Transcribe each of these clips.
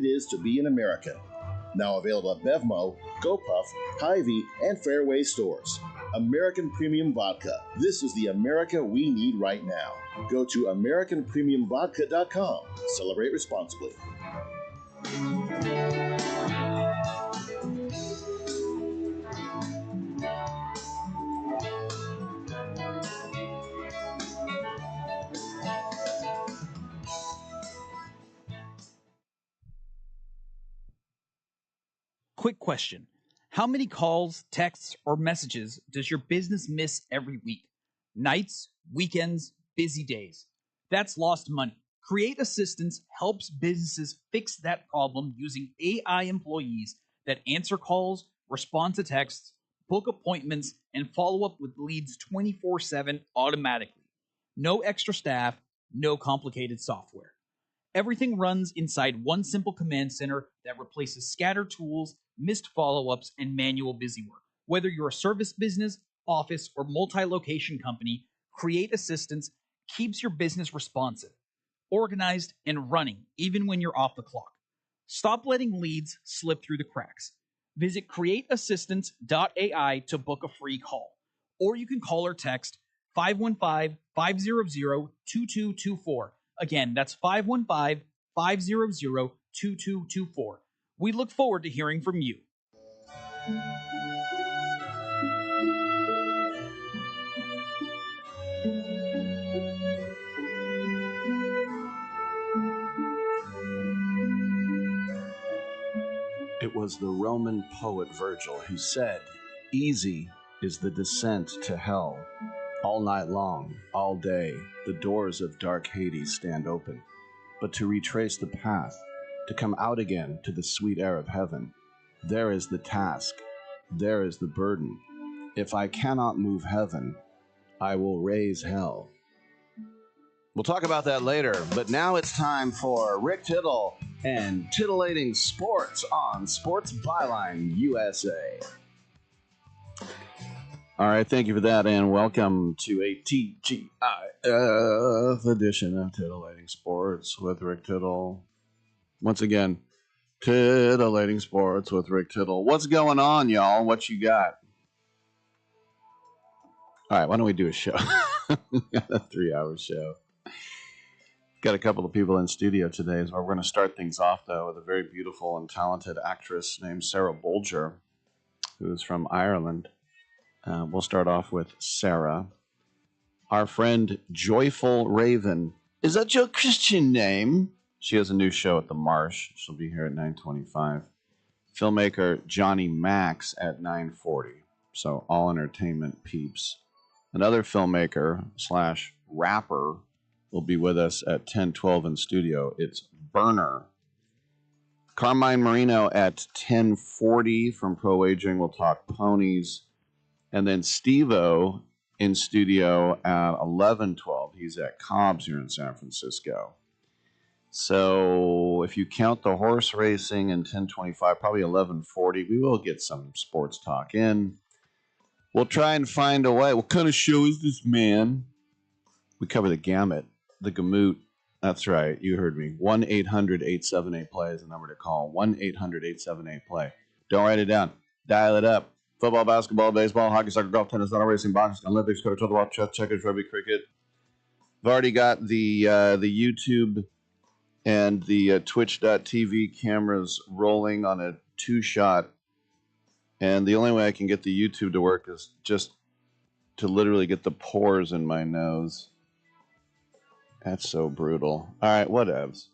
is to be an American. Now available at Bevmo, GoPuff, Hy-Vee, and Fairway stores. American Premium Vodka. This is the America we need right now. Go to AmericanPremiumVodka.com. Celebrate responsibly. Quick question. How many calls, texts, or messages does your business miss every week? Nights, weekends, busy days. That's lost money. Create Assistance helps businesses fix that problem using AI employees that answer calls, respond to texts, book appointments, and follow up with leads 24/7 automatically. No extra staff, no complicated software. Everything runs inside one simple command center that replaces scattered tools, missed follow-ups, and manual busy work. Whether you're a service business, office, or multi-location company, Create Assistance keeps your business responsive, organized, and running even when you're off the clock. Stop letting leads slip through the cracks. Visit createassistance.ai to book a free call. Or you can call or text 515-500-2224. Again, that's 515-500-2224. We look forward to hearing from you. It was the Roman poet Virgil who said, "Easy is the descent to hell. All night long, all day, the doors of dark Hades stand open. But to retrace the path, to come out again to the sweet air of heaven, there is the task, there is the burden. If I cannot move heaven, I will raise hell." We'll talk about that later, but now it's time for Rick Tittle and Titillating Sports on Sports Byline USA. All right, thank you for that, and welcome to a TGIF edition of Titillating Sports with Rick Tittle. Once again, Titillating Sports with Rick Tittle. What's going on, y'all? What you got? All right, why don't we do a show? We got a 3-hour show. Got a couple of people in studio today, so we're going to start things off, though, with a very beautiful and talented actress named Sarah Bolger, who is from Ireland. We'll start off with Sarah. Our friend Joyful Raven. Is that your Christian name? She has a new show at the Marsh. She'll be here at 9:25. Filmmaker Johnny Max at 9:40. So all entertainment peeps. Another filmmaker / rapper will be with us at 10:12 in studio. It's Berner. Carmine Marino at 10:40 from Pro Wagering. We'll talk ponies. And then Steve-O in studio at 11:12. He's at Cobb's here in San Francisco. So if you count the horse racing in 10:25, probably 11:40, we will get some sports talk in. We'll try and find a way. What kind of show is this, man? We cover the gamut, the gamut. That's right. You heard me. 1-800-878-PLAY is the number to call. 1-800-878-PLAY. Don't write it down. Dial it up. Football, basketball, baseball, hockey, soccer, golf, tennis, auto racing, boxing, Olympics, cricket, total ball, chess, checkers, rugby, cricket. I've already got the YouTube and the Twitch.tv cameras rolling on a 2-shot. And the only way I can get the YouTube to work is just to literally get the pores in my nose. That's so brutal. All right, whatevs.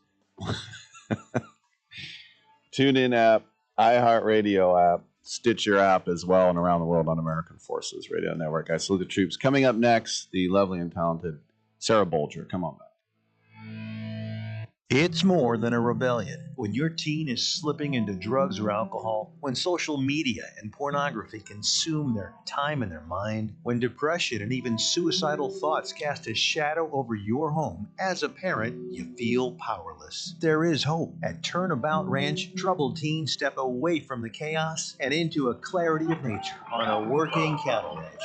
TuneIn app, iHeartRadio app, Stitcher app as well, and around the world on American Forces Radio Network. I salute the troops. Coming up next, the lovely and talented Sarah Bolger. Come on back. It's more than a rebellion. When your teen is slipping into drugs or alcohol, when social media and pornography consume their time and their mind, when depression and even suicidal thoughts cast a shadow over your home, as a parent, you feel powerless. There is hope. At Turnabout Ranch, troubled teens step away from the chaos and into a clarity of nature on a working cattle ranch.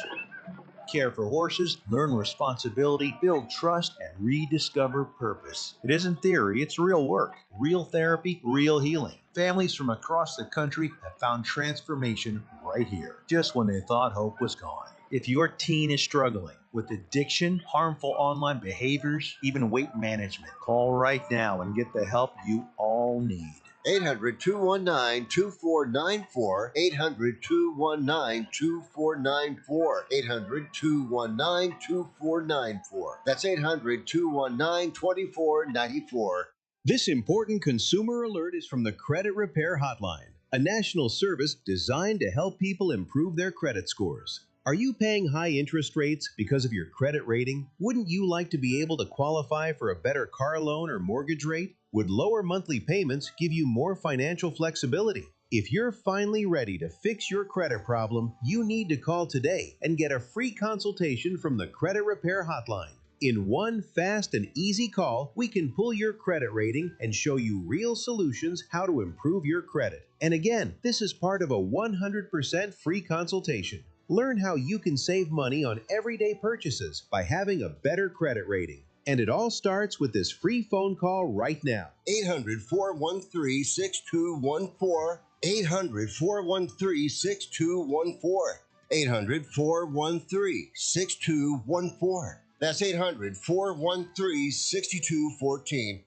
care for horses, learn responsibility, build trust, and rediscover purpose. It isn't theory, it's real work, real therapy, real healing. Families from across the country have found transformation right here, just when they thought hope was gone. If your teen is struggling with addiction, harmful online behaviors, even weight management, call right now and get the help you all need. 800-219-2494. 800-219-2494. 800-219-2494. That's 800-219-2494. This important consumer alert is from the Credit Repair Hotline, a national service designed to help people improve their credit scores. Are you paying high interest rates because of your credit rating? Wouldn't you like to be able to qualify for a better car loan or mortgage rate? Would lower monthly payments give you more financial flexibility? If you're finally ready to fix your credit problem, you need to call today and get a free consultation from the Credit Repair Hotline. In one fast and easy call, we can pull your credit rating and show you real solutions how to improve your credit. And again, this is part of a 100% free consultation. Learn how you can save money on everyday purchases by having a better credit rating. And it all starts with this free phone call right now. 800-413-6214. 800-413-6214. 800-413-6214. That's 800-413-6214.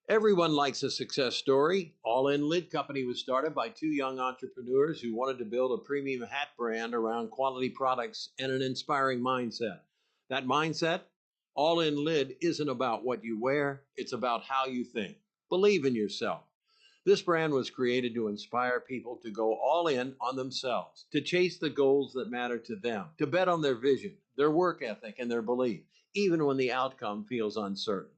Everyone likes a success story. All In Lid Company was started by two young entrepreneurs who wanted to build a premium hat brand around quality products and an inspiring mindset. That mindset? All In Lid isn't about what you wear, it's about how you think. Believe in yourself. This brand was created to inspire people to go all in on themselves, to chase the goals that matter to them, to bet on their vision, their work ethic, and their belief, even when the outcome feels uncertain.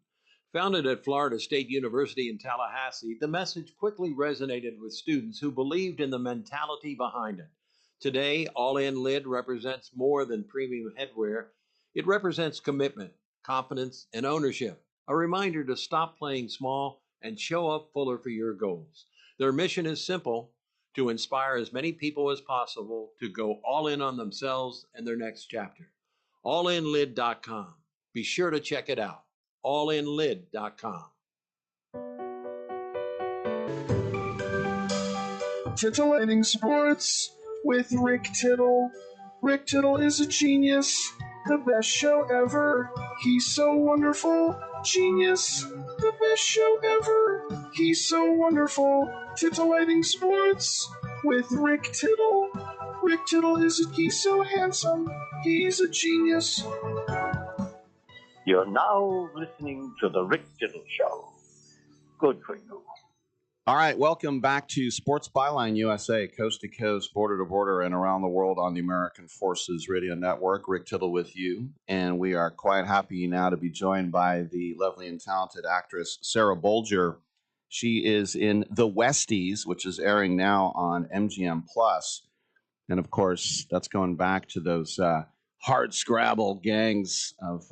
Founded at Florida State University in Tallahassee, the message quickly resonated with students who believed in the mentality behind it. Today, All In Lid represents more than premium headwear. It represents commitment, confidence, and ownership, a reminder to stop playing small and show up fuller for your goals. Their mission is simple: to inspire as many people as possible to go all in on themselves and their next chapter. AllInLid.com. Be sure to check it out. AllInLid.com. Titillating Sports with Rick Tittle. Rick Tittle is a genius, the best show ever. He's so wonderful, genius, the best show ever. He's so wonderful. Titillating Sports with Rick Tittle. Rick Tittle he's so handsome, he's a genius. You're now listening to The Rick Tittle Show. Good for you. All right, welcome back to Sports Byline USA, coast to coast, border to border, and around the world on the American Forces Radio Network. Rick Tittle with you, and we are quite happy now to be joined by the lovely and talented actress Sarah Bolger. She is in The Westies, which is airing now on MGM Plus, and of course, that's going back to those hard scrabble gangs of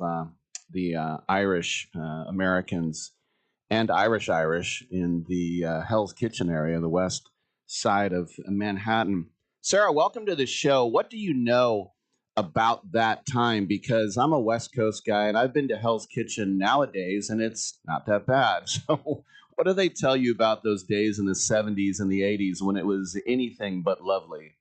the Irish Americans and Irish in the Hell's Kitchen area, the west side of Manhattan. Sarah, welcome to the show. What do you know about that time? Because I'm a West Coast guy, and I've been to Hell's Kitchen nowadays, and it's not that bad. So what do they tell you about those days in the 70s and the 80s when it was anything but lovely?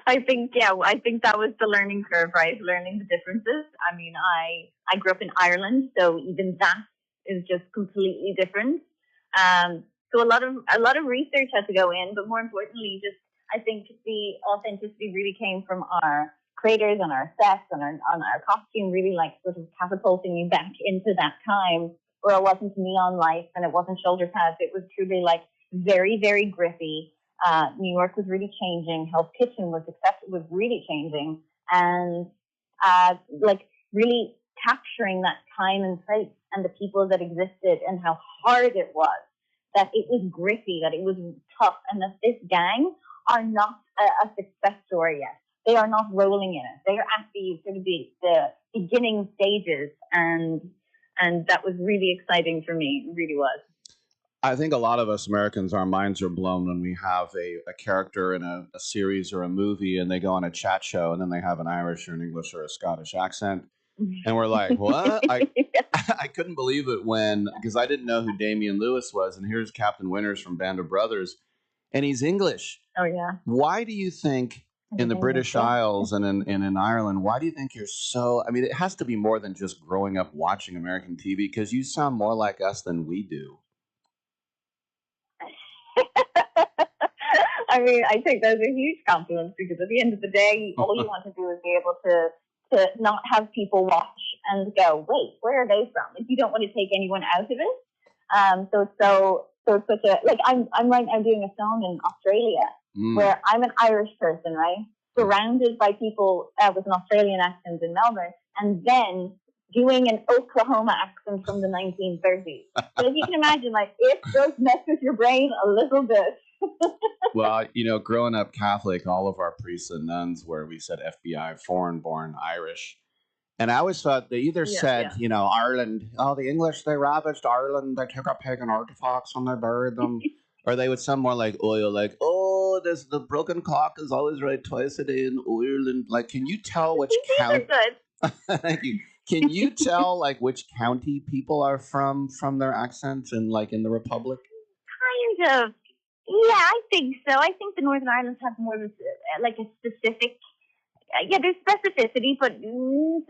I think that was the learning curve, right? Learning the differences. I mean, I grew up in Ireland, so even that is just completely different. So a lot of research had to go in, but more importantly, just I think the authenticity really came from our creators and our sets and on our costume, really like sort of catapulting me back into that time where it wasn't neon lights and it wasn't shoulder pads. It was truly like very, very grippy. New York was really changing. Hell's Kitchen was really changing, and like really capturing that time and place and the people that existed and how hard it was. That it was gritty, that it was tough, and that this gang are not a success story yet. They are not rolling in it. They are at the sort of the beginning stages, and that was really exciting for me. It really was. I think a lot of us Americans, our minds are blown when we have a character in a series or a movie and they go on a chat show and then they have an Irish or an English or a Scottish accent. And we're like, what? I couldn't believe it because I didn't know who Damian Lewis was. And here's Captain Winters from Band of Brothers, and he's English. Oh, yeah. Why do you think in the British Isles and in Ireland, why do you think you're so, I mean, it has to be more than just growing up watching American TV, because you sound more like us than we do. I mean, I think those are huge compliments, because at the end of the day, all you want to do is be able to not have people watch and go, wait, where are they from? Like, you don't want to take anyone out of it. So it's such a, like, I'm right now doing a film in Australia where I'm an Irish person, right? Surrounded by people with an Australian accent in Melbourne, and then doing an Oklahoma accent from the 1930s. So if you can imagine, like, it does mess with your brain a little bit. Well, growing up Catholic, all of our priests and nuns were, we said FBI, foreign-born Irish. And I always thought they either said, Ireland, oh, the English, they ravaged Ireland, they took our pagan artifacts and they buried them. Or they would sound more like oil, like, oh, there's the broken clock is always right twice a day in Ireland. Like, can you tell which county? Thank you. Can you tell, like, which county people are from their accents and, like, in the Republic? Kind of. Yeah, I think so. I think the Northern Ireland have more of a specific, there's specificity, but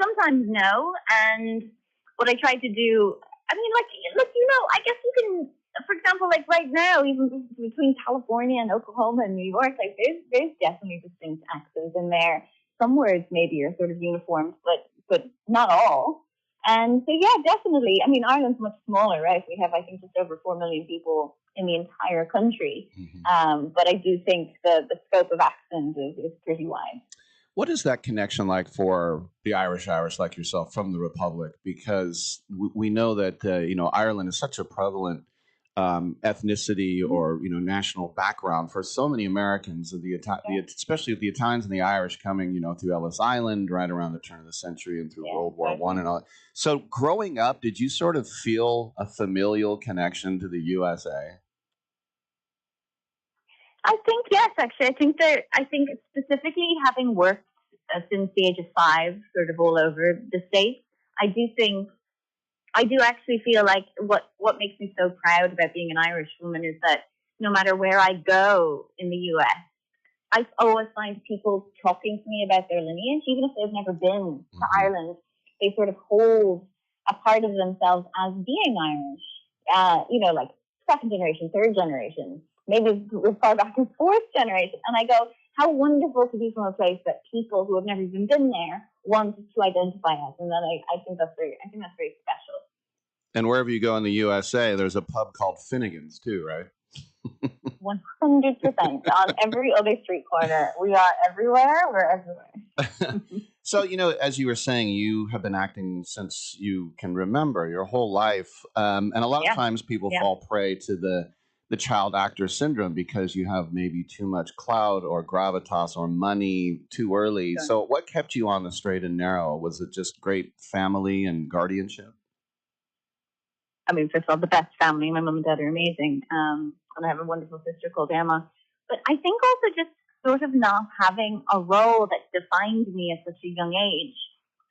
sometimes no. And what I tried to do, I mean, I guess you can, for example, like right now, even between California and Oklahoma and New York, like there's definitely distinct accents in there. Some words maybe are sort of uniform, but not all. And so, yeah, definitely. I mean, Ireland's much smaller, right? We have, I think, just over 4 million people in the entire country. But I do think the scope of accent is pretty wide. What is that connection like for the Irish like yourself from the Republic? Because we know that, Ireland is such a prevalent ethnicity or, national background for so many Americans, especially the Italians and the Irish coming, through Ellis Island right around the turn of the century and through World War I and all that. So growing up, did you sort of feel a familial connection to the USA? I think yes, actually. I think specifically having worked since the age of 5, sort of all over the States, I do actually feel like what makes me so proud about being an Irish woman is that no matter where I go in the US, I always find people talking to me about their lineage, even if they've never been to Ireland. They sort of hold a part of themselves as being Irish, like second generation, third generation, maybe as far back as fourth generation. And I go, how wonderful to be from a place that people who have never even been there want to identify as. And then I think that's very special. And wherever you go in the USA, there's a pub called Finnegan's too, right? 100% on every other street corner. We are everywhere. We're everywhere. So, as you were saying, you have been acting since you can remember your whole life. And a lot of times people fall prey to the child actor syndrome because you have maybe too much clout or gravitas or money too early. Sure. So what kept you on the straight and narrow? Was it just great family and guardianship? I mean, first of all, the best family. My mom and dad are amazing. And I have a wonderful sister called Emma. But I think also just sort of not having a role that defined me at such a young age.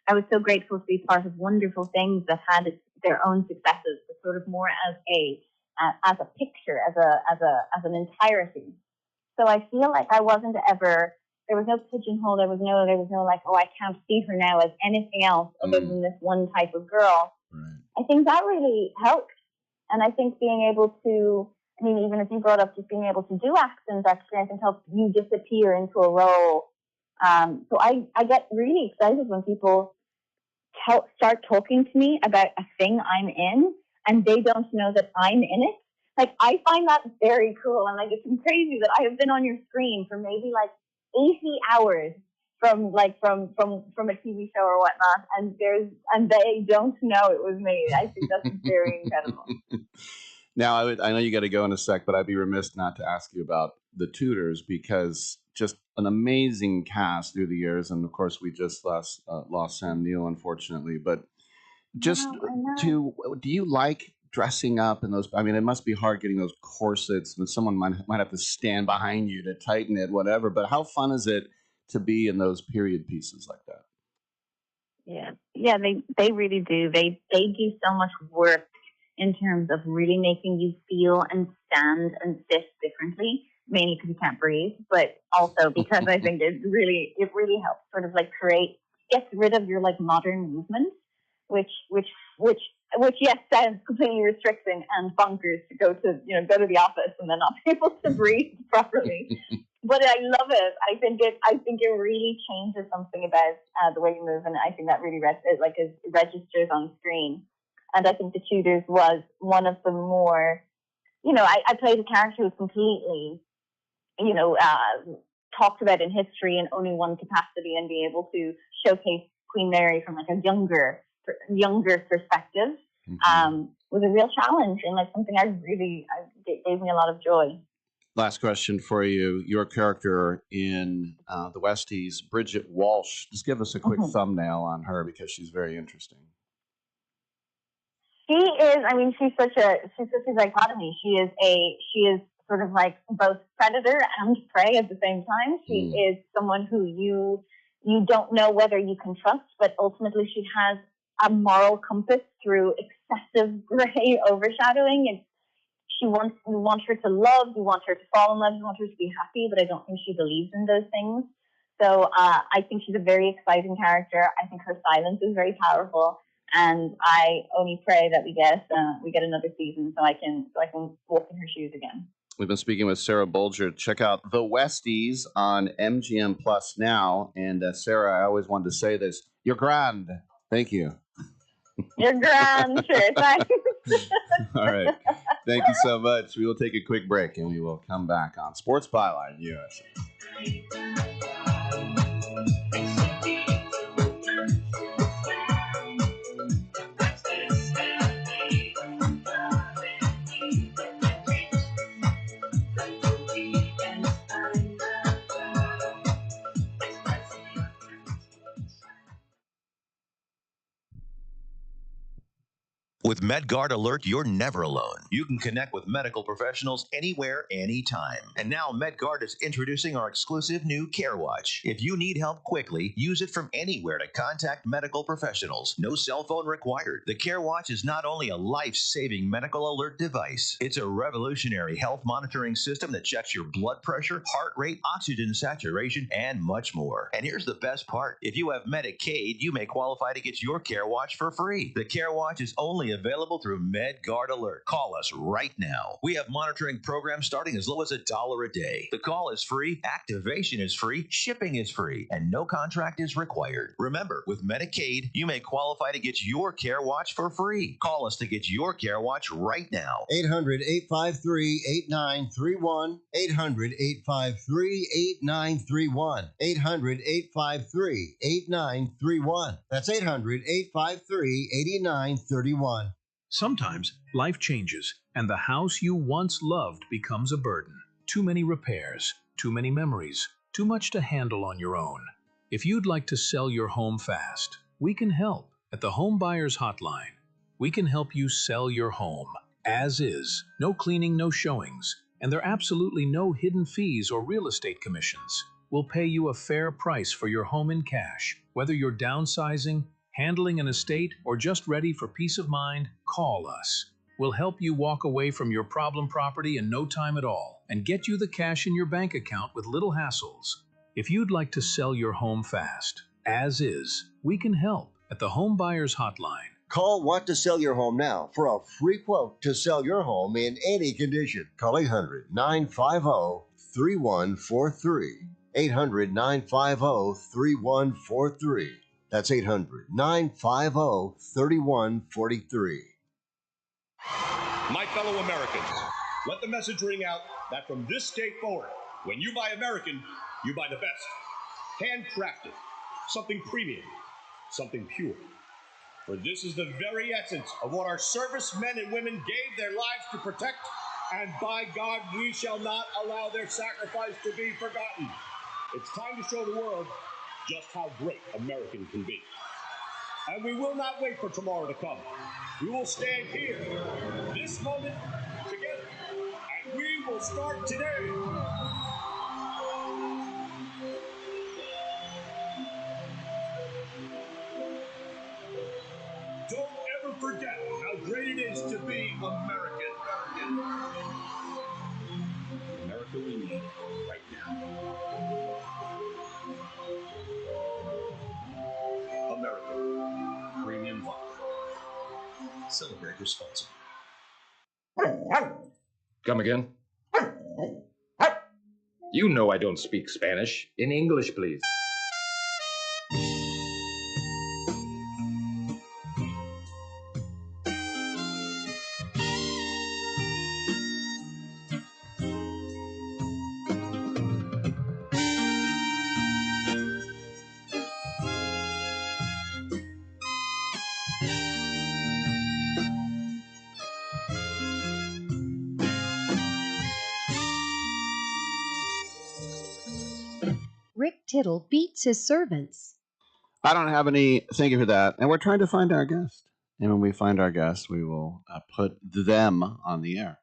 I was so grateful to be part of wonderful things that had their own successes, but sort of more as a picture, as an entirety. So I feel like I wasn't ever, there was no pigeonhole, there was no like, oh, I can't see her now as anything else other than this one type of girl. Right. I think that really helped. And I think being able to, I mean, even as you brought up, just being able to do accents actually, I think helps you disappear into a role. So I get really excited when people start talking to me about a thing I'm in and they don't know that I'm in it. Like, I find that very cool. And like, it's crazy that I have been on your screen for maybe like 80 hours from a TV show or whatnot, and they don't know it was me. I think that's very incredible. Now, I know you got to go in a sec, but I'd be remiss not to ask you about the Tudors, because just an amazing cast through the years, and of course we just lost Sam Neill, unfortunately. But just do you like dressing up in those. I mean, it must be hard getting those corsets, and someone might have to stand behind you to tighten it, whatever. But how fun is it to be in those period pieces like that? Yeah, they really do. They do so much work in terms of really making you feel and stand and sit differently, mainly because you can't breathe, but also because I think it really helps sort of like gets rid of your like modern movement, which yes sounds completely restricting and bonkers to go to the office and then not be able to breathe properly. But I love it. I think it really changes something about the way you move, and I think that really registers on screen. And I think The Tudors was one of the more, I played a character who was completely, talked about in history in only one capacity, and being able to showcase Queen Mary from like a younger perspective was a real challenge, and like something it gave me a lot of joy. Last question for you. Your character in the Westies, Bridget Walsh. Just give us a quick thumbnail on her because she's very interesting. She is. I mean, she's such a dichotomy. She is sort of like both predator and prey at the same time. She is someone who you don't know whether you can trust, but ultimately she has a moral compass through excessive gray overshadowing. You want her to love, you want her to fall in love, you want her to be happy, but I don't think she believes in those things. So I think she's a very exciting character. I think her silence is very powerful, and I only pray that we get another season so I can walk in her shoes again. We've been speaking with Sarah Bolger. Check out The Westies on MGM Plus now. And Sarah, I always wanted to say this: you're grand. Thank you. You're grand, sure. Thanks. All right. Thank you so much. We will take a quick break and we will come back on Sports Byline USA. With MedGuard Alert, you're never alone. You can connect with medical professionals anywhere, anytime. And now MedGuard is introducing our exclusive new Care Watch. If you need help quickly, use it from anywhere to contact medical professionals. No cell phone required. The Care Watch is not only a life-saving medical alert device, it's a revolutionary health monitoring system that checks your blood pressure, heart rate, oxygen saturation, and much more. And here's the best part. If you have Medicaid, you may qualify to get your Care Watch for free. The Care Watch is only available through MedGuard Alert. Call us right now. We have monitoring programs starting as low as $1 a day. The call is free, activation is free, shipping is free, and no contract is required. Remember, with Medicaid, you may qualify to get your Care Watch for free. Call us to get your Care Watch right now. 800-853-8931. 800-853-8931. 800-853-8931. That's 800-853-8931. Sometimes life changes, and the house you once loved becomes a burden. Too many repairs, too many memories, too much to handle on your own. If you'd like to sell your home fast, we can help at the Home Buyers Hotline. We can help you sell your home as is, no cleaning, no showings, and there are absolutely no hidden fees or real estate commissions. We'll pay you a fair price for your home in cash. Whether you're downsizing, handling an estate, or just ready for peace of mind, call us. We'll help you walk away from your problem property in no time at all and get you the cash in your bank account with little hassles. If you'd like to sell your home fast, as is, we can help at the Home Buyers Hotline. Call Want to Sell Your Home now for a free quote to sell your home in any condition. Call 800-950-3143. 800-950-3143. That's 800-950-3143. My fellow Americans, let the message ring out that from this day forward, when you buy American, you buy the best. Handcrafted, something premium, something pure. For this is the very essence of what our servicemen and women gave their lives to protect, and by God, we shall not allow their sacrifice to be forgotten. It's time to show the world just how great American can be. And we will not wait for tomorrow to come. We will stand here, this moment, together, and we will start today. Don't ever forget how great it is to be American. America we need right now. America. Premium vodka. Celebrate responsibly. Come again? You know I don't speak Spanish. In English, please. Rick Tittle beats his servants. I don't have any. Thank you for that. And we're trying to find our guest. And when we find our guest, we will put them on the air.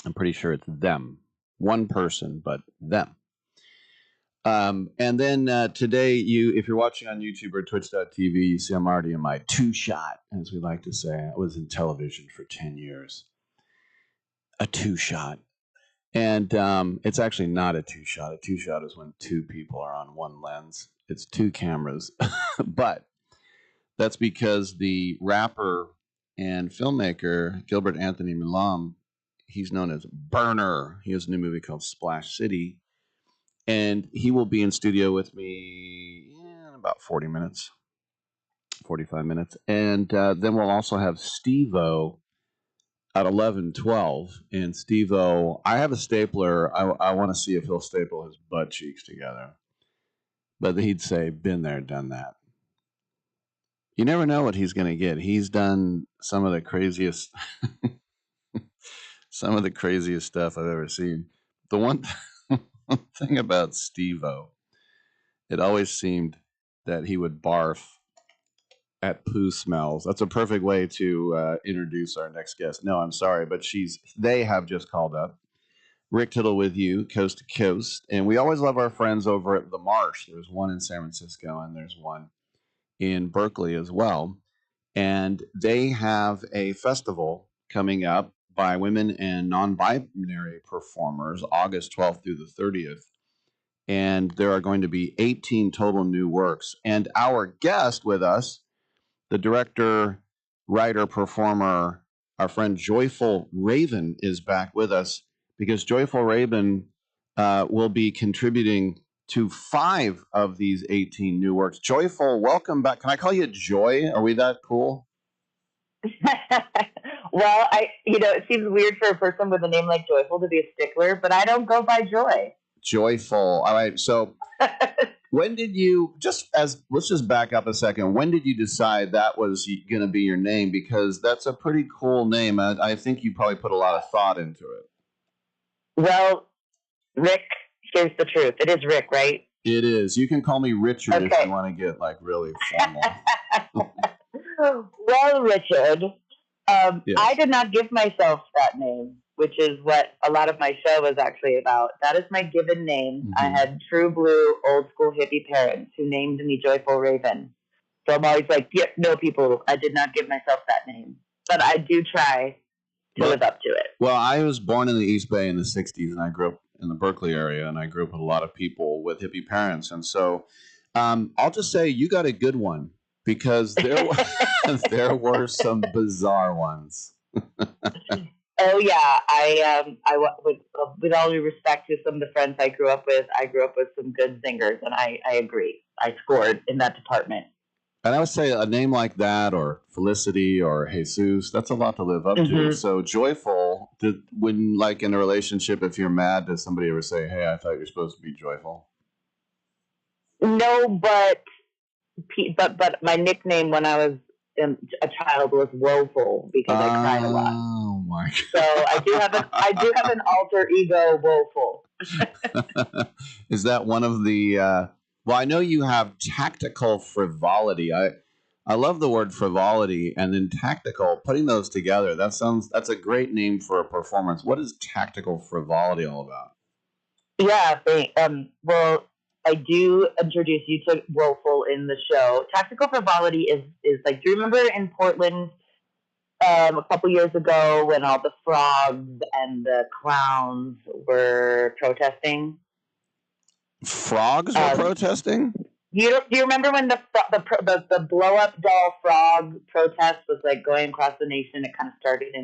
I'm pretty sure it's them. One person, but them. And then today, if you're watching on YouTube or Twitch.tv, you see I'm already in my two-shot, as we like to say. I was in television for 10 years. A two-shot. And it's actually not a two-shot. A two-shot is when two people are on one lens. It's two cameras. But that's because the rapper and filmmaker, Gilbert Anthony Milam, he's known as Berner. He has a new movie called Splash City. And he will be in studio with me in about 40 minutes, 45 minutes. And then we'll also have Steve-O at 11:12. And Steve-O, I have a stapler. I want to see if he'll staple his butt cheeks together. But he'd say, been there, done that. You never know what he's going to get. He's done some of the craziest stuff I've ever seen. The one thing about Steve-O, it always seemed that he would barf at poo smells. That's a perfect way to introduce our next guest. No, I'm sorry, but they have just called up. Rick Tittle with you, coast to coast. And we always love our friends over at The Marsh. There's one in San Francisco and there's one in Berkeley as well. And they have a festival coming up by women and non-binary performers, August 12th through the 30th. And there are going to be 18 total new works. And our guest with us, the director, writer, performer, our friend Joyful Raven is back with us because Joyful Raven will be contributing to 5 of these 18 new works. Joyful, welcome back. Can I call you Joy? Are we that cool? Well, it seems weird for a person with a name like Joyful to be a stickler, but I don't go by Joy. Joyful. All right. So when did you, let's just back up a second. When did you decide that was going to be your name? Because that's a pretty cool name. I think you probably put a lot of thought into it. Well, Rick, here's the truth. It is Rick, right? It is. You can call me Richard if you want to get really formal. Well, Richard, yes. I did not give myself that name, which is what a lot of my show is actually about. That is my given name. Mm-hmm. I had true blue, old school hippie parents who named me Joyful Raven. So I'm always like, yep, no, people, I did not give myself that name. But I do try to live up to it. Well, I was born in the East Bay in the 60s, and I grew up in the Berkeley area, and I grew up with a lot of people with hippie parents. And so I'll just say you got a good one. Because there were some bizarre ones. Oh yeah, I with all due respect to some of the friends I grew up with some good singers, and I agree. I scored in that department. And I would say a name like that, or Felicity, or Jesus, that's a lot to live up to. So Joyful, when in a relationship, if you're mad, does somebody ever say, "Hey, I thought you're supposed to be joyful"? No, but my nickname when I was a child was Woeful because I cried a lot. Oh my God! So I do have an alter ego, Woeful. Is that one of the? Well, I know you have Tactical Frivolity. I love the word frivolity and then tactical. Putting those together, that's a great name for a performance. What is tactical frivolity all about? Yeah, well, I do introduce you to Woeful in the show. Tactical frivolity is like, do you remember in Portland a couple years ago when all the frogs and the clowns were protesting? Frogs were protesting? Do you remember when the blow up doll frog protest was like going across the nation? It kind of started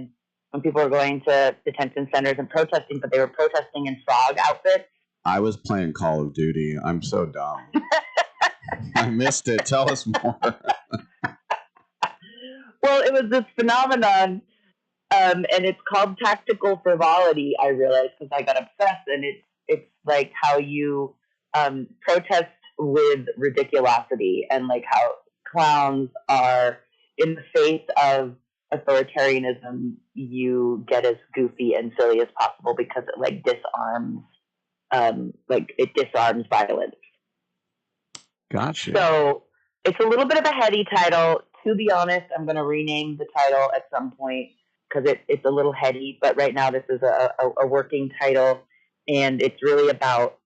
when people were going to detention centers and protesting, but they were protesting in frog outfits. I was playing Call of Duty. I'm so dumb. I missed it. Tell us more. Well, it was this phenomenon, and it's called tactical frivolity. I realized because I got obsessed, and it's like how you protest with ridiculosity, and like how clowns are in the face of authoritarianism. You get as goofy and silly as possible because it like disarms. It disarms violence. Gotcha. So it's a little bit of a heady title. To be honest, I'm going to rename the title at some point because it's a little heady. But right now, this is a working title, and it's really about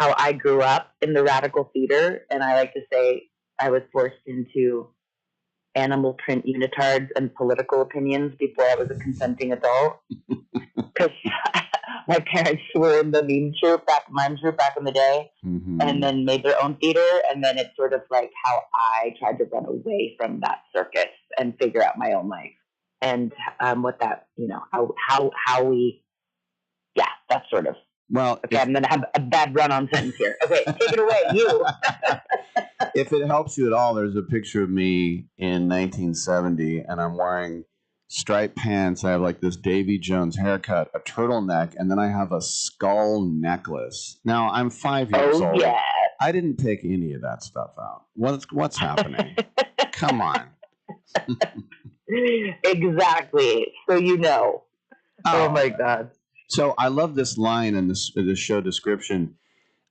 how I grew up in the radical theater. And I like to say I was forced into animal print unitards and political opinions before I was a consenting adult. Because my parents were in the mime troupe back in the day, and then made their own theater, and then it's sort of like how I tried to run away from that circus and figure out my own life, and what that, how we, that's sort of. Well, okay, I'm going to have a bad run-on sentence here. Okay, take it away, you. If it helps you at all, there's a picture of me in 1970, and I'm wearing striped pants. I have like this Davy Jones haircut, a turtleneck, and then I have a skull necklace. Now, I'm 5 years old. Yeah. I didn't pick any of that stuff out. What's happening? Come on. Exactly. So you know. Oh my God. So I love this line in the show description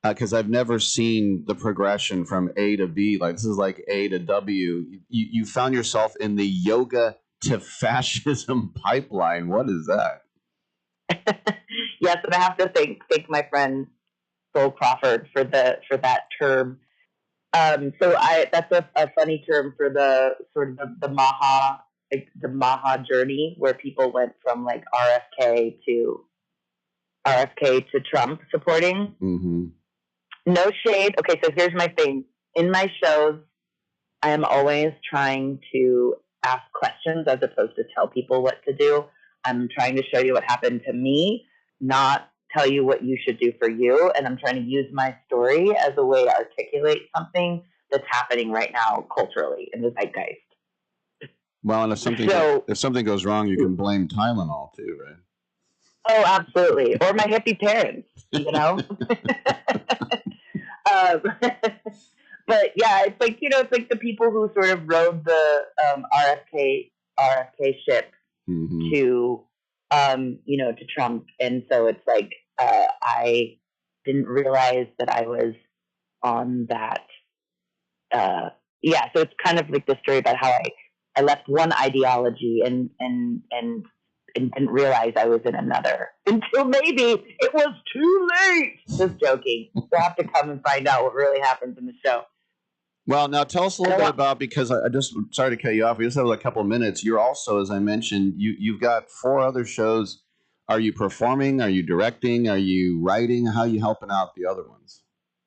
because I've never seen the progression from A to B. Like this is like A to W. You found yourself in the yoga to fascism pipeline. What is that? Yes, and I have to thank my friend Sol Crawford for that term. So that's a funny term for the sort of the Maha journey where people went from like RFK to Trump supporting. Mm-hmm. No shade. Okay, so here's my thing. In my shows, I am always trying to ask questions as opposed to tell people what to do. I'm trying to show you what happened to me, not tell you what you should do for you. And I'm trying to use my story as a way to articulate something that's happening right now culturally in the zeitgeist. Well, and if something goes wrong, you can blame Tylenol too, right? Oh, absolutely. Or my hippie parents, you know? But yeah, it's like, it's like the people who sort of rode the RFK ship to, to Trump. And so it's like, I didn't realize that I was on that. So it's kind of like the story about how I left one ideology and didn't realize I was in another until maybe it was too late. Just joking. You'll have to come and find out what really happens in the show. Well, now tell us a little bit about, because I just, sorry to cut you off. We just have a couple of minutes. You're also, as I mentioned, you've got 4 other shows. Are you performing? Are you directing? Are you writing? How are you helping out the other ones?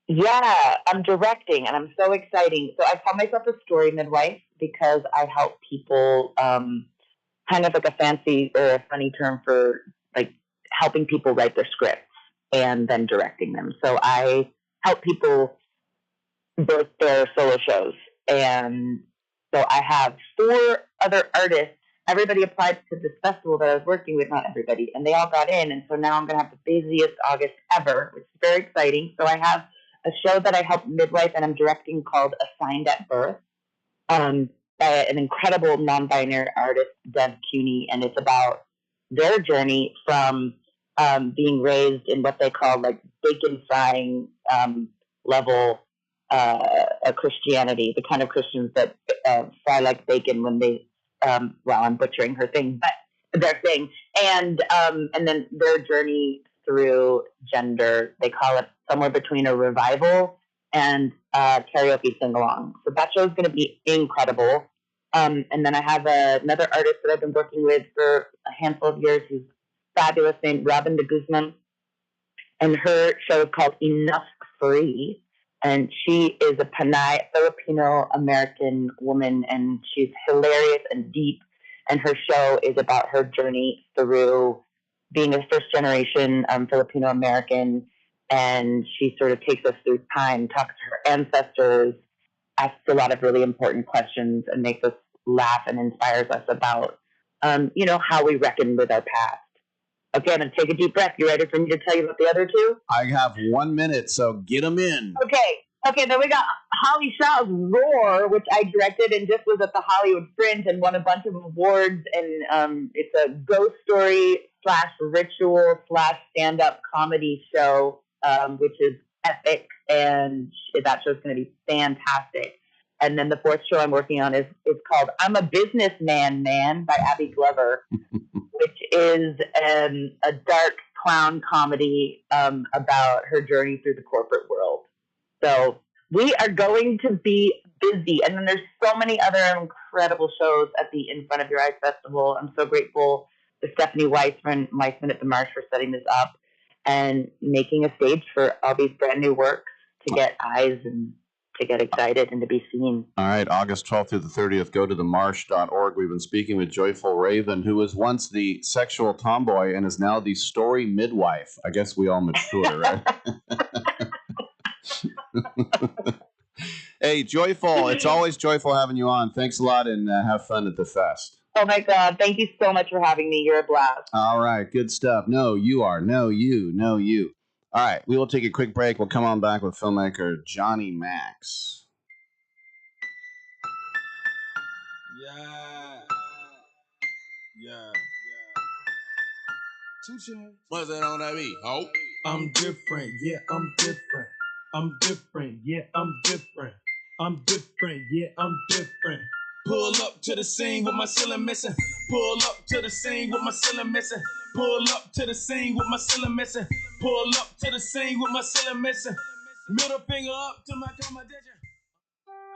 Yeah, I'm directing, and I'm so exciting. So I call myself a story midwife because I help people, kind of like a fancy or a funny term for like helping people write their scripts and then directing them. So I help people birth their solo shows. And so I have 4 other artists. Everybody applied to this festival that I was working with, not everybody, and they all got in. And so now I'm going to have the busiest August ever, which is very exciting. So I have a show that I help midwife and I'm directing called Assigned at Birth. By an incredible non-binary artist, Dev Cuny, and it's about their journey from being raised in what they call like bacon frying level a Christianity, the kind of Christians that fry like bacon when they, well, I'm butchering her thing, but their thing, and then their journey through gender. They call it somewhere between a revival and karaoke sing along. So that show is going to be incredible. And then I have another artist that I've been working with for a handful of years who's fabulous, named Robin de Guzman. And her show is called Enough Free. And she is a Panay Filipino-American woman, and she's hilarious and deep. And her show is about her journey through being a first-generation Filipino-American. And she sort of takes us through time, talks to her ancestors, asks a lot of really important questions, and makes us laugh and inspires us about, how we reckon with our past. Okay, I'm going to take a deep breath. You ready for me to tell you about the other two? I have 1 minute, so get them in. Okay, then we got Holly Shaw's Roar, which I directed and just was at the Hollywood Fringe and won a bunch of awards. And it's a ghost story / ritual / stand-up comedy show, which is epic. And that show's going to be fantastic. And then the fourth show I'm working on is called I'm a Businessman Man by Abby Glover, which is a dark clown comedy about her journey through the corporate world. So we are going to be busy. And then there's so many other incredible shows at the In Front of Your Eyes Festival. I'm so grateful to Stephanie Weissman at the Marsh for setting this up and making a stage for all these brand new works to get eyes and to get excited and to be seen. All right, August 12th through the 30th, go to themarsh.org. We've been speaking with Joyful Raven, who was once the sexual tomboy and is now the story midwife. I guess we all mature, right? Hey, Joyful, it's always joyful having you on. Thanks a lot, and have fun at the fest. Oh, my God. Thank you so much for having me. You're a blast. All right, good stuff. No, you are. No, you. No, you. All right, we will take a quick break. We'll come on back with filmmaker Johnny Max. Yeah. What's that on that beat? Oh, I'm different. Yeah, I'm different. I'm different. Yeah, I'm different. I'm different. Yeah, I'm different. Pull up to the scene with my ceiling missing. Pull up to the scene with my ceiling missing. Pull up to the scene with my ceiling missing. Pull up to the scene with my ceiling missing. Middle finger up to my competition.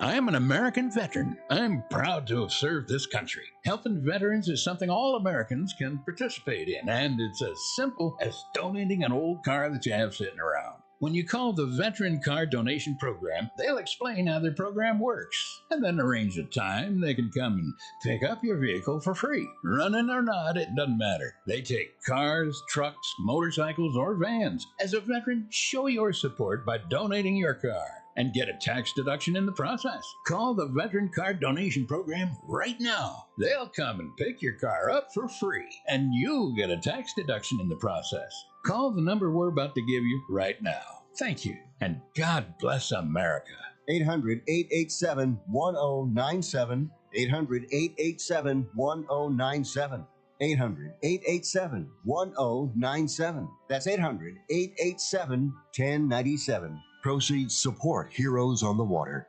I am an American veteran. I'm proud to have served this country. Helping veterans is something all Americans can participate in, and it's as simple as donating an old car that you have sitting around. When you call the Veteran Car Donation Program, they'll explain how their program works, and then arrange a time they can come and pick up your vehicle for free. Running or not, it doesn't matter. They take cars, trucks, motorcycles, or vans. As a veteran, show your support by donating your car and get a tax deduction in the process. Call the Veteran Car Donation Program right now. They'll come and pick your car up for free, and you'll get a tax deduction in the process. Call the number we're about to give you right now. Thank you, and God bless America. 800-887-1097. 800-887-1097. 800-887-1097. That's 800-887-1097. Proceeds support Heroes on the Water.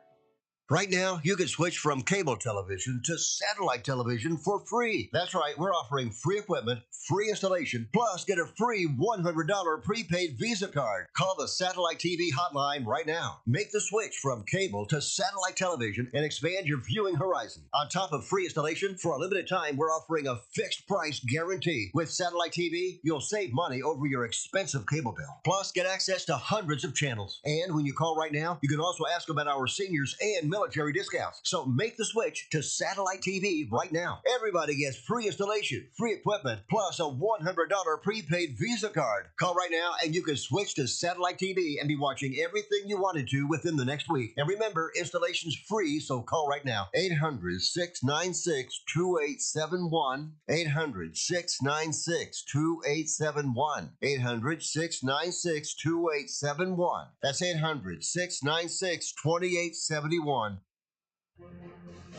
Right now, you can switch from cable television to satellite television for free. That's right, we're offering free equipment, free installation, plus get a free $100 prepaid Visa card. Call the Satellite TV hotline right now. Make the switch from cable to satellite television and expand your viewing horizon. On top of free installation, for a limited time, we're offering a fixed price guarantee. With Satellite TV, you'll save money over your expensive cable bill. Plus, get access to hundreds of channels. And when you call right now, you can also ask about our seniors and military discounts. So make the switch to Satellite TV right now. Everybody gets free installation, free equipment, plus a $100 prepaid Visa card. Call right now and you can switch to Satellite TV and be watching everything you wanted to within the next week. And remember, installation's free, so call right now. 800-696-2871. 800-696-2871. 800-696-2871. That's 800-696-2871.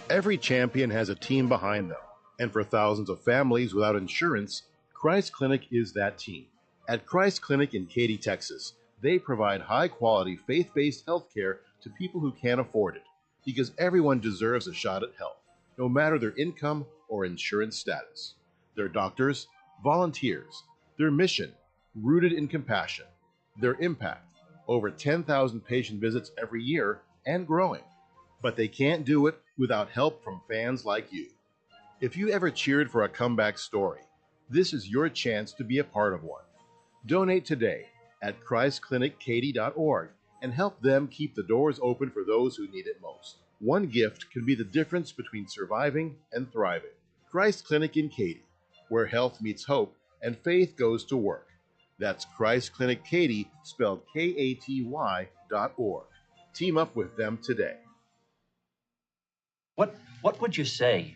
Every champion has a team behind them, and for thousands of families without insurance, Christ Clinic is that team. At Christ Clinic in Katy, Texas, they provide high-quality, faith-based health care to people who can't afford it, because everyone deserves a shot at health, no matter their income or insurance status. Their doctors, volunteers, their mission, rooted in compassion, their impact, over 10,000 patient visits every year and growing. But they can't do it without help from fans like you. If you ever cheered for a comeback story, this is your chance to be a part of one. Donate today at ChristClinicKaty.org and help them keep the doors open for those who need it most. One gift can be the difference between surviving and thriving. Christ Clinic in Katy, where health meets hope and faith goes to work. That's Christ Clinic Katy, spelled Katy.org. Team up with them today. What would you say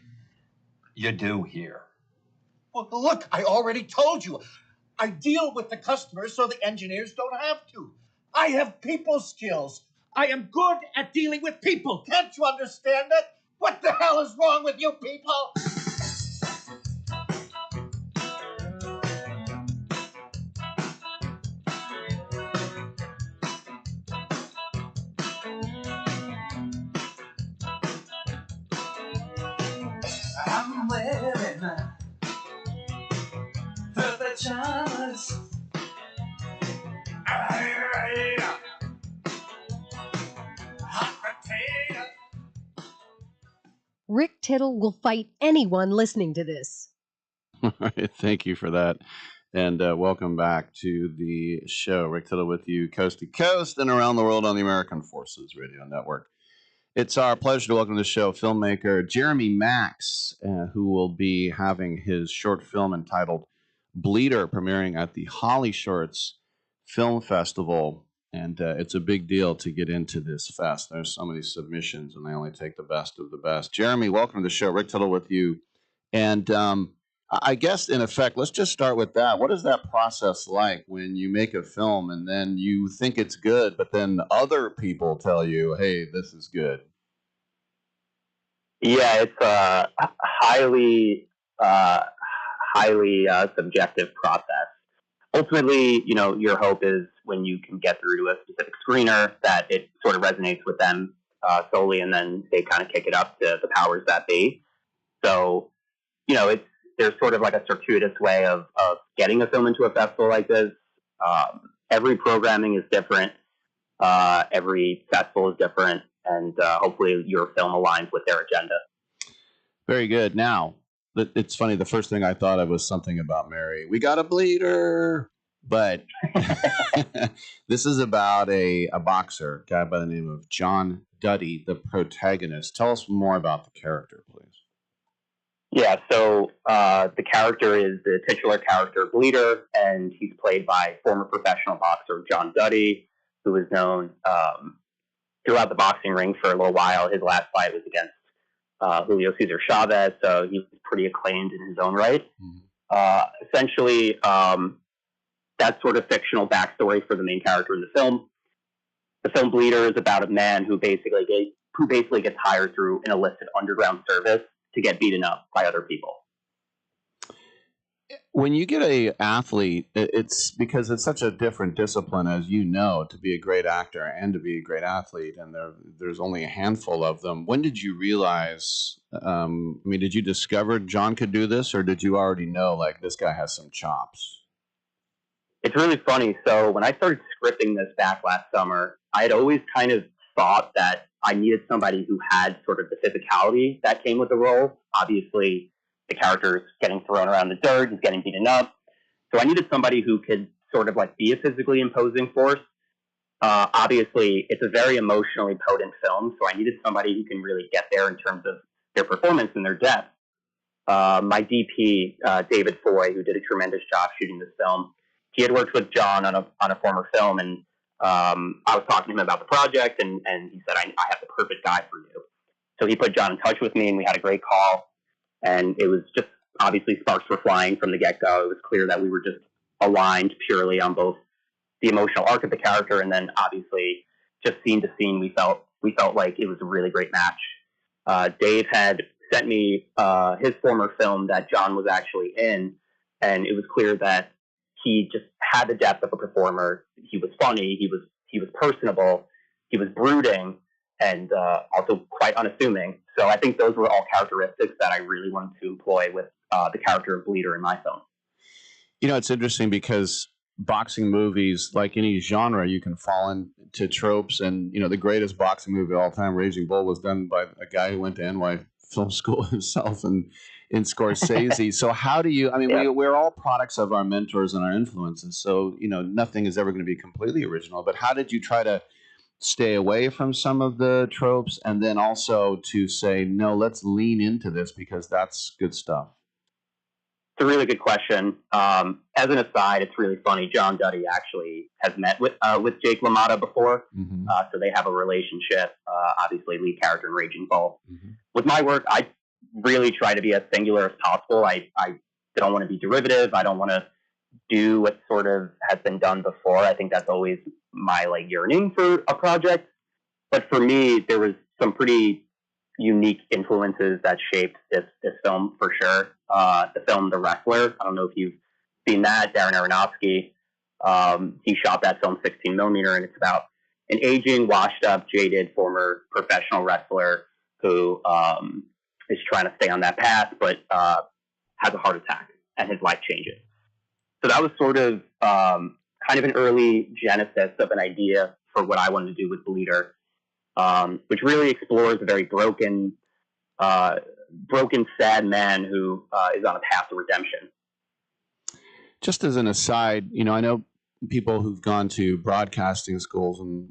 you do here? Well, look, I already told you. I deal with the customers so the engineers don't have to. I have people skills. I am good at dealing with people. Can't you understand it? What the hell is wrong with you people? I'm wearing the pajamas. Rick Tittle will fight anyone listening to this. All right, thank you for that. And welcome back to the show. Rick Tittle with you coast to coast and around the world on the American Forces Radio Network. It's our pleasure to welcome to the show filmmaker Jeremy Max, who will be having his short film entitled Bleeder premiering at the Holly Shorts Film Festival. And it's a big deal to get into this fest. There's so many submissions, and they only take the best of the best. Jeremy, welcome to the show. Rick Tittle with you. And I guess, in effect, let's just start with that. What is that process like when you make a film and then you think it's good, but then other people tell you, hey, this is good? Yeah, it's a highly subjective process. Ultimately, your hope is when you can get through to a specific screener that it sort of resonates with them solely, and then they kind of kick it up to the powers that be. So, there's sort of like a circuitous way of getting a film into a festival like this. Every programming is different. Every festival is different, and hopefully your film aligns with their agenda. Very good. Now, it's funny. The first thing I thought of was something about Mary. We got a bleeder. But this is about a boxer, a guy by the name of John Duddy, the protagonist. Tell us more about the character, please. Yeah, so the character is the titular character, Bleeder, and he's played by former professional boxer John Duddy, who is known throughout the boxing ring for a little while. His last fight was against Julio Cesar Chavez, so he was pretty acclaimed in his own right. Essentially, that sort of fictional backstory for the main character in the film. The film Bleeder is about a man who basically gets hired through an illicit underground service to get beaten up by other people. When you get a athlete, it's because it's such a different discipline, as you know, to be a great actor and to be a great athlete, and there's only a handful of them. When did you realize, did you discover John could do this, or did you already know, like, this guy has some chops? It's really funny. So when I started scripting this back last summer, I had always kind of thought that I needed somebody who had sort of the physicality that came with the role. Obviously, the character is getting thrown around the dirt, he's getting beaten up. So I needed somebody who could sort of like be a physically imposing force. Obviously, it's a very emotionally potent film, so I needed somebody who can really get there in terms of their performance and their depth. My DP, David Foy, who did a tremendous job shooting this film, he had worked with John on a former film, and I was talking to him about the project, and he said, I have the perfect guy for you. So he put John in touch with me, and we had a great call. And it was just, obviously, sparks were flying from the get-go. It was clear that we were just aligned purely on both the emotional arc of the character, and then, obviously, just scene to scene, we felt like it was a really great match. Dave had sent me his former film that John was actually in, and it was clear that he just had the depth of a performer. He was funny. He was personable. He he was brooding and also quite unassuming. So I think those were all characteristics that I really wanted to employ with the character of Bleeder in my film. You know, it's interesting because boxing movies, like any genre, you can fall into tropes. And, you know, the greatest boxing movie of all time, Raging Bull, was done by a guy who went to NY Film School himself and in Scorsese. So how do you, I mean, we're all products of our mentors and our influences. So, you know, nothing is ever going to be completely original. But how did you try to stay away from some of the tropes and then also to say, no, let's lean into this because that's good stuff? It's a really good question. As an aside, it's really funny. John Duddy actually has met with Jake LaMotta before, so they have a relationship. Obviously, lead character in Raging Bull. With my work, I really try to be as singular as possible. I don't want to be derivative. I don't want to do what sort of has been done before. I think that's always my yearning for a project. But for me, there was some pretty unique influences that shaped this film for sure. The film The Wrestler, I don't know if you've seen that, Darren Aronofsky. He shot that film 16 millimeter, and it's about an aging, washed up, jaded former professional wrestler who is trying to stay on that path, but has a heart attack and his life changes. So that was sort of kind of an early genesis of an idea for what I wanted to do with Bleeder. Which really explores a very broken, sad man who is on a path to redemption. Just as an aside, you know, I know people who've gone to broadcasting schools, and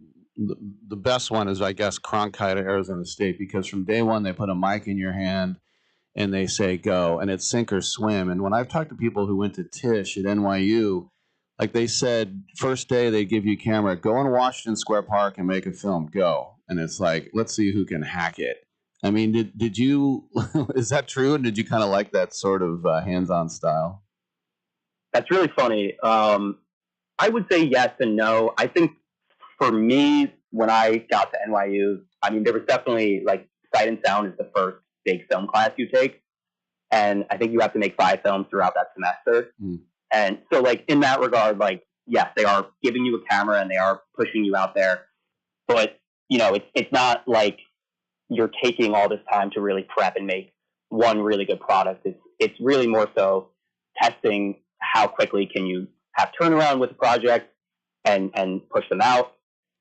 the best one is, I guess, Cronkite at Arizona State, because from day one they put a mic in your hand and they say go, and it's sink or swim. And when I've talked to people who went to Tisch at NYU, like they said, first day they give you a camera, go in Washington Square Park and make a film, go. And it's like, let's see who can hack it. I mean, did you, is that true? And did you kind of like that sort of hands-on style? That's really funny. I would say yes and no. I think for me, when I got to NYU, I mean, there was definitely Sight and Sound is the first big film class you take. And I think you have to make 5 films throughout that semester. And so in that regard, yes, they are giving you a camera and they are pushing you out there. But, you know, it's not like you're taking all this time to really prep and make one really good product. It's really more so testing how quickly can you have turnaround with the project and push them out.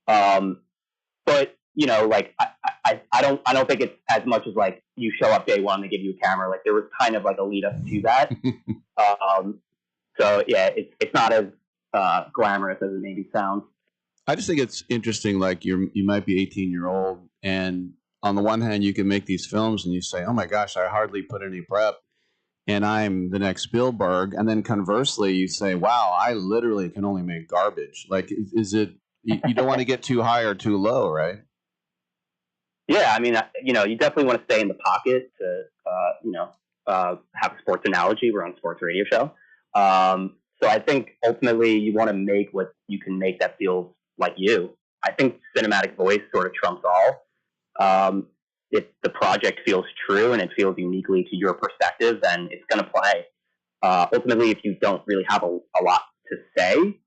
But, you know, I don't think it's as much as you show up day one, they give you a camera. There was kind of a lead up to that. So yeah, it's not as glamorous as it maybe sounds. I just think it's interesting. You might be 18-year-old, and on the one hand, you can make these films, and you say, "Oh my gosh, I hardly put any prep, and I'm the next Spielberg." And then conversely, you say, "Wow, I literally can only make garbage." Is it? You don't want to get too high or too low, right? Yeah, I mean, you know, you definitely want to stay in the pocket to, have a sports analogy. We're on a sports radio show. So I think ultimately you want to make what you can make that feels like you. I think cinematic voice sort of trumps all. If the project feels true and it feels uniquely to your perspective, then it's going to play. Ultimately, if you don't really have a lot to say,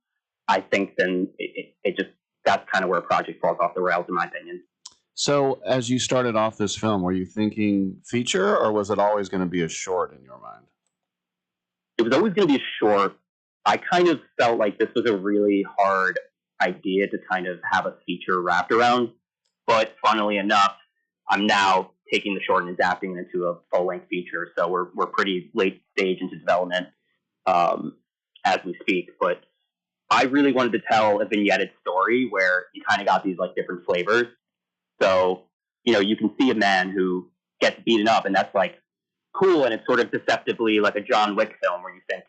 I think then it just, that's kind of where a project falls off the rails, in my opinion. So as you started off this film, were you thinking feature, or was it always going to be a short in your mind? It was always going to be a short. I kind of felt like this was a really hard idea to kind of have a feature wrapped around. But funnily enough, I'm now taking the short and adapting it into a full-length feature. So we're pretty late stage into development as we speak. But I really wanted to tell a vignetted story where you kind of got these different flavors. So, you know, you can see a man who gets beaten up, and that's cool, and it's sort of deceptively like a John Wick film where you think,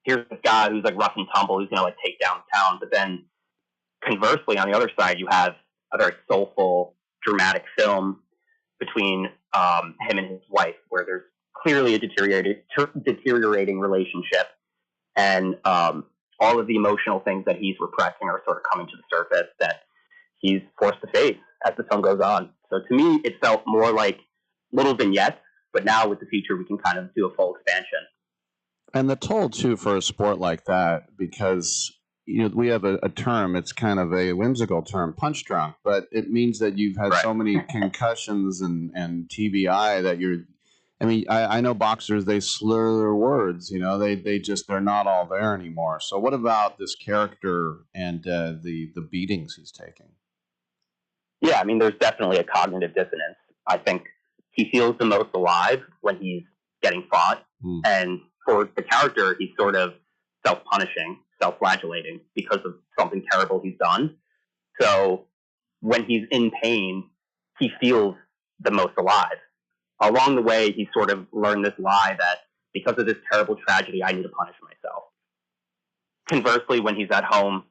here's this guy who's rough and tumble, who's going to take down town. But then conversely, on the other side, you have a very soulful, dramatic film between him and his wife, where there's clearly a deteriorating relationship, and all of the emotional things that he's repressing are sort of coming to the surface that he's forced to face as the film goes on. So to me, it felt more like little vignettes, but now with the feature, we can kind of do a full expansion. And the toll, too, for a sport like that, because we have a term. It's kind of a whimsical term, punch drunk, but it means that you've had so many concussions and TBI that you're. I mean, I know boxers, they slur their words. They're not all there anymore. So, what about this character and the beatings he's taking? Yeah, I mean, there's definitely a cognitive dissonance. I think he feels the most alive when he's getting fought, and for the character, he's sort of self-punishing, self-flagellating because of something terrible he's done. So when he's in pain, he feels the most alive. Along the way, he sort of learned this lie that because of this terrible tragedy, I need to punish myself. Conversely, when he's at home,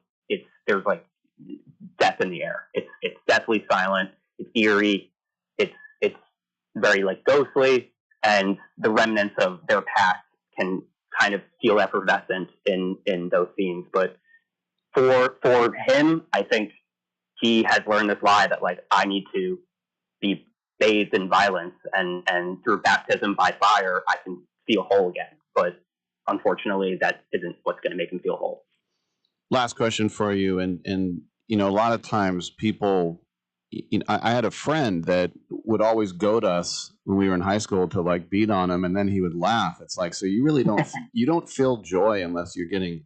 there's like death in the air. It's deathly silent. It's eerie. It's very like ghostly, and the remnants of their past can kind of feel effervescent in those scenes. But for him, I think he has learned this lie that like I need to be bathed in violence, and through baptism by fire, I can feel whole again. But unfortunately, that isn't what's going to make him feel whole. Last question for you, and a lot of times people. I had a friend that would always goad us when we were in high school to like beat on him, and then he would laugh. It's like, so you really don't feel joy unless you're getting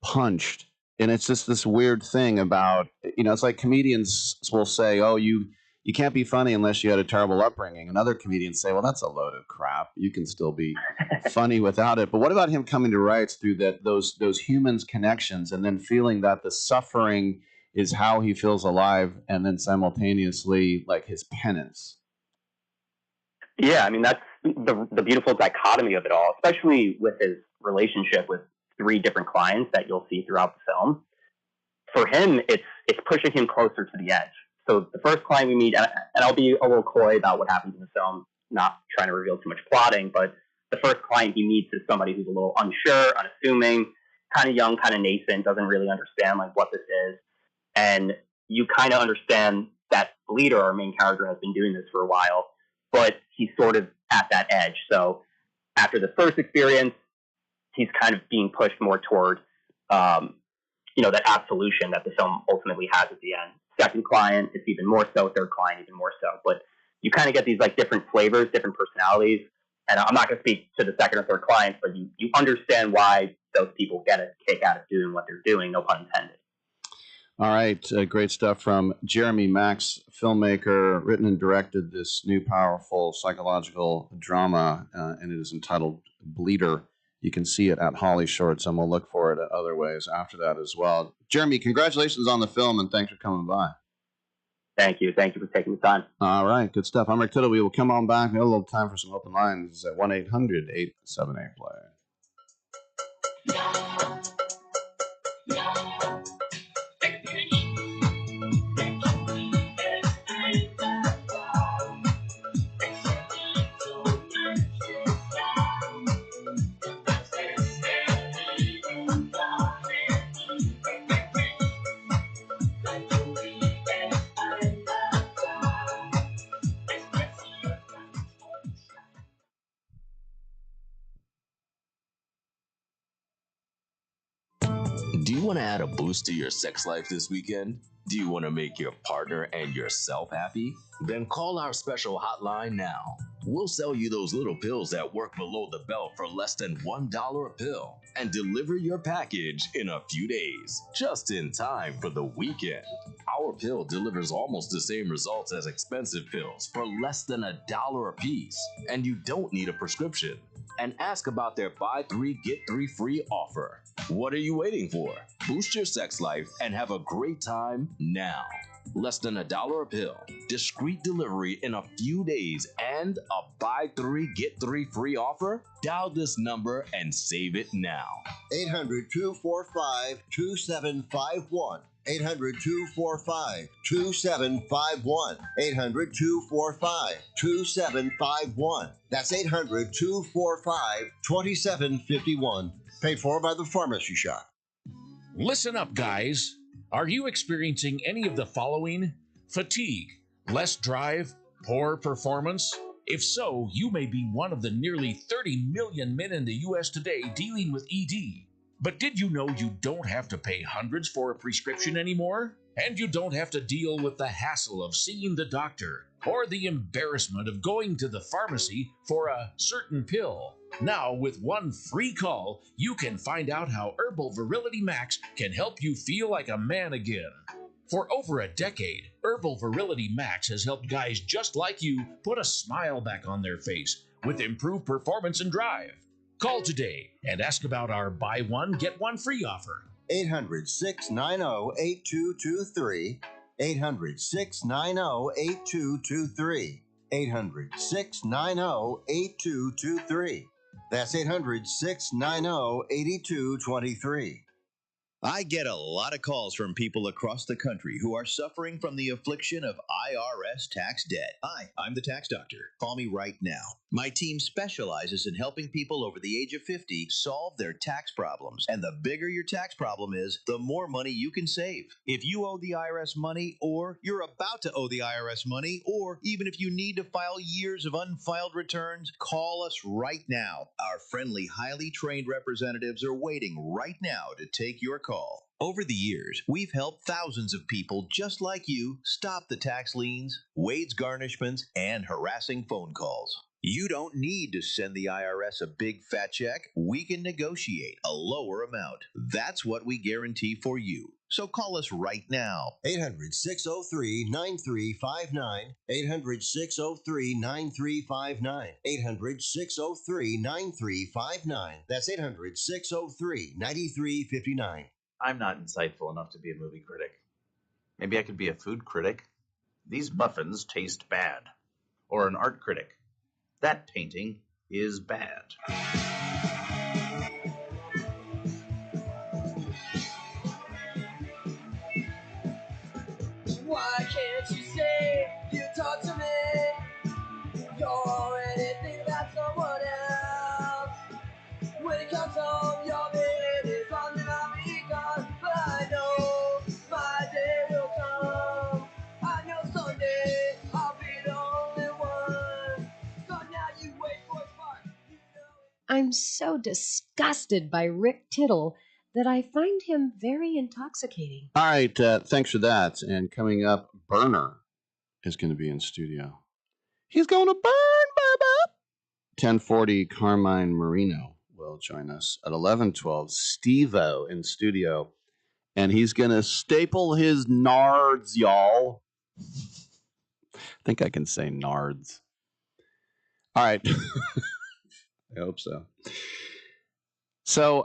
punched. And it's just this weird thing about, it's like comedians will say, oh, you can't be funny unless you had a terrible upbringing. And other comedians say, well, that's a load of crap. You can still be funny without it. But what about him coming to rights through those humans connections and then feeling that the suffering is how he feels alive, and then simultaneously like his penance? Yeah, I mean, that's the beautiful dichotomy of it all, especially with his relationship with 3 different clients that you'll see throughout the film. For him, it's pushing him closer to the edge. So the first client we meet, and I'll be a little coy about what happens in the film, not trying to reveal too much plotting, but the first client he meets is somebody who's a little unsure, unassuming, kind of young, kind of nascent, doesn't really understand like what this is. And you kind of understand that Bleeder, our main character, has been doing this for a while, but he's sort of at that edge. So after the first experience, he's kind of being pushed more toward, that absolution that the film ultimately has at the end. Second client, it's even more so. Third client, even more so. But you kind of get these like different flavors, different personalities. And I'm not going to speak to the second or third clients, but you understand why those people get a kick out of doing what they're doing, no pun intended. All right, great stuff from Jeremy Max, filmmaker, written and directed this new powerful psychological drama, and it is entitled Bleeder. You can see it at Holly Shorts, and we'll look for it at other ways after that as well. Jeremy, congratulations on the film, and thanks for coming by. Thank you. Thank you for taking the time. All right, good stuff. I'm Rick Tittle. We will come on back. We have a little time for some open lines at 1-800-878-PLAY. Do you want to add a boost to your sex life this weekend? Do you want to make your partner and yourself happy? Then call our special hotline now. We'll sell you those little pills that work below the belt for less than $1 a pill and deliver your package in a few days, just in time for the weekend. Our pill delivers almost the same results as expensive pills for less than $1 a piece, and you don't need a prescription. And ask about their buy 3 get 3 free offer. What are you waiting for? Boost your sex life and have a great time now. Less than $1 a pill, discreet delivery in a few days, and a buy 3 get 3 free offer? Dial this number and save it now. 800-245-2751. 800-245-2751. 800-245-2751. That's 800-245-2751. Paid for by the Pharmacy Shop. Listen up, guys. Are you experiencing any of the following? Fatigue, less drive, poor performance? If so, you may be one of the nearly 30 million men in the U.S. today dealing with ED. But did you know you don't have to pay hundreds for a prescription anymore? And you don't have to deal with the hassle of seeing the doctor or the embarrassment of going to the pharmacy for a certain pill. Now, with one free call, you can find out how Herbal Virility Max can help you feel like a man again. For over a decade, Herbal Virility Max has helped guys just like you put a smile back on their face with improved performance and drive. Call today and ask about our buy one, get one free offer. 800-690-8223. 800-690-8223. 800-690-8223. That's 800-690-8223. I get a lot of calls from people across the country who are suffering from the affliction of IRS tax debt. Hi, I'm the tax doctor. Call me right now. My team specializes in helping people over the age of 50 solve their tax problems. And the bigger your tax problem is, the more money you can save. If you owe the IRS money, or you're about to owe the IRS money, or even if you need to file years of unfiled returns, call us right now. Our friendly, highly trained representatives are waiting right now to take your call. Over the years, we've helped thousands of people just like you stop the tax liens, wage garnishments, and harassing phone calls. You don't need to send the IRS a big fat check. We can negotiate a lower amount. That's what we guarantee for you. So call us right now. 800-603-9359. 800-603-9359. 800-603-9359. That's 800-603-9359. I'm not insightful enough to be a movie critic. Maybe I could be a food critic. These muffins taste bad. Or an art critic. That painting is bad. Why can't you say you talk to me? You're anything that someone else. When it comes home, your baby's on and I'll be gone. But I know my day will come. I know someday I'll be the only one. So now you wait for a spark. I'm so disgusted by Rick Tittle that I find him very intoxicating. All right, thanks for that. And coming up, Berner is going to be in studio. He's going to burn, baby. 10:40, Carmine Marino will join us at 11:12. Steve-O in studio, and he's going to staple his nards, y'all. I think I can say nards. All right. I hope so. So,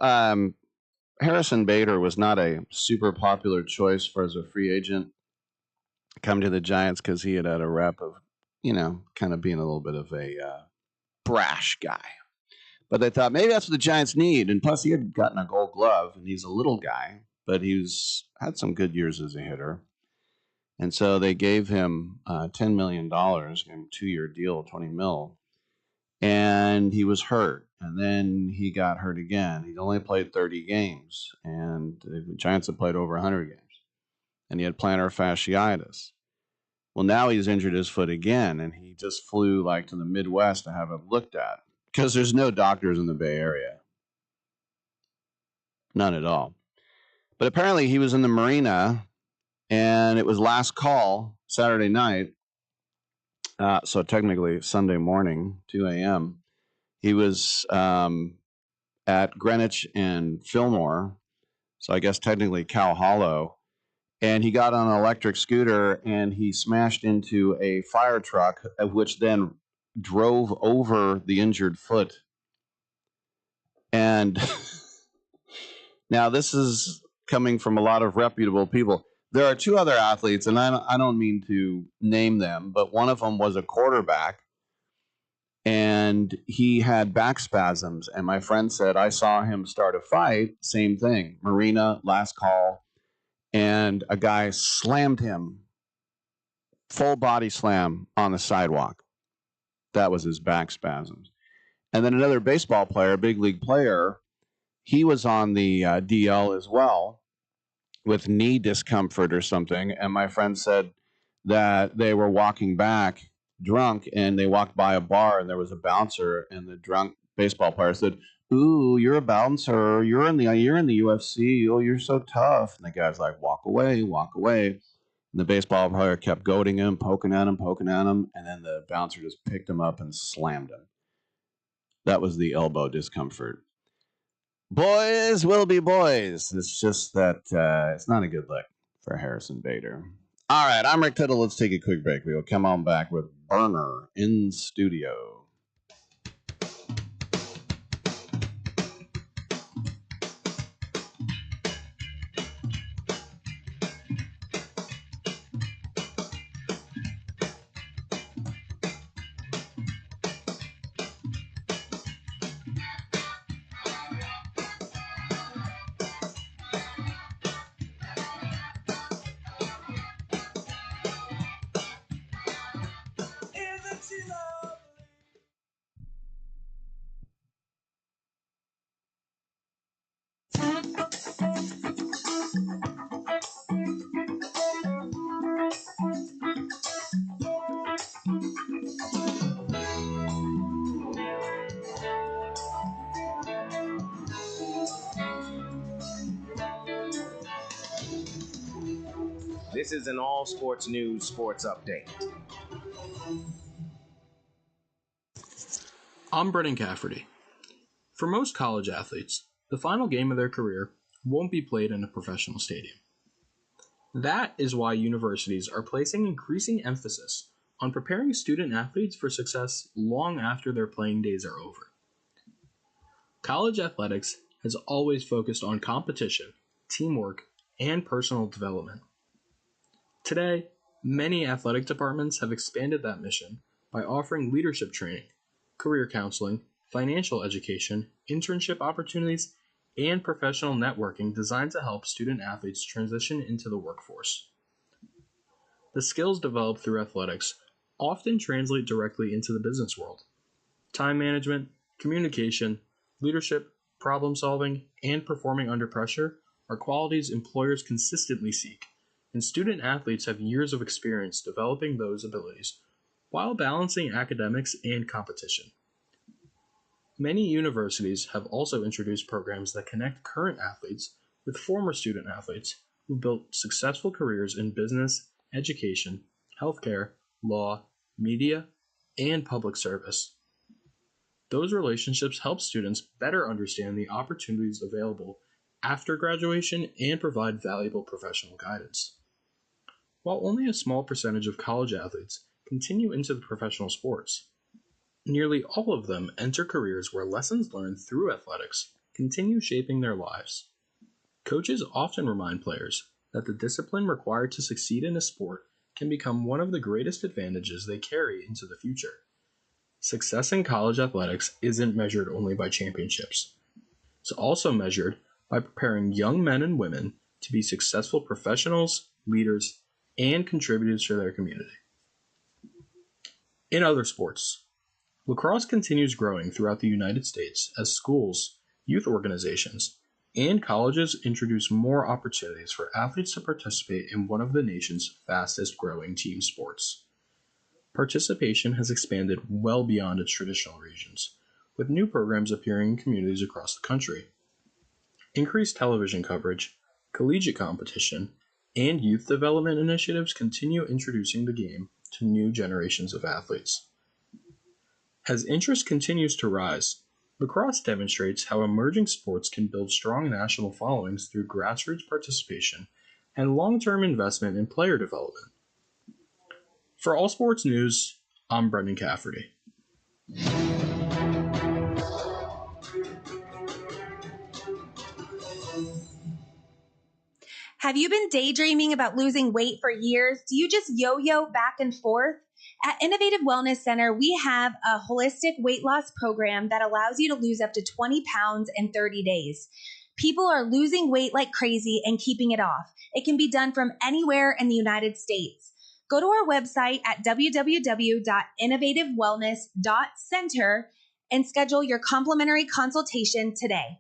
Harrison Bader was not a super popular choice for as a free agent come to the Giants because he had a rep of, kind of being a little bit of a brash guy. But they thought maybe that's what the Giants need. And plus, he had gotten a Gold Glove, and he's a little guy, but he's had some good years as a hitter. And so they gave him $10 million, gave him a 2-year deal, $20 million. And he was hurt. And then he got hurt again. He'd only played 30 games. And the Giants had played over 100 games. And he had plantar fasciitis. Well, now he's injured his foot again. And he just flew to the Midwest to have it looked at. Because there's no doctors in the Bay Area. None at all. But apparently he was in the marina. And it was last call, Saturday night. So technically Sunday morning, 2 a.m., he was at Greenwich and Fillmore, so I guess technically Cow Hollow, and he got on an electric scooter and he smashed into a fire truck, which then drove over the injured foot. And now this is coming from a lot of reputable people. There are 2 other athletes, and I don't mean to name them, but one of them was a quarterback, and he had back spasms. And my friend said, I saw him start a fight, same thing, marina, last call, and a guy slammed him, full body slam on the sidewalk. That was his back spasms. And then another baseball player, big league player, he was on the DL as well, with knee discomfort or something. And my friend said that they were walking back drunk and they walked by a bar and there was a bouncer, and the drunk baseball player said, ooh, you're a bouncer. You're in the UFC. Oh, you're so tough. And the guy's like, walk away, walk away. And the baseball player kept goading him, poking at him. And then the bouncer just picked him up and slammed him. That was the elbow discomfort. Boys will be boys. It's just that it's not a good look for Harrison Bader. All right, I'm Rick Tittle. Let's take a quick break. We will come on back with Berner in studio. This is an all sports news sports update. I'm Brennan Cafferty. For most college athletes, the final game of their career won't be played in a professional stadium. That is why universities are placing increasing emphasis on preparing student athletes for success long after their playing days are over. College athletics has always focused on competition, teamwork, and personal development. Today, many athletic departments have expanded that mission by offering leadership training, career counseling, financial education, internship opportunities, and professional networking designed to help student athletes transition into the workforce. The skills developed through athletics often translate directly into the business world. Time management, communication, leadership, problem solving, and performing under pressure are qualities employers consistently seek, and student athletes have years of experience developing those abilities while balancing academics and competition. Many universities have also introduced programs that connect current athletes with former student athletes who built successful careers in business, education, healthcare, law, media, and public service. Those relationships help students better understand the opportunities available after graduation and provide valuable professional guidance. While only a small percentage of college athletes continue into the professional sports, nearly all of them enter careers where lessons learned through athletics continue shaping their lives. Coaches often remind players that the discipline required to succeed in a sport can become one of the greatest advantages they carry into the future. Success in college athletics isn't measured only by championships. It's also measured by preparing young men and women to be successful professionals, leaders, and contributors to their community. In other sports, lacrosse continues growing throughout the United States as schools, youth organizations, and colleges introduce more opportunities for athletes to participate in one of the nation's fastest growing team sports. Participation has expanded well beyond its traditional regions, with new programs appearing in communities across the country. Increased television coverage, collegiate competition, and youth development initiatives continue introducing the game to new generations of athletes. As interest continues to rise, lacrosse demonstrates how emerging sports can build strong national followings through grassroots participation and long-term investment in player development. For All Sports News, I'm Brendan Cafferty. Have you been daydreaming about losing weight for years? Do you just yo-yo back and forth? At Innovative Wellness Center, we have a holistic weight loss program that allows you to lose up to 20 pounds in 30 days. People are losing weight like crazy and keeping it off. It can be done from anywhere in the United States. Go to our website at www.innovativewellness.center and schedule your complimentary consultation today.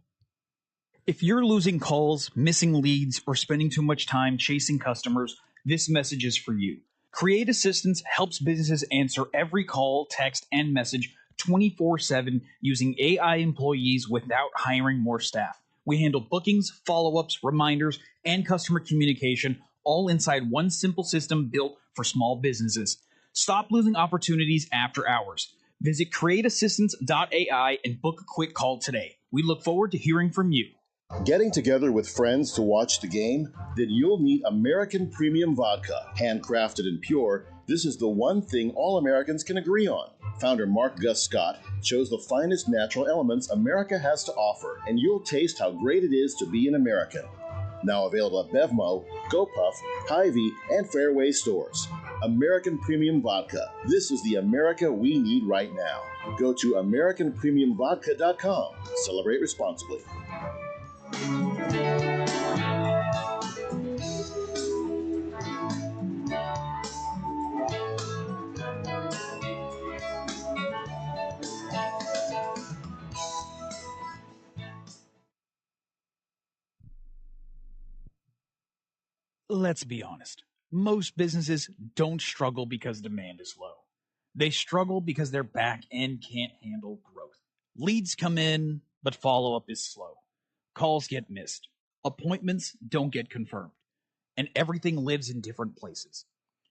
If you're losing calls, missing leads, or spending too much time chasing customers, this message is for you. Create Assistance helps businesses answer every call, text, and message 24/7 using AI employees without hiring more staff. We handle bookings, follow-ups, reminders, and customer communication all inside one simple system built for small businesses. Stop losing opportunities after hours. Visit createassistance.ai and book a quick call today. We look forward to hearing from you. Getting together with friends to watch the game? Then you'll need American Premium Vodka. Handcrafted and pure, this is the one thing all Americans can agree on. Founder Mark Gus Scott chose the finest natural elements America has to offer, and you'll taste how great it is to be an American. Now available at Bevmo, GoPuff, Hy-Vee, and Fairway stores. American Premium Vodka. This is the America we need right now. Go to AmericanPremiumVodka.com. Celebrate responsibly. Let's be honest. Most businesses don't struggle because demand is low. They struggle because their back end can't handle growth. Leads come in, but follow-up is slow. Calls get missed. Appointments don't get confirmed. And everything lives in different places.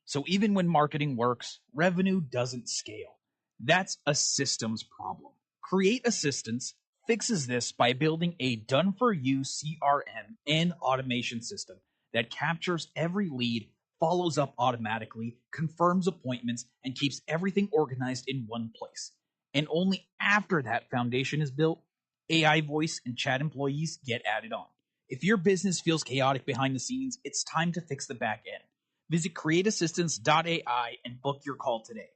So even when marketing works, revenue doesn't scale. That's a systems problem. Create Assistance fixes this by building a done-for-you CRM and automation system that captures every lead, follows up automatically, confirms appointments, and keeps everything organized in one place. And only after that foundation is built, AI voice and chat employees get added on. If your business feels chaotic behind the scenes, it's time to fix the back end. Visit createassistance.ai and book your call today.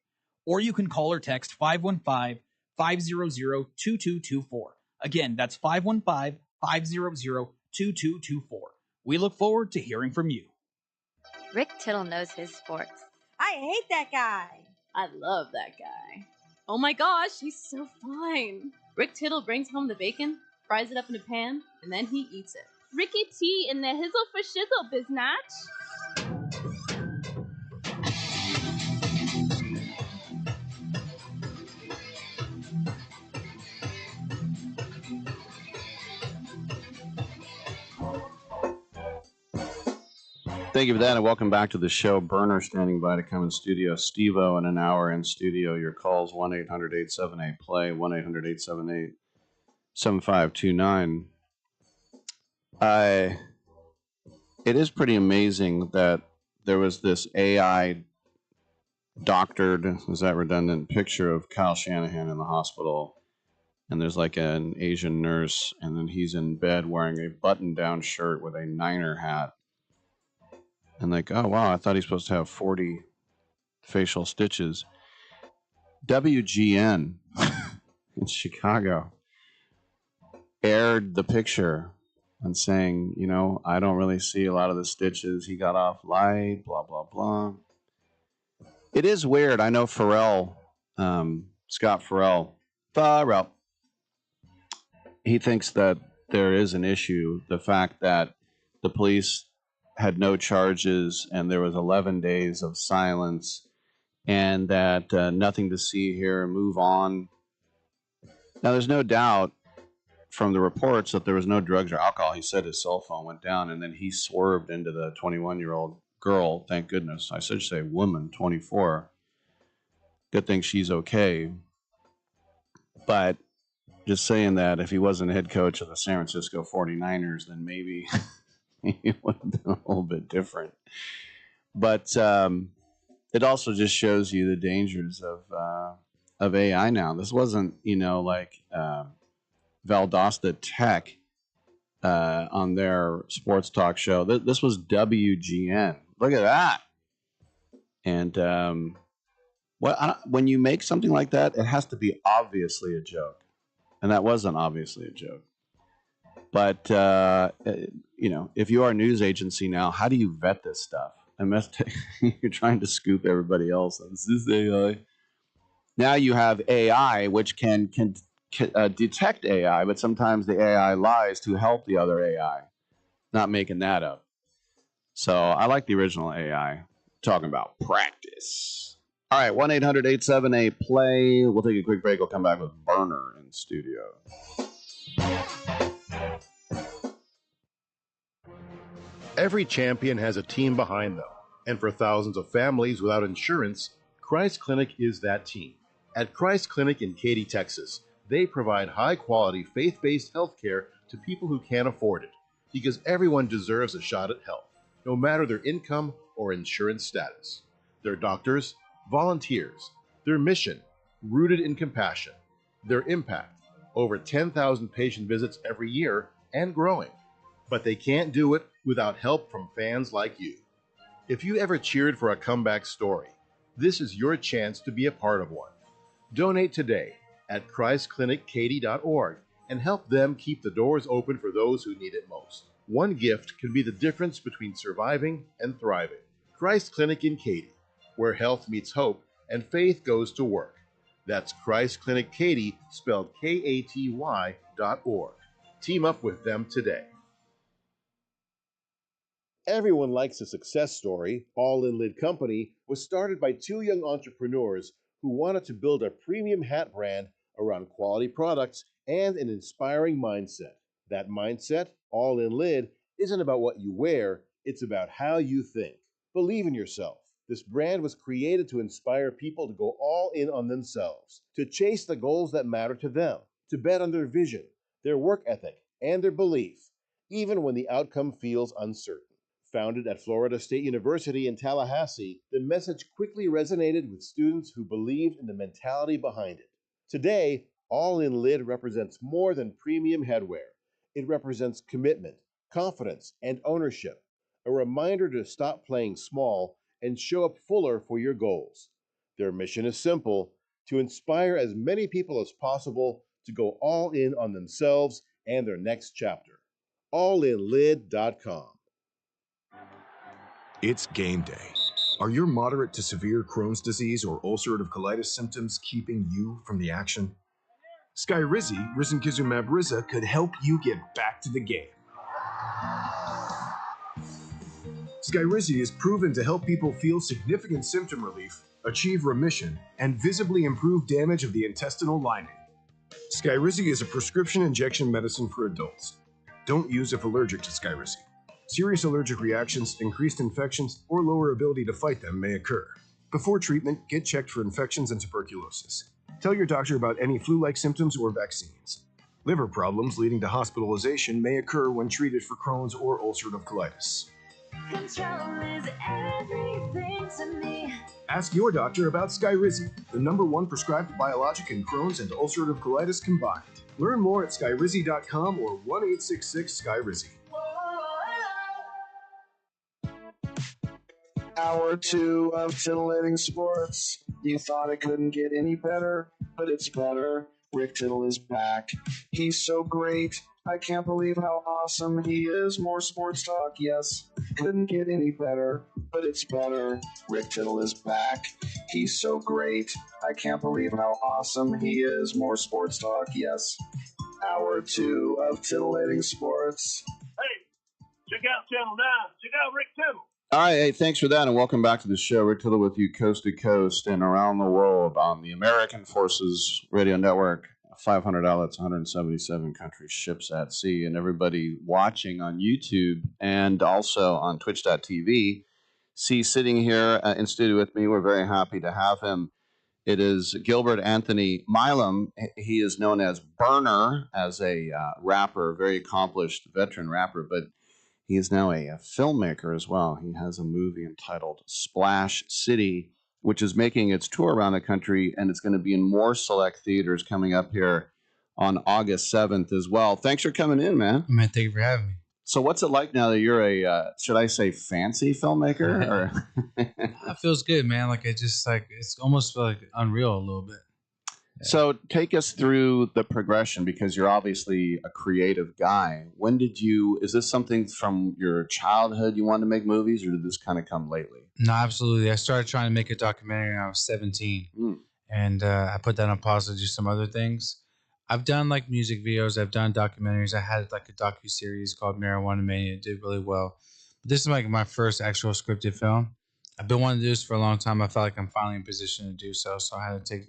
Or you can call or text 515-500-2224. Again, that's 515-500-2224. We look forward to hearing from you. Rick Tittle knows his sports. I hate that guy. I love that guy. Oh my gosh, he's so fine. Rick Tittle brings home the bacon, fries it up in a pan, and then he eats it. Ricky T in the hizzle for shizzle, biznatch. Thank you for that, and welcome back to the show. Berner standing by to come in studio. Steve-O in an hour in studio. Your calls, 1-800-878-PLAY, 1-800-878-7529. It is pretty amazing that there was this AI doctored, is that redundant, picture of Kyle Shanahan in the hospital, and there's like an Asian nurse, and then he's in bed wearing a button-down shirt with a Niner hat. And like, oh, wow, I thought he's supposed to have 40 facial stitches. WGN in Chicago aired the picture and saying, you know, I don't really see a lot of the stitches. He got off light, blah, blah, blah. It is weird. I know Farrell, Scott Farrell, he thinks that there is an issue. The fact that the police had no charges and there was 11 days of silence and that nothing to see here, move on. Now, there's no doubt from the reports that there was no drugs or alcohol. He said his cell phone went down and then he swerved into the 21-year-old girl. Thank goodness. I should say woman, 24. Good thing she's okay. But just saying that if he wasn't head coach of the San Francisco 49ers, then maybe it would have been a little bit different. But it also just shows you the dangers of AI now. This wasn't, like Valdosta Tech on their sports talk show. This was WGN. Look at that. And when you make something like that, it has to be obviously a joke. And that wasn't obviously a joke. But, if you are a news agency now, how do you vet this stuff? You're trying to scoop everybody else. This is AI. Now you have AI, which can detect AI, but sometimes the AI lies to help the other AI. Not making that up. So I like the original AI. Talking about practice. All right, 1-800-878-PLAY. We'll take a quick break. We'll come back with Berner in studio. Every champion has a team behind them, and for thousands of families without insurance, Christ Clinic is that team. At Christ Clinic in Katy, Texas, they provide high-quality, faith-based health care to people who can't afford it, because everyone deserves a shot at health, no matter their income or insurance status. Their doctors, volunteers, their mission, rooted in compassion, their impact, over 10,000 patient visits every year and growing. But they can't do it without help from fans like you. If you ever cheered for a comeback story, this is your chance to be a part of one. Donate today at ChristClinicKaty.org and help them keep the doors open for those who need it most. One gift can be the difference between surviving and thriving. Christ Clinic in Katy, where health meets hope and faith goes to work. That's Christ Clinic Katy, spelled Katy.org. Team up with them today. Everyone likes a success story. All in Lid Company was started by two young entrepreneurs who wanted to build a premium hat brand around quality products and an inspiring mindset. That mindset, All in Lid, isn't about what you wear, it's about how you think. Believe in yourself. This brand was created to inspire people to go all in on themselves, to chase the goals that matter to them, to bet on their vision, their work ethic, and their belief, even when the outcome feels uncertain. Founded at Florida State University in Tallahassee, the message quickly resonated with students who believed in the mentality behind it. Today, All in Lid represents more than premium headwear. It represents commitment, confidence, and ownership, a reminder to stop playing small and show up fuller for your goals. Their mission is simple: to inspire as many people as possible to go all in on themselves and their next chapter. allinlid.com. It's game day. Are your moderate to severe Crohn's disease or ulcerative colitis symptoms keeping you from the action? Skyrizi, risankizumab Riza, could help you get back to the game. Skyrizi is proven to help people feel significant symptom relief, achieve remission, and visibly improve damage of the intestinal lining. Skyrizi is a prescription injection medicine for adults. Don't use if allergic to Skyrizi. Serious allergic reactions, increased infections, or lower ability to fight them may occur. Before treatment, get checked for infections and tuberculosis. Tell your doctor about any flu-like symptoms or vaccines. Liver problems leading to hospitalization may occur when treated for Crohn's or ulcerative colitis. Control is everything to me. Ask your doctor about Skyrizi, the #1 prescribed biologic in Crohn's and ulcerative colitis combined. Learn more at skyrizi.com or 1-866-SKYRIZI. Hour 2 of titillating sports. You thought it couldn't get any better, but it's better. Rick Tittle is back. He's so great. I can't believe how awesome he is. More sports talk, yes. Couldn't get any better, but it's better. Rick Tittle is back. He's so great. I can't believe how awesome he is. More sports talk, yes. Hour 2 of titillating sports. Hey, check out Channel 9. Check out Rick Tittle. All right, hey, thanks for that, and welcome back to the show. Rick Tittle with you coast to coast and around the world on the American Forces Radio Network. 500 outlets, 177 countries, ships at sea, and everybody watching on YouTube and also on twitch.tv. See, sitting here in studio with me, we're very happy to have him. It is Gilbert Anthony Milam. He is known as Berner, as a rapper, very accomplished veteran rapper, but he is now a filmmaker as well. He has a movie entitled Splash City, which is making its tour around the country, and it's going to be in more select theaters coming up here on August 7th as well. Thanks for coming in, man. Man, thank you for having me. So what's it like now that you're a, should I say fancy filmmaker? Or It feels good, man. Like, it's almost like unreal a little bit. So take us through the progression, because you're obviously a creative guy. Is this something from your childhood you wanted to make movies, or did this kind of come lately? No, absolutely. I started trying to make a documentary when I was 17. And I put that on pause to do some other things. I've done like music videos. I've done documentaries. I had like a docuseries called Marijuana Mania. It did really well. But this is like my first actual scripted film. I've been wanting to do this for a long time. I felt like I'm finally in position to do so, so I had to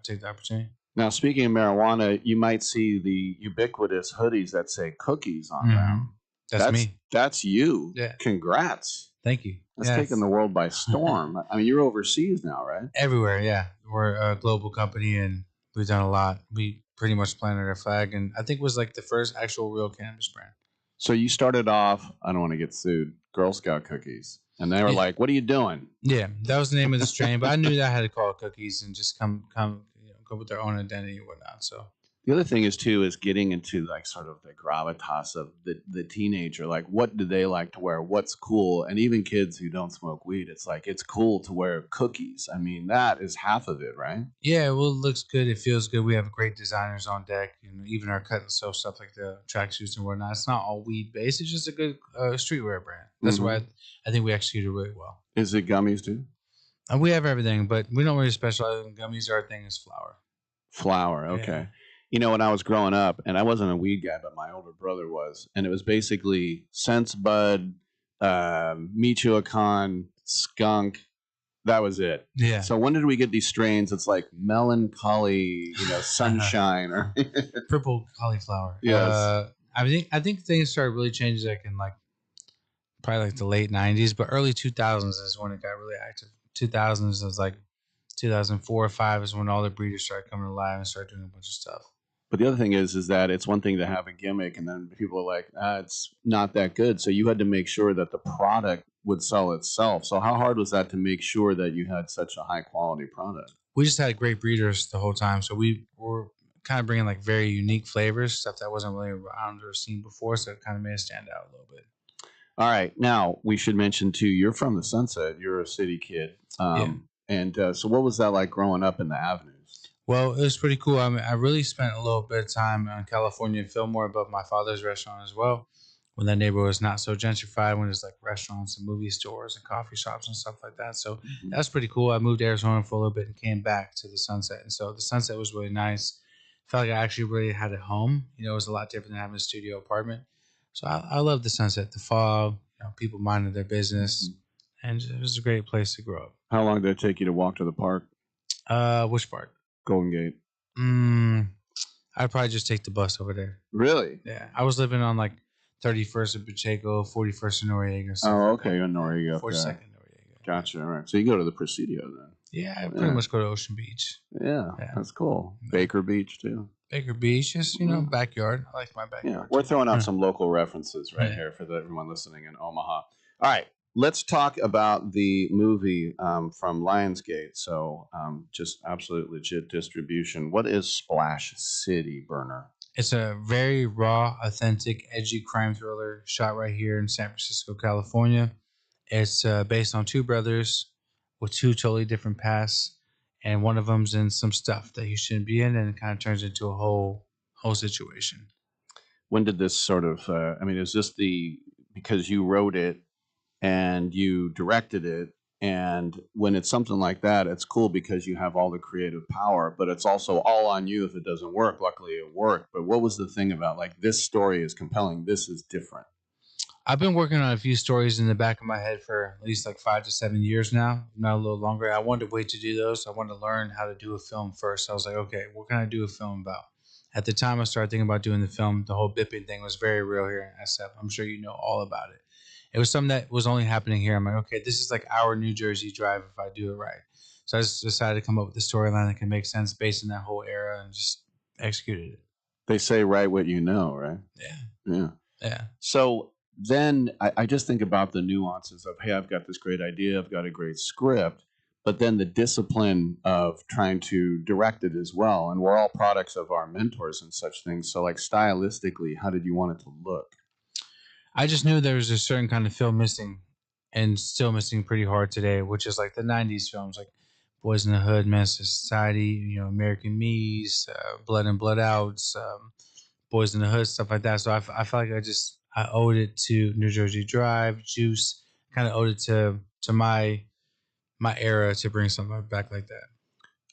take the opportunity. Now, speaking of marijuana, you might see the ubiquitous hoodies that say cookies on them. That's me. That's you. Yeah. Congrats. Thank you. That's taken the world by storm. I mean, you're overseas now, right? Everywhere, yeah. We're a global company, and we've done a lot. We pretty much planted our flag, and I think it was like the first actual real cannabis brand. So you started off, I don't want to get sued, Girl Scout cookies. And they were like, what are you doing? Yeah, that was the name of the strain, but I knew that I had to call it cookies and just come go with their own identity and whatnot. So the other thing is too is getting into like sort of the gravitas of the teenager. Like, what do they like to wear? What's cool? And even kids who don't smoke weed, it's like it's cool to wear cookies. I mean, that is half of it, right? yeah, well, it looks good. It feels good. We have great designers on deck, and even our cut and sew stuff like the tracksuits and whatnot. It's not all weed based. It's just a good streetwear brand. That's why I think we executed really well. Is it gummies too? And we have everything, but we don't really specialize in gummies. Our thing is flour. Flour, okay. You know, when I was growing up, and I wasn't a weed guy, but my older brother was, and it was basically Sense Bud, Michoacan, Skunk. That was it. Yeah. So when did we get these strains? It's like melancholy, sunshine, or purple cauliflower. Yes. I think things started really changing like in like probably like the late 90s, but early 2000s is when it got really active. 2000s was like 2004 or 5 is when all the breeders started coming alive and started doing a bunch of stuff. But the other thing is that it's one thing to have a gimmick, and then people are like, it's not that good. So you had to make sure that the product would sell itself. So how hard was that to make sure that you had such a high quality product? We just had great breeders the whole time. So we were kind of bringing like very unique flavors, stuff that wasn't really around or seen before. So it kind of made us stand out a little bit. All right. Now, we should mention, too, you're from the Sunset. You're a city kid. And so what was that like growing up in the avenues? Well, it was pretty cool. I mean, I really spent a little bit of time in California and Fillmore above my father's restaurant as well. When that neighborhood was not so gentrified, when there's like restaurants and movie stores and coffee shops and stuff like that. So that's pretty cool. I moved to Arizona for a little bit and came back to the Sunset. And so the Sunset was really nice. Felt like I actually really had a home. It was a lot different than having a studio apartment. So I love the Sunset, the fog, people minding their business. And it was a great place to grow up. How long did it take you to walk to the park? Which park? Golden Gate. I'd probably just take the bus over there. Really? Yeah. I was living on like 31st of Pacheco, 41st of Noriega. Oh, okay. You're in Noriega. 42nd Noriega. Gotcha. All right. So you go to the Presidio then? Yeah, I pretty much go to Ocean Beach. Yeah, that's cool. Baker Beach too. Baker Beach, just, backyard. I like my backyard. Yeah, we're throwing out some local references here for everyone listening in Omaha. All right. Let's talk about the movie from Lionsgate. So just absolute legit distribution. What is Splash City, Berner? It's a very raw, authentic, edgy crime thriller shot right here in San Francisco, California. It's based on two brothers with two totally different pasts, and one of them's in some stuff that he shouldn't be in, and it kind of turns into a whole situation. When did this sort of, is this because you wrote it and you directed it, and when it's something like that, it's cool because you have all the creative power, but it's also all on you if it doesn't work. Luckily it worked. But what was the thing about like this story is compelling, this is different? I've been working on a few stories in the back of my head for at least like 5 to 7 years now, not a little longer. I wanted to wait to do those. I wanted to learn how to do a film first. I was like, okay, what can I do a film about? At the time I started thinking about doing the film, the whole bipping thing was very real here in SF. I'm sure you know all about it. It was something that was only happening here. I'm like, okay, this is like our New Jersey drive if I do it right. So I just decided to come up with a storyline that can make sense based on that whole era and just executed it. They say write what you know, right? Yeah. So then I just think about the nuances of, hey, I've got this great idea, I've got a great script, but then the discipline of trying to direct it as well. And we're all products of our mentors and such things. So like stylistically, how did you want it to look? I just knew there was a certain kind of film missing and still missing pretty hard today, which is like the 90s films, like Boys in the Hood, Menace to Society, American Me's, Blood and Blood Outs, Boys in the Hood, stuff like that. So I felt like I owed it to New Jersey Drive, Juice, kind of owed it to my era to bring something back like that.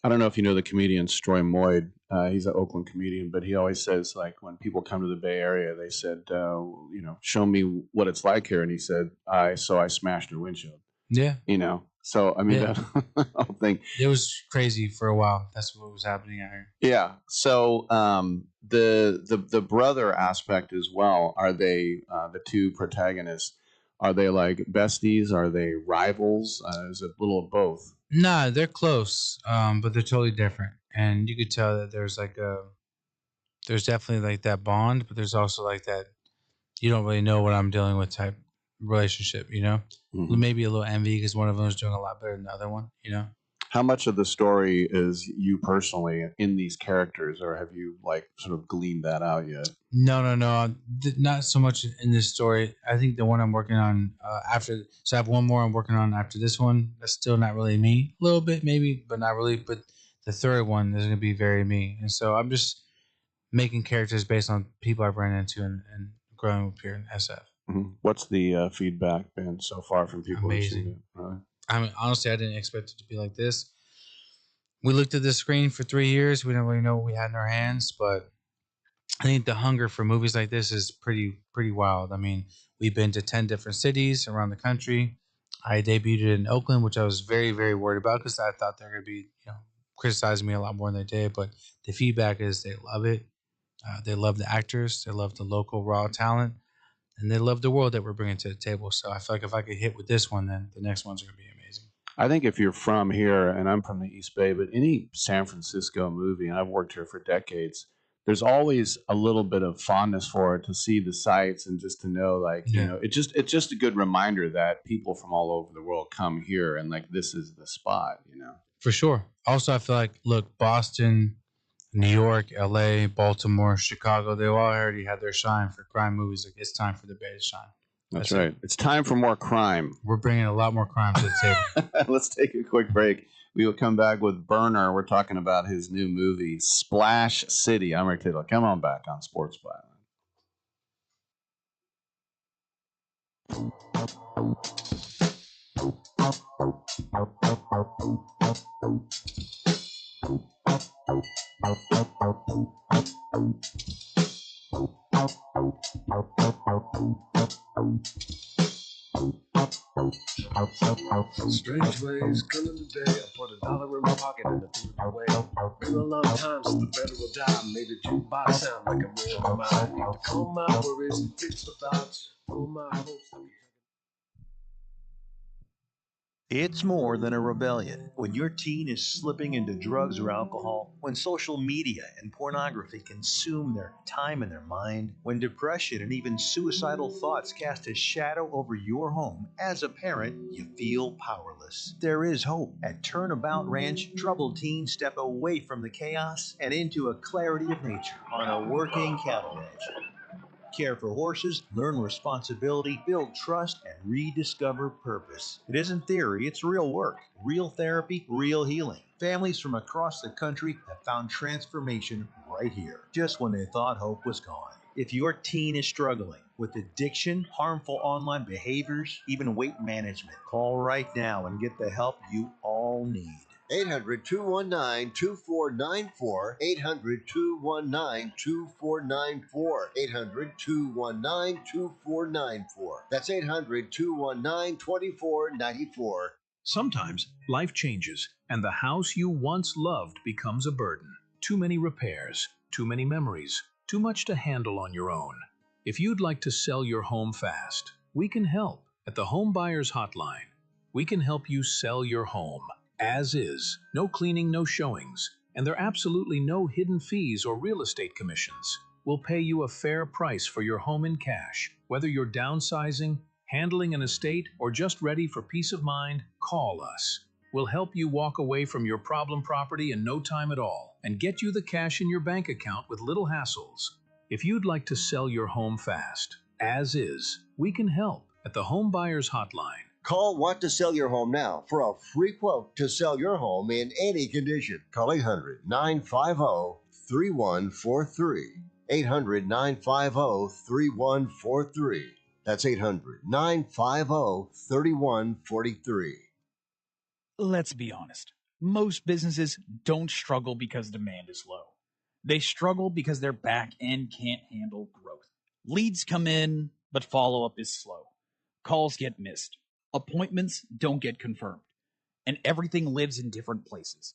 I don't know if you know the comedian Stroy Moyd. He's an Oakland comedian, but he always says, like, when people come to the Bay Area, they said, show me what it's like here. And he said, so I smashed your windshield. Yeah. So I mean, Yeah. that whole thing. It was crazy for a while. That's what was happening out here. Yeah. So the brother aspect as well. Are they the two protagonists? Are they like besties? Are they rivals? Is it a little of both? Nah, they're close, but they're totally different. And you could tell that there's definitely like that bond, but there's also like that you don't really know what I'm dealing with type relationship, you know? Maybe a little envy because one of them is doing a lot better than the other one, you know? How much of the story is you personally in these characters, or have you like sort of gleaned that out yet? No. Not so much in this story. I think the one I'm working on after, so I have one more I'm working on after this one. That's still not really me. A little bit, maybe, but not really. But the third one is going to be very me. And so I'm just making characters based on people I've run into and growing up here in SF. What's the feedback been so far from people who've seen it? Really? I mean, honestly, I didn't expect it to be like this. We looked at the screen for 3 years. We didn't really know what we had in our hands, but I think the hunger for movies like this is pretty wild. I mean, we've been to 10 different cities around the country. I debuted in Oakland, which I was very, very worried about because I thought they were going to be, criticizing me a lot more than they did. But the feedback is they love it. They love the actors. They love the local raw talent. And they love the world that we're bringing to the table. So I feel like if I could hit with this one, then the next ones are going to be amazing. I think if you're from here, and I'm from the East Bay, but any San Francisco movie, and I've worked here for decades, there's always a little bit of fondness for it to see the sights and just to know, like, it's just a good reminder that people from all over the world come here and like this is the spot, For sure. Also, I feel like, look, Boston, New York, LA, Baltimore, Chicago, they all already had their shine for crime movies. Like, it's time for the Bay to shine. That's right. It's time for more crime. We're bringing a lot more crime to the table. Let's take a quick break. We will come back with Berner. We're talking about his new movie, Splash City. I'm Rick Tittle. Come on back on Sports Byline. Strange ways coming today. I put $1 in my pocket and I threw it away. Been a long time since the better will die. Made a jukebox sound like I'm real in my mind. To calm my worries, fix my thoughts, pull my hopes. It's more than a rebellion. When your teen is slipping into drugs or alcohol, when social media and pornography consume their time and their mind, when depression and even suicidal thoughts cast a shadow over your home, as a parent, you feel powerless. There is hope. At Turnabout Ranch, troubled teens step away from the chaos and into a clarity of nature on a working cattle ranch. Care for horses, learn responsibility, build trust, and rediscover purpose. It isn't theory, it's real work. Real therapy, real healing. Families from across the country have found transformation right here, just when they thought hope was gone. If your teen is struggling with addiction, harmful online behaviors, even weight management, call right now and get the help you all need. 800-219-2494. 800-219-2494. 800-219-2494. That's 800-219-2494. Sometimes life changes and the house you once loved becomes a burden. Too many repairs, too many memories, too much to handle on your own. If you'd like to sell your home fast, we can help at the Home Buyers Hotline. We can help you sell your home as is, no cleaning, no showings, and there are absolutely no hidden fees or real estate commissions. We'll pay you a fair price for your home in cash. Whether you're downsizing, handling an estate, or just ready for peace of mind, call us. We'll help you walk away from your problem property in no time at all and get you the cash in your bank account with little hassles. If you'd like to sell your home fast, as is, we can help at the Home Buyers Hotline. Call Want to Sell Your Home now for a free quote to sell your home in any condition. Call 800-950-3143. 800-950-3143. That's 800-950-3143. Let's be honest. Most businesses don't struggle because demand is low. They struggle because their back end can't handle growth. Leads come in, but follow-up is slow. Calls get missed. Appointments don't get confirmed. and everything lives in different places.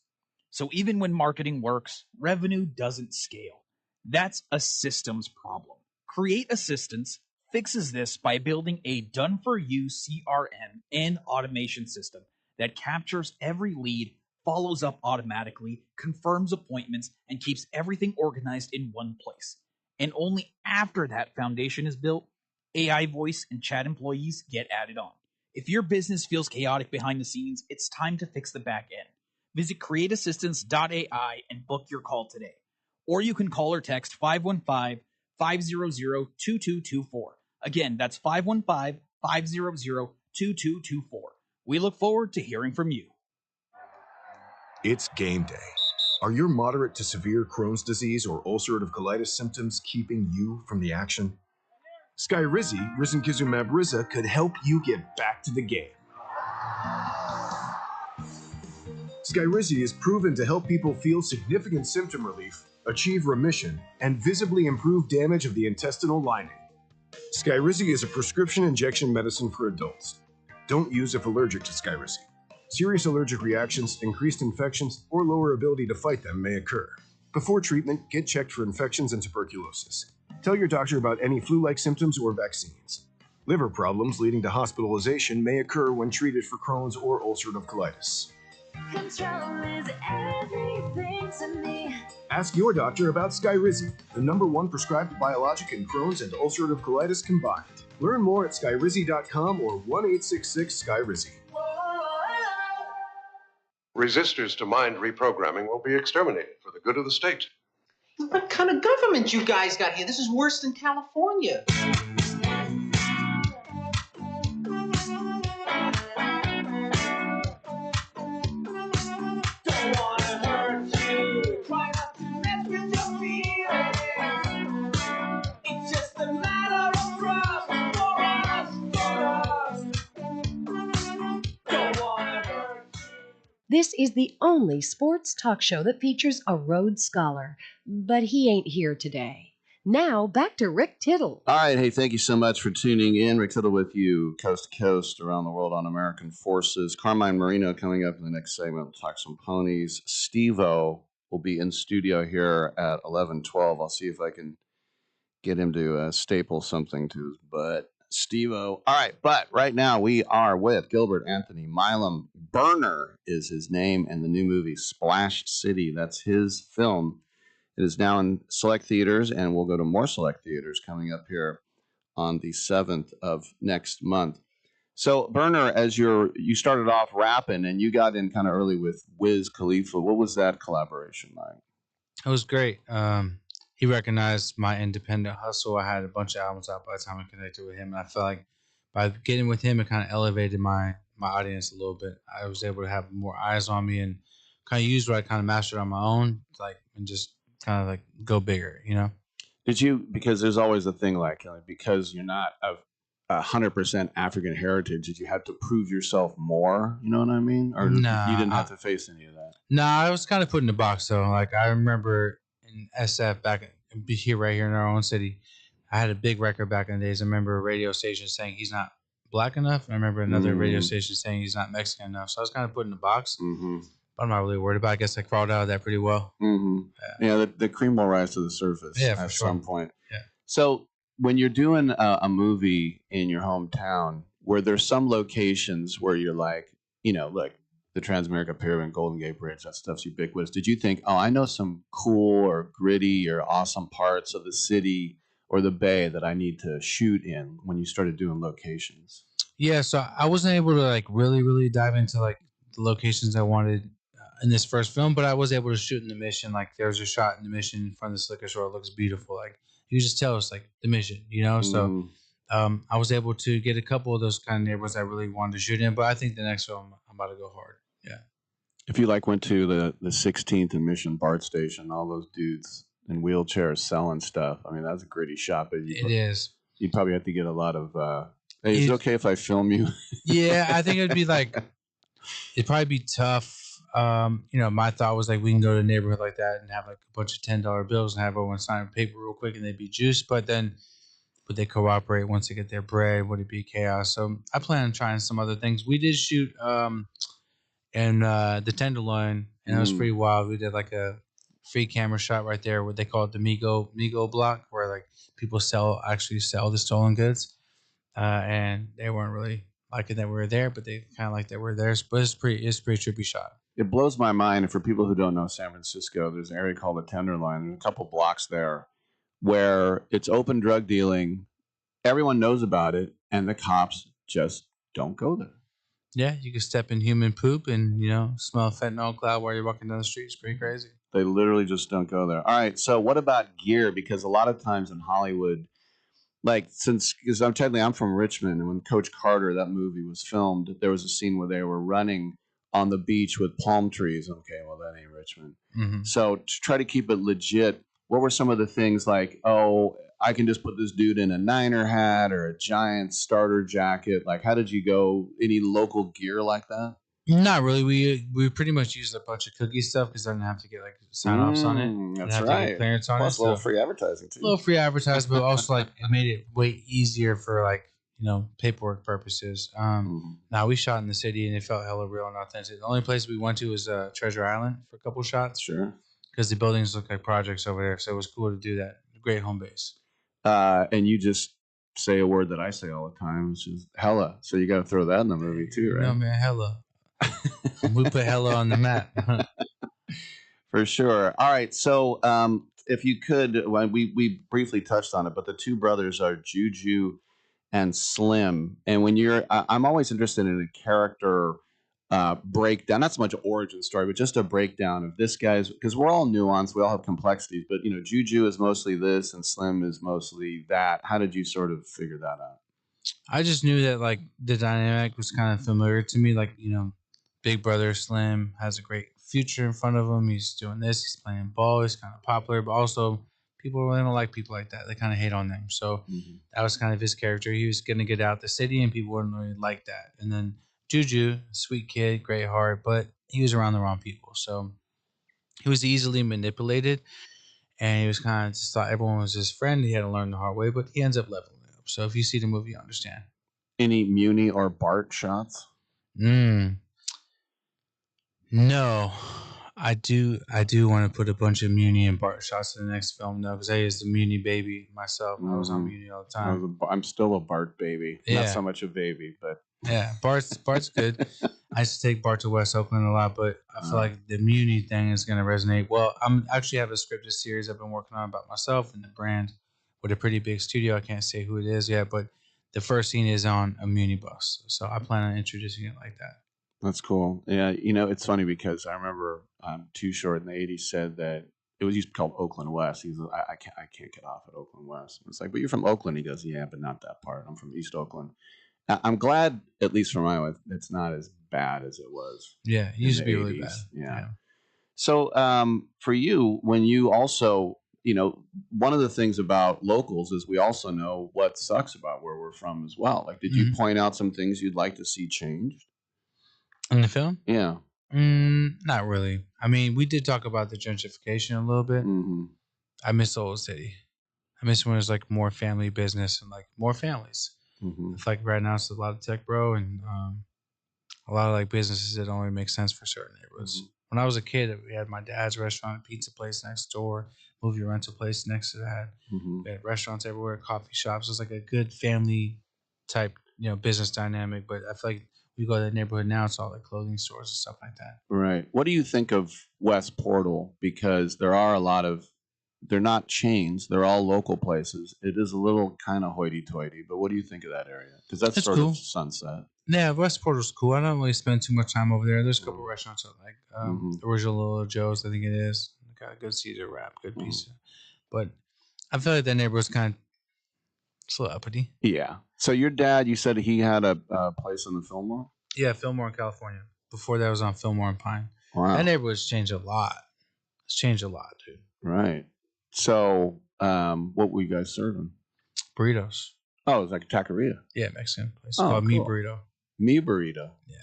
So even when marketing works, revenue doesn't scale. That's a systems problem. Create Assistance fixes this by building a done-for-you CRM and automation system that captures every lead, follows up automatically, confirms appointments, and keeps everything organized in one place. And only after that foundation is built, AI voice and chat employees get added on. If your business feels chaotic behind the scenes, it's time to fix the back end. Visit createassistance.ai and book your call today. Or you can call or text 515-500-2224. Again, that's 515-500-2224. We look forward to hearing from you. It's game day. Are your moderate to severe Crohn's disease or ulcerative colitis symptoms keeping you from the action? Skyrizi, risankizumab Riza, could help you get back to the game. Skyrizi is proven to help people feel significant symptom relief, achieve remission, and visibly improve damage of the intestinal lining. Skyrizi is a prescription injection medicine for adults. Don't use if allergic to Skyrizi. Serious allergic reactions, increased infections, or lower ability to fight them may occur. Before treatment, get checked for infections and tuberculosis. Tell your doctor about any flu-like symptoms or vaccines. Liver problems leading to hospitalization may occur when treated for Crohn's or ulcerative colitis. Control is everything to me. Ask your doctor about Skyrizi, the #1 prescribed biologic in Crohn's and ulcerative colitis combined. Learn more at skyrizi.com or 1-866-SKYRIZI. Resistors to mind reprogramming will be exterminated for the good of the state. What kind of government you guys got here? This is worse than California. This is the only sports talk show that features a Rhodes Scholar, but he ain't here today. Now, back to Rick Tittle. All right. Hey, thank you so much for tuning in. Rick Tittle with you, coast to coast, around the world on American Forces. Carmine Marino coming up in the next segment. We'll talk some ponies. Steve-O will be in studio here at 11:12. I'll see if I can get him to staple something to his butt. Steve-O. All right, but right now we are with Gilbert Anthony Milam. Berner is his name, and the new movie Splash City. That's his film. It is now in select theaters, and we'll go to more select theaters coming up here on the 7th of next month. So, Berner, as you started off rapping, and you got in kind of early with Wiz Khalifa. What was that collaboration like? It was great. He recognized my independent hustle. I had a bunch of albums out by the time I connected with him, and I felt like by getting with him, it kind of elevated my audience a little bit. I was able to have more eyes on me and kind of use what I kind of mastered on my own, and just kind of go bigger, you know? Did you, because there's always a thing because you're not of 100% African heritage, did you have to prove yourself more? You know what I mean? Or Nah, you didn't have to face any of that? Nah, I was kind of put in the box though. I remember in SF right here in our own city, I had a big record back in the days. I remember a radio station saying he's not black enough. I remember another radio station saying he's not Mexican enough. So I was kind of put in the box. Mm-hmm. I'm not really worried about it. I guess I crawled out of that pretty well. Mm-hmm. Yeah, the cream will rise to the surface at some point. Yeah. So when you're doing a movie in your hometown, where there's some locations where you're like, like the Transamerica Pyramid, Golden Gate Bridge, that stuff's ubiquitous. Did you think, I know some cool or gritty or awesome parts of the city or the Bay that I need to shoot in when you started doing locations? Yeah, so I wasn't able to really, really dive into the locations I wanted in this first film, but I was able to shoot in the Mission. There's a shot in the Mission in front of the liquor store. It looks beautiful. You just tell us the Mission, So I was able to get a couple of those kind of neighborhoods I really wanted to shoot in. But I think the next film I'm about to go hard. Yeah. If you went to the 16th and Mission BART station, all those dudes in wheelchairs selling stuff. I mean, that's a gritty shot. But it is. You'd probably have to get a lot of. Hey, is it okay if I film you? Yeah, I think it'd be it'd probably be tough. My thought was we can go to a neighborhood like that and have a bunch of $10 bills and have everyone sign paper real quick and they'd be juiced. But then would they cooperate once they get their bread? Would it be chaos? So I plan on trying some other things. We did shoot and the Tenderloin, and it was pretty wild. We did like a free camera shot right there, what they call it the Migo block, where like people actually sell the stolen goods, and they weren't really liking that we were there, but they kind of like that we're there. But it's pretty trippy shot. It blows my mind. For people who don't know San Francisco, there's an area called the Tenderloin. There's a couple blocks there where it's open drug dealing. Everyone knows about it, and the cops just don't go there. Yeah, you can step in human poop and, smell a fentanyl cloud while you're walking down the street. It's pretty crazy. They literally just don't go there. All right, so what about gear? Because a lot of times in Hollywood, because I'm from Richmond, and when Coach Carter, that movie was filmed, there was a scene where they were running on the beach with palm trees. Okay, well, that ain't Richmond. Mm-hmm. So to try to keep it legit, what were some of the things like, I can just put this dude in a Niner hat or a Giant starter jacket? Like, how did you go? Any local gear like that? Not really. We pretty much used a bunch of cookie stuff because I didn't have to get like sign-offs on it. That's right. To get clearance on Plus it. a little free advertising too. A little free advertising, but also like it made it way easier for like paperwork purposes. Now we shot in the city and it felt hella real and authentic. The only place we went to was Treasure Island for a couple shots. Sure. Because the buildings look like projects over there, so it was cool to do that. Great home base. And you just say a word that I say all the time, which is hella. So you got to throw that in the movie too, right? No, man, hella. We put hella on the map. For sure. All right. So if you could, we briefly touched on it, but the two brothers are Juju and Slim. And when I'm always interested in a character breakdown, not so much an origin story, but just a breakdown of this guy's, because we're all nuanced, we all have complexities, but Juju is mostly this and Slim is mostly that. How did you sort of figure that out? I just knew that like the dynamic was kind of familiar to me. Like, big brother Slim has a great future in front of him. He's doing this, he's playing ball, he's kind of popular, but also people really don't like people like that. They kind of hate on them. So that was kind of his character. He was going to get out the city and people wouldn't really like that. And then Juju, sweet kid, great heart, but he was around the wrong people. So he was easily manipulated and he was kind of just thought everyone was his friend. He had to learn the hard way, but he ends up leveling up. So if you see the movie, you understand. Any Muni or Bart shots? No. I do want to put a bunch of Muni and Bart shots in the next film, though, because I used the Muni baby myself. I was on Muni all the time. I'm still a Bart baby. Yeah. Not so much a baby, but... Yeah, Bart's good. I used to take Bart to West Oakland a lot, but I feel like the Muni thing is going to resonate. Well, I'm actually have a scripted series I've been working on about myself and the brand with a pretty big studio. I can't say who it is yet, but the first scene is on a Muni bus. So I plan on introducing it like that. That's cool. Yeah, it's funny because I remember Too Short in the 80s said that it was used to be called Oakland West. He's like, I can't get off at Oakland West. It's like, but you're from Oakland. He goes, yeah, but not that part. I'm from East Oakland. I'm glad, at least for my life, it's not as bad as it was. Yeah, it used to be really bad. Yeah. So for you, when you also, one of the things about locals is we also know what sucks about where we're from as well. Like, did you point out some things you'd like to see changed? In the film? Yeah. Not really. I mean, we did talk about the gentrification a little bit. I miss the old city. I miss when it was like more family business and like more families. I feel like right now it's a lot of tech, bro, and a lot of like businesses that only make sense for certain neighborhoods. When I was a kid, we had my dad's restaurant, pizza place next door, movie rental place next to that. We had restaurants everywhere, coffee shops. It was like a good family type, business dynamic. But I feel like we go to that neighborhood now, it's all like clothing stores and stuff like that. Right. What do you think of West Portal? Because there are a lot of, they're not chains. They're all local places. It is a little kind of hoity-toity, but what do you think of that area? Because that's sort of Sunset. Yeah, West Portal's cool. I don't really spend too much time over there. There's a couple restaurants I like. Original Little Joe's, I think it is. Got a good Caesar wrap, good pizza. But I feel like that neighborhood's kind of it's a little uppity. Yeah. So your dad, you said he had a place in the Fillmore? Yeah, Fillmore in California. Before that was on Fillmore and Pine. Wow. That neighborhood's changed a lot. It's changed a lot, dude. Right. So what were you guys serving? Burritos. Oh, it was like a taqueria. Yeah, Mexican place. It's called Me Burrito. Me Burrito. Yeah.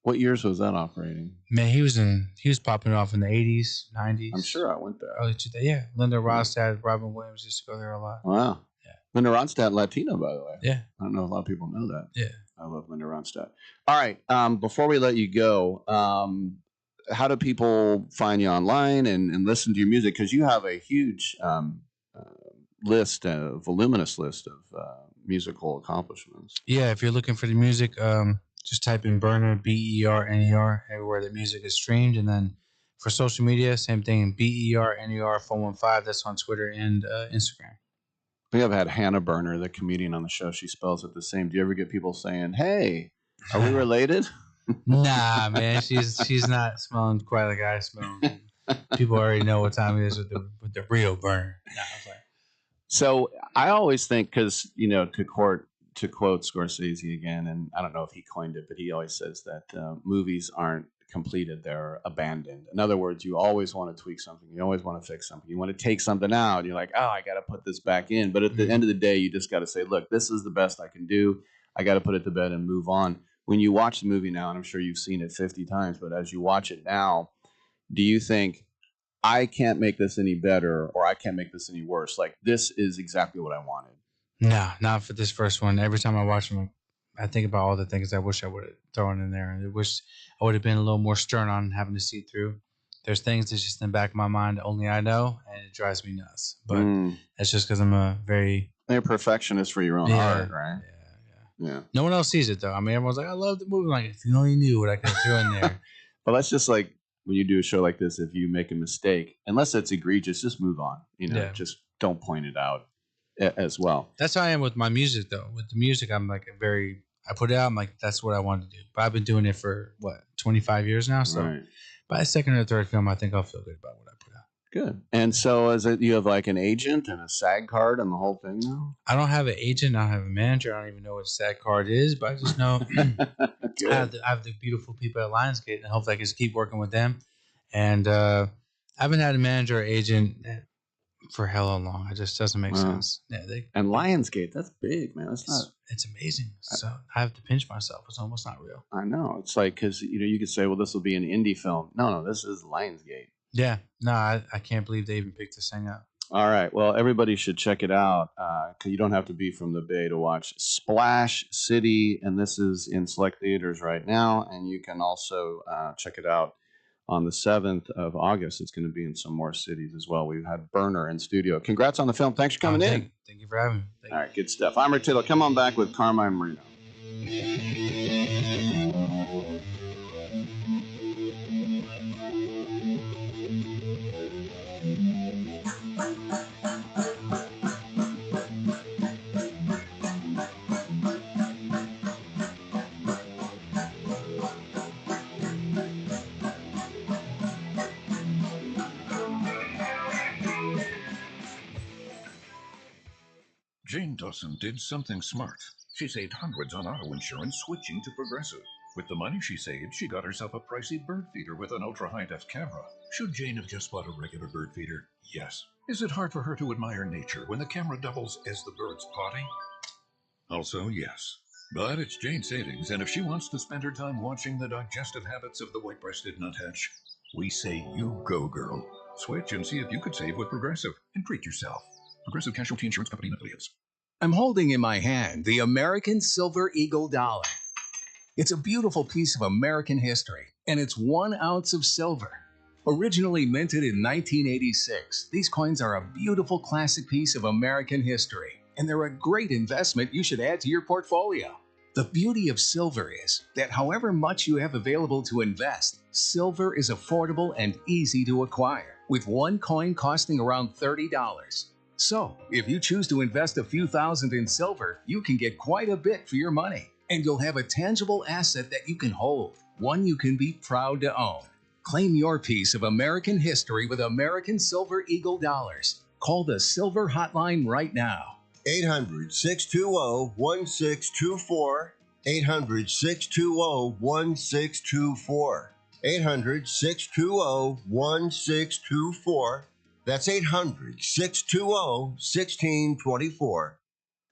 What years was that operating? Man, he was popping off in the 80s, 90s. I'm sure I went there. Early 2000s. Yeah. Linda Ronstadt, Robin Williams used to go there a lot. Wow. Yeah. Linda Ronstadt, Latina, by the way. Yeah. I don't know if a lot of people know that. Yeah. I love Linda Ronstadt. All right. Before we let you go, how do people find you online and listen to your music? Because you have a huge list, a voluminous list of musical accomplishments. Yeah, if you're looking for the music, just type in Berner, Berner, everywhere that music is streamed. And then for social media, same thing, Berner 415. That's on Twitter and Instagram. We have had Hannah Berner, the comedian, on the show. She spells it the same. Do you ever get people saying, "Hey, are we related?" Nah, man, she's not smelling quite like I smell. People already know what time it is with the real Berner. Nah, I was like, So I always think, because to quote Scorsese again, and I don't know if he coined it, but he always says that movies aren't completed; they're abandoned. In other words, you always want to tweak something, you always want to fix something, you want to take something out. You're like, oh, I got to put this back in. But at the end of the day, you just got to say, look, this is the best I can do. I got to put it to bed and move on. When you watch the movie now, and I'm sure you've seen it 50 times, but as you watch it now, do you think, I can't make this any better, or I can't make this any worse? Like, this is exactly what I wanted. no, not for this first one. Every time I watch them, I think about all the things I wish I would have thrown in there. I wish I would have been a little more stern on having to see through. There's things that's just in the back of my mind only I know, and it drives me nuts. But that's just because I'm a very... You're a perfectionist for your own heart, right? Yeah. No one else sees it, though. I mean, everyone's like, I love the movie. I'm like, if you only knew what I could have thrown in there. Well, that's just like when you do a show like this, if you make a mistake, unless it's egregious, just move on. Just don't point it out as well. That's how I am with my music, though. With the music, I'm like I put it out, I'm like, that's what I wanted to do. But I've been doing it for, 25 years now? So by the second or third film, I think I'll feel good about what I put out. Good. And so you have like an agent and a SAG card and the whole thing now? I don't have an agent. I don't have a manager. I don't even know what a SAG card is, but I just know I have the beautiful people at Lionsgate, and hopefully I can just keep working with them. And I haven't had a manager or agent for hella long. It just doesn't make sense. Yeah, and Lionsgate, that's big, man. It's amazing. So I have to pinch myself. It's almost not real. I know. It's like, because you could say, well, this will be an indie film. No, this is Lionsgate. Yeah. No, I can't believe they even picked this thing up. All right. Well, everybody should check it out. You don't have to be from the Bay to watch Splash City, and this is in select theaters right now. And you can also check it out on the 7th of August. It's going to be in some more cities as well. We've had Berner in studio. Congrats on the film. Thanks for coming in. Thank you for having me. All right, good stuff. I'm Rick Tittle. Come on back with Carmine Marino. Jane Dawson did something smart. She saved hundreds on auto insurance switching to Progressive. With the money she saved, she got herself a pricey bird feeder with an ultra-high-def camera. Should Jane have just bought a regular bird feeder? Yes. Is it hard for her to admire nature when the camera doubles as the bird's potty? Also, yes. But it's Jane's savings, and if she wants to spend her time watching the digestive habits of the white-breasted nuthatch, we say you go, girl. Switch and see if you could save with Progressive and treat yourself. Progressive Casualty Insurance Company and Affiliates. I'm holding in my hand the American Silver Eagle dollar. It's a beautiful piece of American history, and it's 1 ounce of silver. Originally minted in 1986, these coins are a beautiful classic piece of American history, and they're a great investment you should add to your portfolio. The beauty of silver is that however much you have available to invest, silver is affordable and easy to acquire, with one coin costing around $30. So, if you choose to invest a few thousand in silver, you can get quite a bit for your money. And you'll have a tangible asset that you can hold, one you can be proud to own. Claim your piece of American history with American Silver Eagle dollars. Call the Silver Hotline right now. 800-620-1624. 800-620-1624. 800-620-1624. That's 800-620-1624.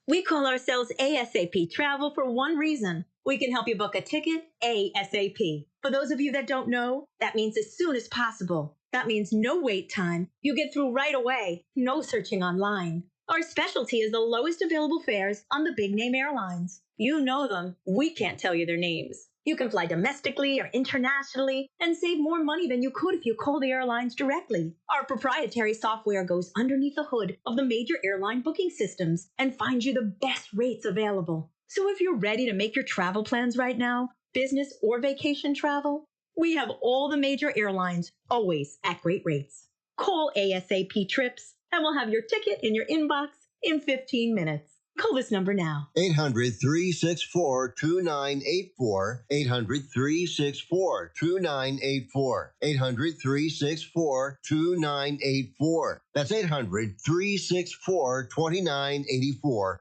We call ourselves ASAP Travel for one reason. We can help you book a ticket ASAP. For those of you that don't know, that means as soon as possible. That means no wait time. You get through right away. No searching online. Our specialty is the lowest available fares on the big name airlines. You know them. We can't tell you their names. You can fly domestically or internationally and save more money than you could if you call the airlines directly. Our proprietary software goes underneath the hood of the major airline booking systems and finds you the best rates available. So if you're ready to make your travel plans right now, business or vacation travel, we have all the major airlines, always at great rates. Call ASAP Trips and we'll have your ticket in your inbox in 15 minutes. Call this number now. 800-364-2984. 800-364-2984. 800-364-2984. That's 800-364-2984.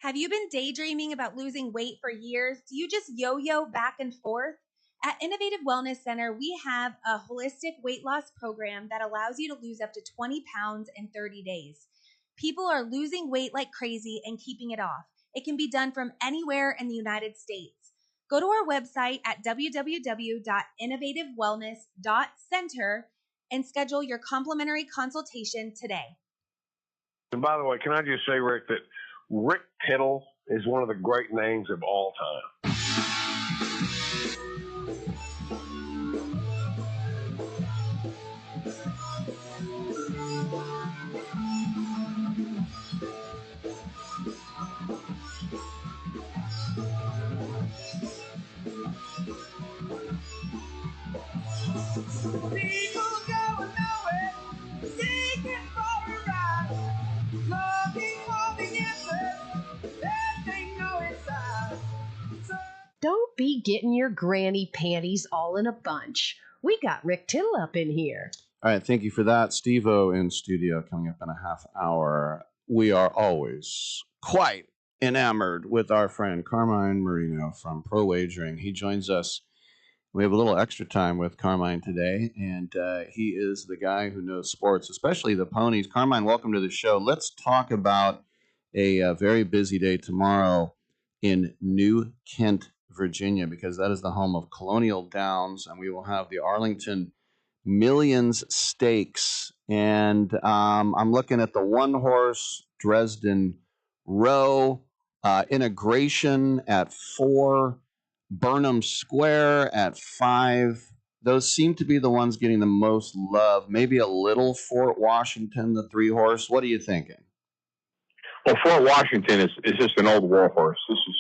Have you been daydreaming about losing weight for years? Do you just yo-yo back and forth? At Innovative Wellness Center, we have a holistic weight loss program that allows you to lose up to 20 pounds in 30 days. People are losing weight like crazy and keeping it off. It can be done from anywhere in the United States. Go to our website at www.innovativewellness.center and schedule your complimentary consultation today. And by the way, can I just say, Rick, that Rick Tittle is one of the great names of all time. People going nowhere, seeking for a ride, looking for the answers that they know inside. Don't be getting your granny panties all in a bunch. We got Rick Tittle up in here. All right, thank you for that. Steve-O in studio coming up in a half hour. We are always quite enamored with our friend Carmine Marino from Pro Wagering. He joins us. We have a little extra time with Carmine today, and he is the guy who knows sports, especially the ponies. Carmine, welcome to the show. Let's talk about a very busy day tomorrow in New Kent, Virginia, because that is the home of Colonial Downs, and we will have the Arlington Millions Stakes. And I'm looking at the one-horse Dresden Row, Integration at 4, Burnham Square at 5. Those seem to be the ones getting the most love. Maybe a little Fort Washington, the 3-horse. What are you thinking? Well, Fort Washington is just an old war horse. This is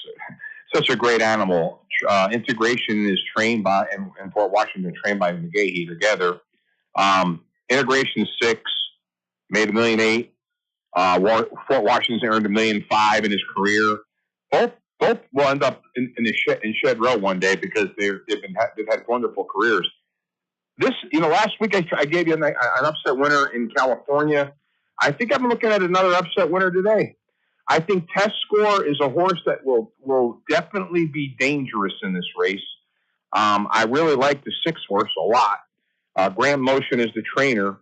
such a great animal. Integration is trained by, and Fort Washington trained by McGahee together. Integration 6 made $1.8 million. Fort Washington earned $1.5 million in his career. Both will end up in Shed Row one day because they've had wonderful careers. Last week I gave you an upset winner in California. I think I'm looking at another upset winner today. I think Test Score is a horse that will definitely be dangerous in this race. I really like the 6 horse a lot. Grand Motion is the trainer.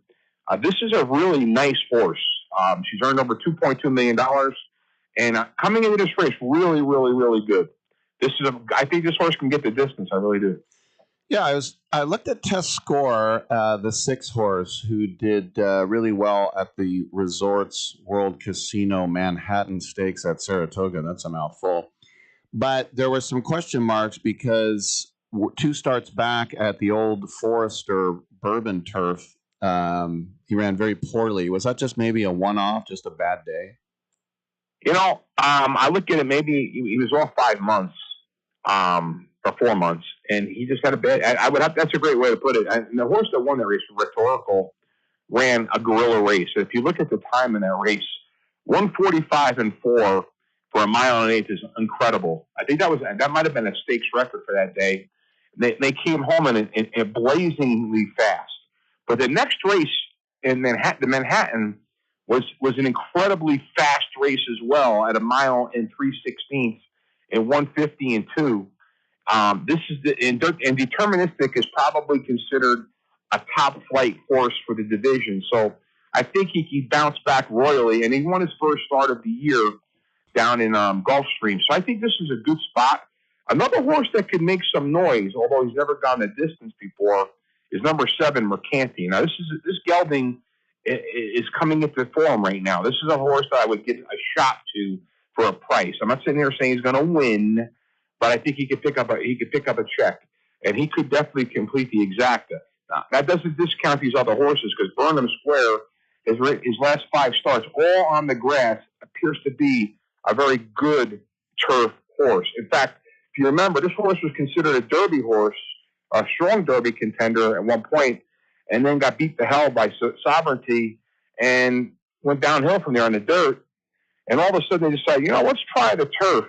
This is a really nice horse. She's earned over $2.2 million. And coming into this race, really, really, really good. I think this horse can get the distance. I really do. Yeah, I looked at Test Score, the 6 horse, who did really well at the Resorts World Casino Manhattan Stakes at Saratoga. That's a mouthful. But there were some question marks because 2 starts back at the old Forester Bourbon Turf, he ran very poorly. Was that just maybe a one-off, just a bad day? I look at it, maybe he was off 5 months, or 4 months, and he just had a bad. That's a great way to put it. And the horse that won that race, Rhetorical, ran a guerrilla race. If you look at the time in that race, 1:45 4 for a mile and 1/8 is incredible. I think that might have been a stakes record for that day. They came home in blazingly fast. But the next race in Manhattan was an incredibly fast race as well at a mile and 3/16 and 1:50 2. This is and Deterministic is probably considered a top flight horse for the division. So I think he bounced back royally, and he won his first start of the year down in Gulfstream. So I think this is a good spot. Another horse that could make some noise, although he's never gone the distance before, is number 7, Mercanti. Now this gelding is coming into form right now. This is a horse that I would give a shot to for a price. I'm not sitting here saying he's going to win, but I think he could pick up a check, and he could definitely complete the exacta. Now, that doesn't discount these other horses because Burnham Square, his last 5 starts, all on the grass, appears to be a very good turf horse. In fact, if you remember, this horse was considered a Derby horse, a strong Derby contender at one point, and then got beat to hell by Sovereignty and went downhill from there on the dirt. And all of a sudden they decided, let's try the turf.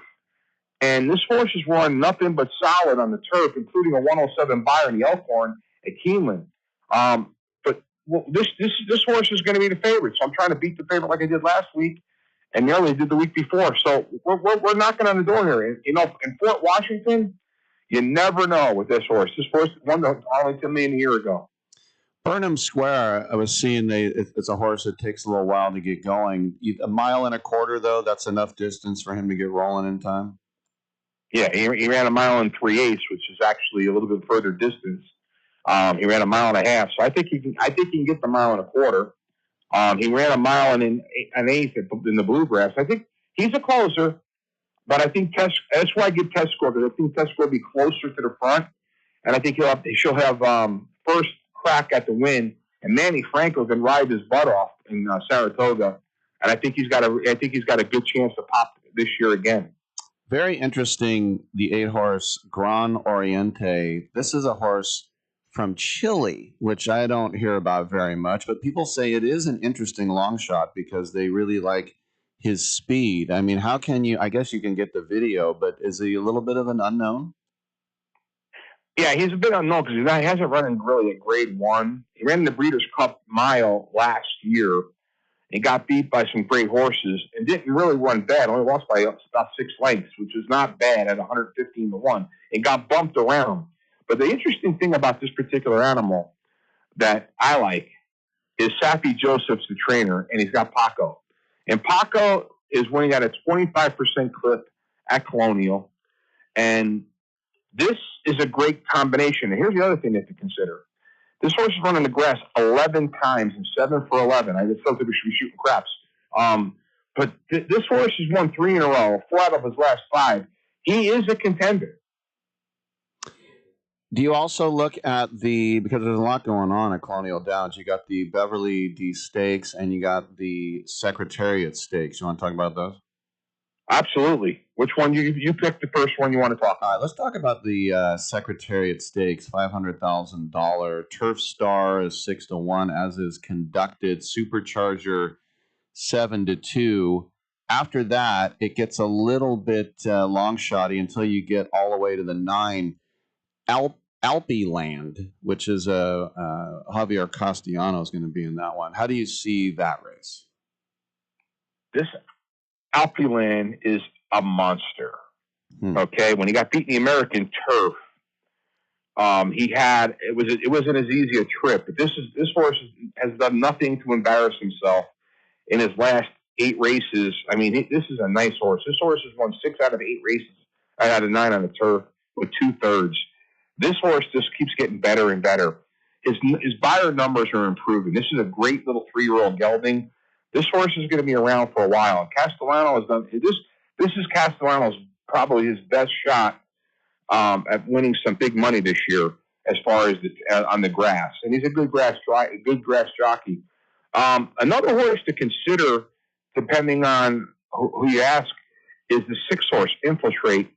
And this horse has run nothing but solid on the turf, including a 107 Buyer in the Elkhorn at Keeneland. This horse is going to be the favorite. So I'm trying to beat the favorite like I did last week and nearly did the week before. So we're knocking on the door here. In Fort Washington, you never know with this horse. This horse won the Arlington Million a year ago. Burnham Square, I was seeing it's a horse that takes a little while to get going. A mile and a quarter, though, that's enough distance for him to get rolling in time? Yeah, he ran a mile and 3/8, which is actually a little bit further distance. He ran a mile and a half, so I think he can get the mile and a quarter. He ran a mile and an eighth in the Bluegrass. I think he's a closer, but I think that's why I give Test Score, because I think Test Score will be closer to the front, and I think she'll have first crack at the win. And Manny Franco can ride his butt off in Saratoga, and I think he's got a good chance to pop this year again. Very interesting. The 8-horse Gran Oriente. This is a horse from Chile, which I don't hear about very much, but people say it is an interesting long shot because they really like his speed. I mean, how can you? I guess you can get the video, but is he a little bit of an unknown? Yeah, he's a bit unknown because he hasn't run in really a Grade 1. He ran in the Breeders' Cup Mile last year and got beat by some great horses and didn't really run bad. Only lost by about 6 lengths, which was not bad at 115-1, and got bumped around. But the interesting thing about this particular animal that I like is Safi Joseph's the trainer, and he's got Paco. And Paco is winning at a 25% clip at Colonial, and this is a great combination. And here's the other thing that to consider. This horse is running the grass 11 times and 7 for 11. I just felt that we should be shooting craps. But this horse has won 3 in a row, 4 out of his last 5. He is a contender. Do you also look at because there's a lot going on at Colonial Downs, you got the Beverly D Stakes and you got the Secretariat Stakes. You want to talk about those? Absolutely. Which one? You pick the first one you want to talk about. All right, let's talk about the Secretariat Stakes, $500,000. Turf Star is 6-1, as is Conducted. Supercharger 7-2. After that, it gets a little bit long shotty until you get all the way to the 9. Alpeland, which is Javier Castellano is going to be in that one. How do you see that race? This Alpeland is a monster. Okay, when he got beat in the American Turf, it wasn't as easy a trip. But this horse has done nothing to embarrass himself in his last 8 races. I mean, this is a nice horse. This horse has won 6 out of 8 races, out of 9 on the turf with 2/3. This horse just keeps getting better and better. His Buyer numbers are improving. This is a great little 3-year-old gelding. This horse is going to be around for a while. Castellano has done this. This is Castellano's probably his best shot at winning some big money this year, as far as on the grass. And he's a good grass jockey. Another horse to consider, depending on who you ask, is the 6-horse Infiltrate.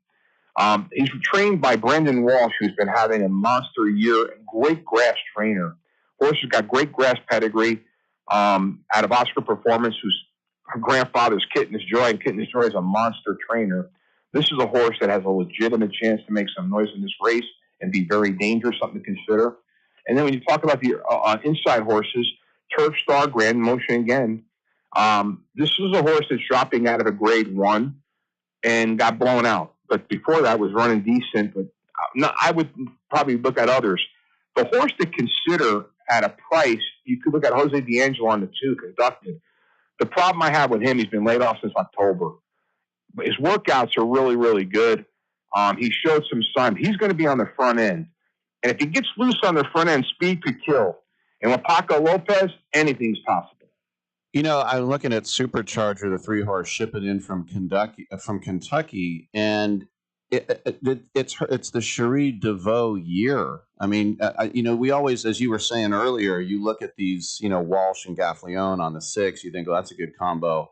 He's trained by Brendan Walsh, who's been having a monster year. Great grass trainer. Horse has got great grass pedigree. Out of Oscar Performance, whose her grandfather's Kitten's Joy, and Kitten's Joy is a monster trainer. This is a horse that has a legitimate chance to make some noise in this race and be very dangerous, something to consider. And then when you talk about the inside horses, Turf Star, Grand Motion again. This is a horse that's dropping out of a Grade 1 and got blown out. But before that was running decent. But I would probably look at others. The horse to consider at a price, you could look at Jose D'Angelo on the 2, Conducted. The problem I have with him, he's been laid off since October. But his workouts are really, really good. He showed some sign. He's going to be on the front end. And if he gets loose on the front end, speed could kill. And with Paco Lopez, anything's possible. You know, I'm looking at Supercharger, the 3-horse, shipping in from Kentucky, and it's the Cherie DeVoe year. I mean, we always, as you were saying earlier, you look at these, Walsh and Gaffleone on the 6, you think, oh, that's a good combo.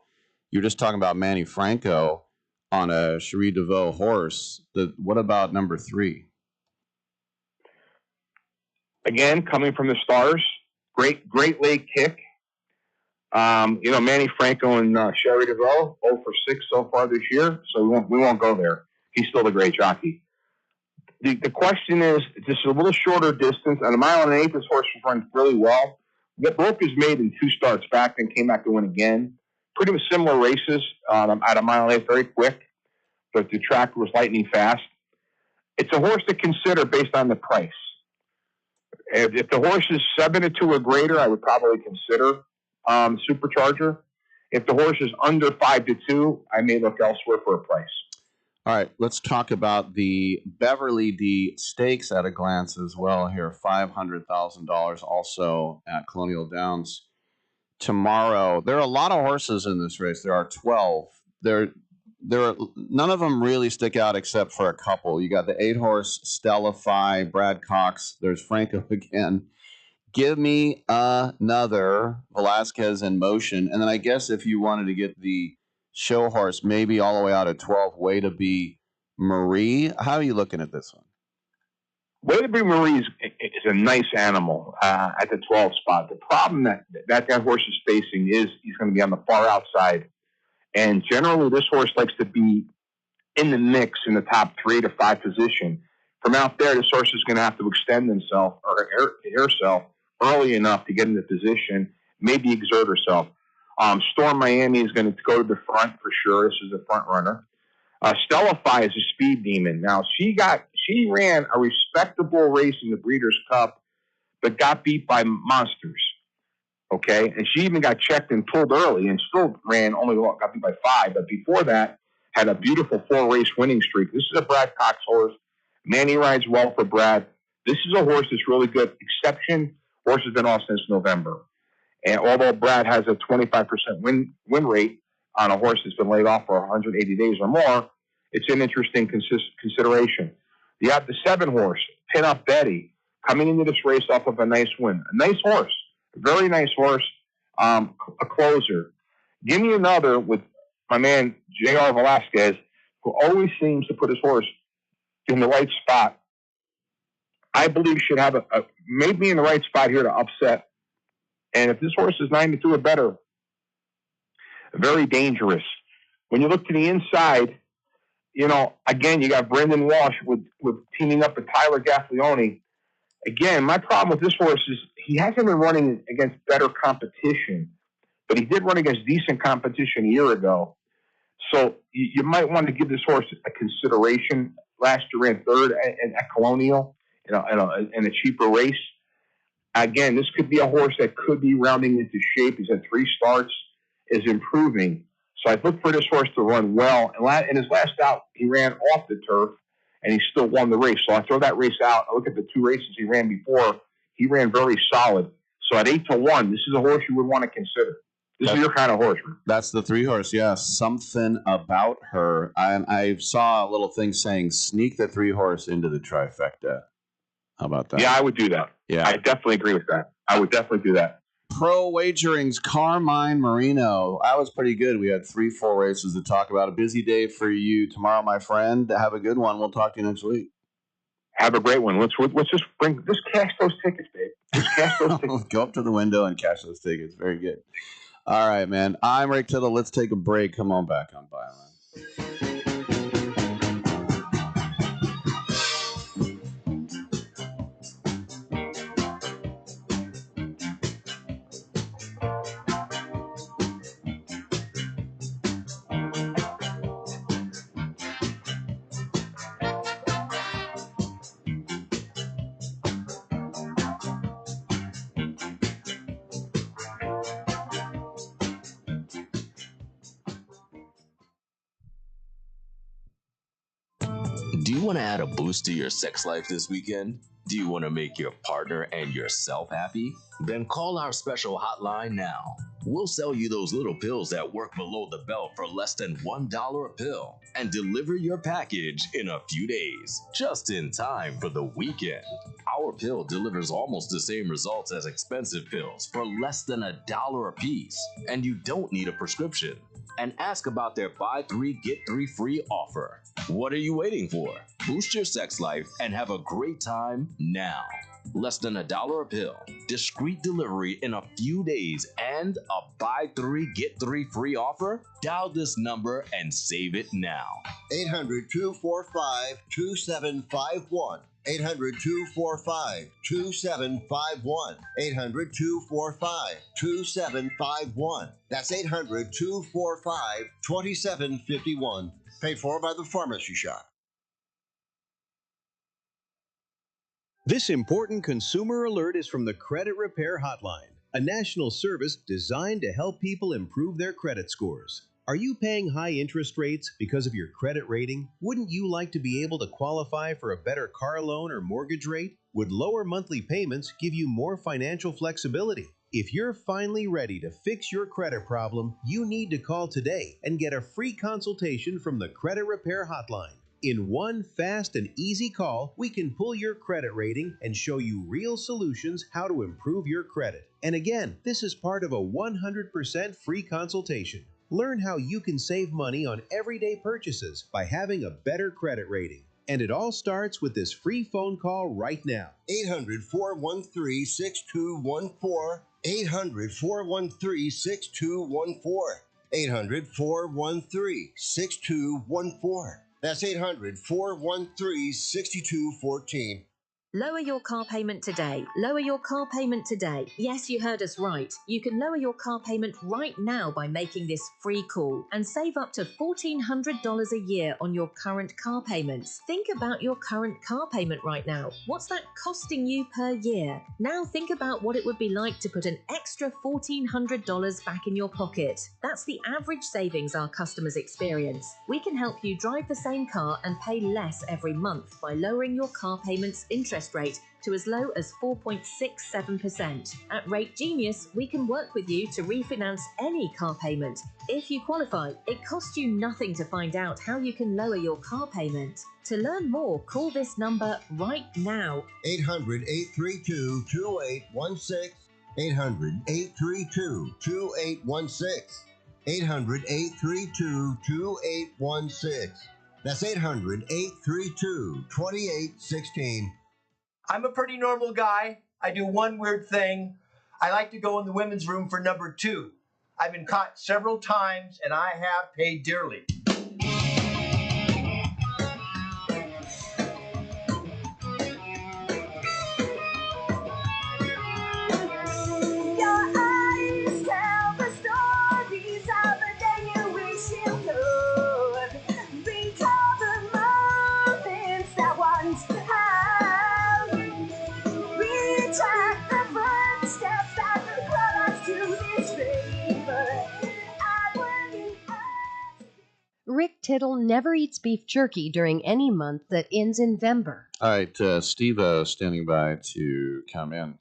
You're just talking about Manny Franco on a Cherie DeVoe horse. What about number 3? Again, coming from the Stars, great leg kick. Manny Franco and Cherie DeVoe, 0 for 6 so far this year, so we won't go there. He's still a great jockey. The question is, just a little shorter distance. At 1 mile and 1/8, this horse runs really well. Broke is made in 2 starts back, then came back to win again. Pretty much similar races at 1 mile and 1/8, very quick, but the track was lightning fast. It's a horse to consider based on the price. If the horse is 7-2 or greater, I would probably consider Supercharger. If the horse is under 5-2, I may look elsewhere for a price. All right, let's talk about the Beverly D Stakes at a glance as well here. $500,000 also at Colonial Downs tomorrow. There are a lot of horses in this race. There are 12. There are none of them really stick out except for a couple. You got the 8-horse Stellify, Brad Cox. There's Franco again. Give me another Velasquez in Motion. And then I guess if you wanted to get the show horse, maybe all the way out at 12, Way to Be Marie. How are you looking at this one? Way to Be Marie is a nice animal at the 12 spot. The problem that horse is facing is he's going to be on the far outside. And generally, this horse likes to be in the mix in the top 3 to 5 position. From out there, this horse is going to have to extend himself or herself early enough to get into position, maybe exert herself. Storm Miami is going to go to the front for sure. This is the front runner. Stellify is a speed demon. Now, she ran a respectable race in the Breeders' Cup, but got beat by monsters. Okay, and she even got checked and pulled early and still got beat by 5. But before that, had a beautiful 4-race winning streak. This is a Brad Cox horse. Manny rides well for Brad. This is a horse that's really good. Exception, horse has been off since November. And although Brad has a 25% win rate on a horse that's been laid off for 180 days or more, it's an interesting consideration. You have the 7-horse, Pin Up Betty, coming into this race off of a nice win. A nice horse, a very nice horse, a closer. Give me another with my man, J.R. Velasquez, who always seems to put his horse in the right spot. I believe should have maybe in the right spot here to upset. And if this horse is 9-2 or better, very dangerous. When you look to the inside, again, you got Brendan Walsh with teaming up with Tyler Gaffleone. Again, my problem with this horse is he hasn't been running against better competition, but he did run against decent competition a year ago. So you might want to give this horse a consideration. Last year ran 3rd at Colonial in a cheaper race. Again, this could be a horse that could be rounding into shape. He's had 3 starts, is improving. So I look for this horse to run well. And in his last out, he ran off the turf, and he still won the race. So I throw that race out. I look at the 2 races he ran before. He ran very solid. So at 8-1, this is a horse you would want to consider. This is your kind of horse. That's the 3-horse, yeah. Something About Her. I saw a little thing saying sneak the 3-horse into the trifecta. How about that? Yeah, I would do that. Yeah. I definitely agree with that. I would definitely do that. Pro Wagerings, Carmine Marino. That was pretty good. We had 3 full races to talk about. A busy day for you tomorrow, my friend. Have a good one. We'll talk to you next week. Have a great one. Let's just cash those tickets, babe. Just cash those tickets. Go up to the window and cash those tickets. Very good. All right, man. I'm Rick Tittle. Let's take a break. Come on back on Byline. Do you want to add a boost to your sex life this weekend? Do you want to make your partner and yourself happy? Then call our special hotline now. We'll sell you those little pills that work below the belt for less than $1 a pill and deliver your package in a few days, just in time for the weekend. Our pill delivers almost the same results as expensive pills for less than $1 a piece, and you don't need a prescription. And ask about their buy 3 get 3 free offer. What are you waiting for? Boost your sex life and have a great time now. Less than $1 a pill, discreet delivery in a few days, and a buy 3 get 3 free offer? Dial this number and save it now. 800-245-2751. 800-245-2751. 800-245-2751. That's 800-245-2751. Paid for by the Pharmacy Shop. This important consumer alert is from the Credit Repair Hotline, a national service designed to help people improve their credit scores. Are you paying high interest rates because of your credit rating? Wouldn't you like to be able to qualify for a better car loan or mortgage rate? Would lower monthly payments give you more financial flexibility? If you're finally ready to fix your credit problem, you need to call today and get a free consultation from the Credit Repair Hotline. In one fast and easy call, we can pull your credit rating and show you real solutions how to improve your credit. And again, this is part of a 100% free consultation. Learn how you can save money on everyday purchases by having a better credit rating. And it all starts with this free phone call right now. 800-413-6214. 800-413-6214. 800-413-6214. That's 800-413-6214. Lower your car payment today. Lower your car payment today. Yes, you heard us right. You can lower your car payment right now by making this free call and save up to $1,400 a year on your current car payments. Think about your current car payment right now. What's that costing you per year? Now think about what it would be like to put an extra $1,400 back in your pocket. That's the average savings our customers experience. We can help you drive the same car and pay less every month by lowering your car payments interest rate to as low as 4.67%. At Rate Genius, we can work with you to refinance any car payment. If you qualify, it costs you nothing to find out how you can lower your car payment. To learn more, call this number right now. 800-832-2816. 800-832-2816. 800-832-2816. That's 800-832-2816. I'm a pretty normal guy. I do one weird thing. I like to go in the women's room for number 2. I've been caught several times, and I have paid dearly. Your eyes tell the stories of the day you wish you could. Recall the moments that once have. Retract the footsteps that brought us to this favor. Rick Tittle never eats beef jerky during any month that ends in Vember. All right, Steve standing by to come in.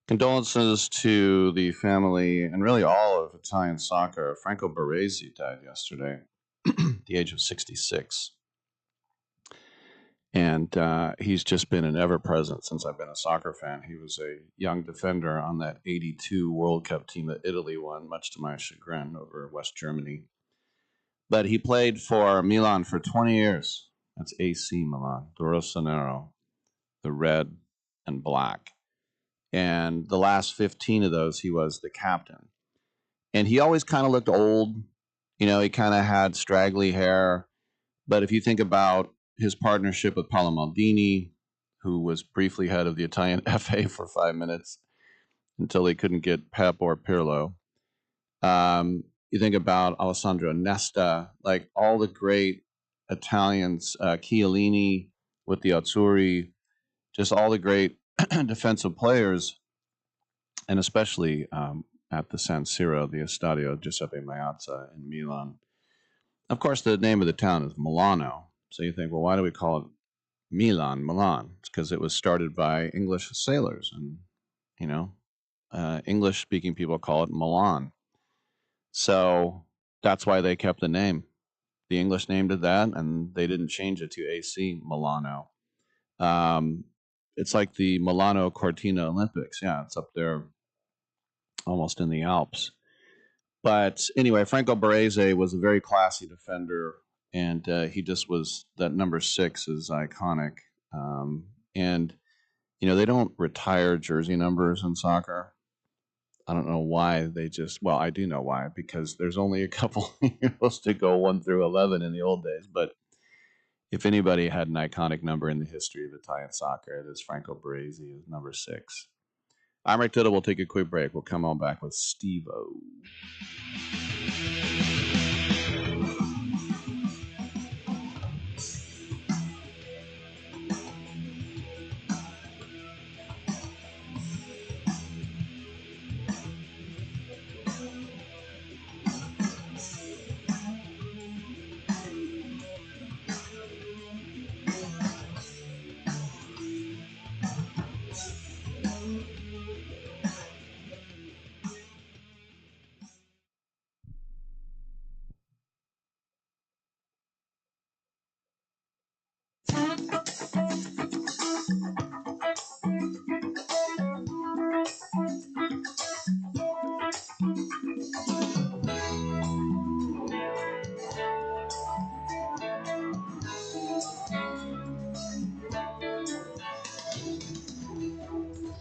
Condolences to the family and really all of Italian soccer. Franco Baresi died yesterday at the age of 66. And he's just been an ever-present since I've been a soccer fan. He was a young defender on that 82 World Cup team that Italy won, much to my chagrin, over West Germany. But he played for Milan for 20 years. That's AC Milan, the Rossonero, the red and black. And the last 15 of those, he was the captain. And he always kind of looked old. You know, he kind of had straggly hair. But if you think about his partnership with Paolo Maldini, who was briefly head of the Italian FA for 5 minutes until they couldn't get Pep or Pirlo. You think about Alessandro Nesta, like all the great Italians, Chiellini with the Azzurri, just all the great defensive players, and especially at the San Siro, the Estadio Giuseppe Meazza in Milan. Of course, the name of the town is Milano. So you think, well, why do we call it Milan? It's because it was started by English sailors. And, you know, English-speaking people call it Milan. So that's why they kept the name. The English named it that, and they didn't change it to AC Milano. It's like the Milano Cortina Olympics. Yeah, it's up there almost in the Alps. But anyway, Franco Baresi was a very classy defender, and he just was, that number 6 is iconic. And, you know, they don't retire jersey numbers in soccer. I don't know why they just, well, I do know why, because there's only a couple you're supposed to go 1 through 11 in the old days. But if anybody had an iconic number in the history of Italian soccer, it is Franco Baresi, is number 6. I'm Rick Tittle. We'll take a quick break. We'll come on back with Steve-O.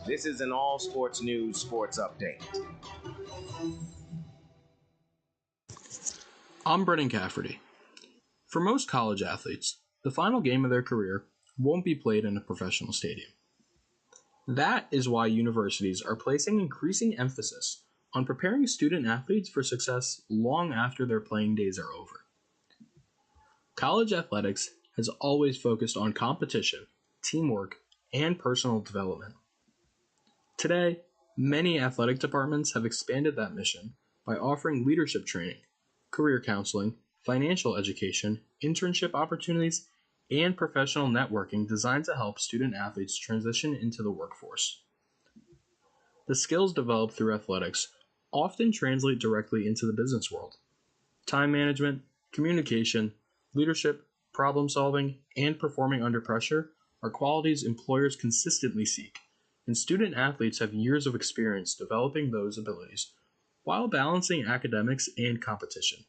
This is an all sports news sports update. I'm Brennan Cafferty. For most college athletes, the final game of their career won't be played in a professional stadium. That is why universities are placing increasing emphasis on preparing student athletes for success long after their playing days are over. College athletics has always focused on competition, teamwork, and personal development. Today, many athletic departments have expanded that mission by offering leadership training, career counseling, financial education, internship opportunities, and professional networking designed to help student athletes transition into the workforce. The skills developed through athletics often translate directly into the business world. Time management, communication, leadership, problem solving, and performing under pressure are qualities employers consistently seek, and student athletes have years of experience developing those abilities while balancing academics and competition.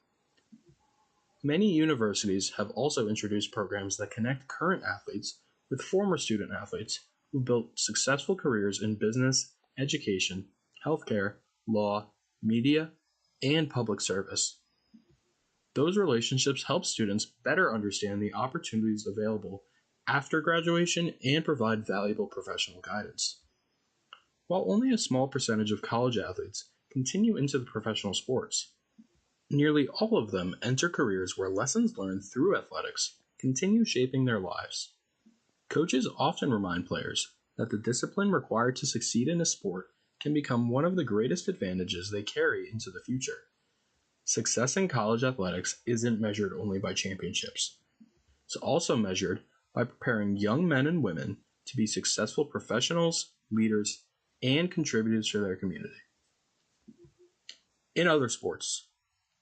Many universities have also introduced programs that connect current athletes with former student athletes who built successful careers in business, education, healthcare, law, media, and public service. Those relationships help students better understand the opportunities available after graduation and provide valuable professional guidance. While only a small percentage of college athletes continue into the professional sports, nearly all of them enter careers where lessons learned through athletics continue shaping their lives. Coaches often remind players that the discipline required to succeed in a sport can become one of the greatest advantages they carry into the future. Success in college athletics isn't measured only by championships. It's also measured by preparing young men and women to be successful professionals, leaders, and contributors to their community. In other sports,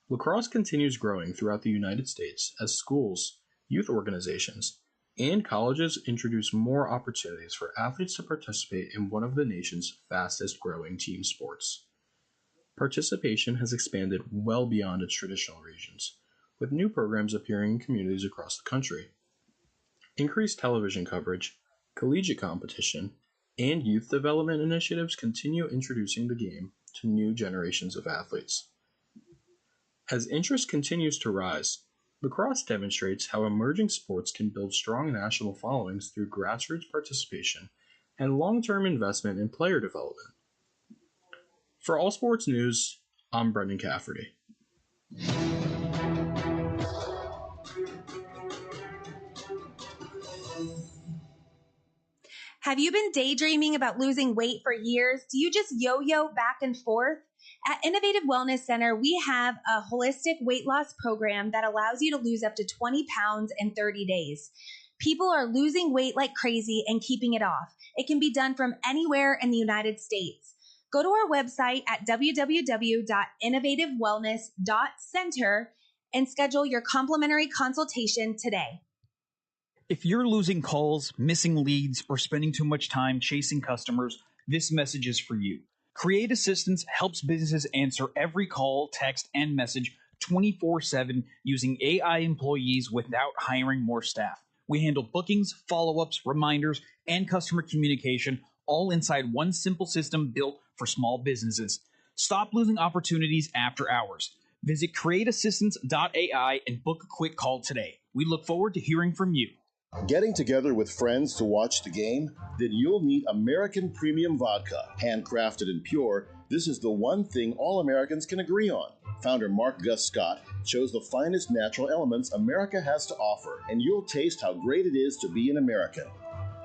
lacrosse continues growing throughout the United States as schools, youth organizations, and colleges introduce more opportunities for athletes to participate in one of the nation's fastest growing team sports. Participation has expanded well beyond its traditional regions, with new programs appearing in communities across the country. Increased television coverage, collegiate competition, and youth development initiatives continue introducing the game to new generations of athletes. As interest continues to rise, lacrosse demonstrates how emerging sports can build strong national followings through grassroots participation and long-term investment in player development. For All Sports News, I'm Brendan Cafferty. Have you been daydreaming about losing weight for years? Do you just yo-yo back and forth? At Innovative Wellness Center, we have a holistic weight loss program that allows you to lose up to 20 pounds in 30 days. People are losing weight like crazy and keeping it off. It can be done from anywhere in the United States. Go to our website at www.innovativewellness.center and schedule your complimentary consultation today. If you're losing calls, missing leads, or spending too much time chasing customers, this message is for you. Create Assistance helps businesses answer every call, text, and message 24/7 using AI employees without hiring more staff. We handle bookings, follow-ups, reminders, and customer communication all inside one simple system built for small businesses. Stop losing opportunities after hours. Visit createassistance.ai and book a quick call today. We look forward to hearing from you. Getting together with friends to watch the game? Then you'll need American Premium Vodka. Handcrafted and pure, this is the one thing all Americans can agree on. Founder Mark Gus Scott chose the finest natural elements America has to offer, and you'll taste how great it is to be an American.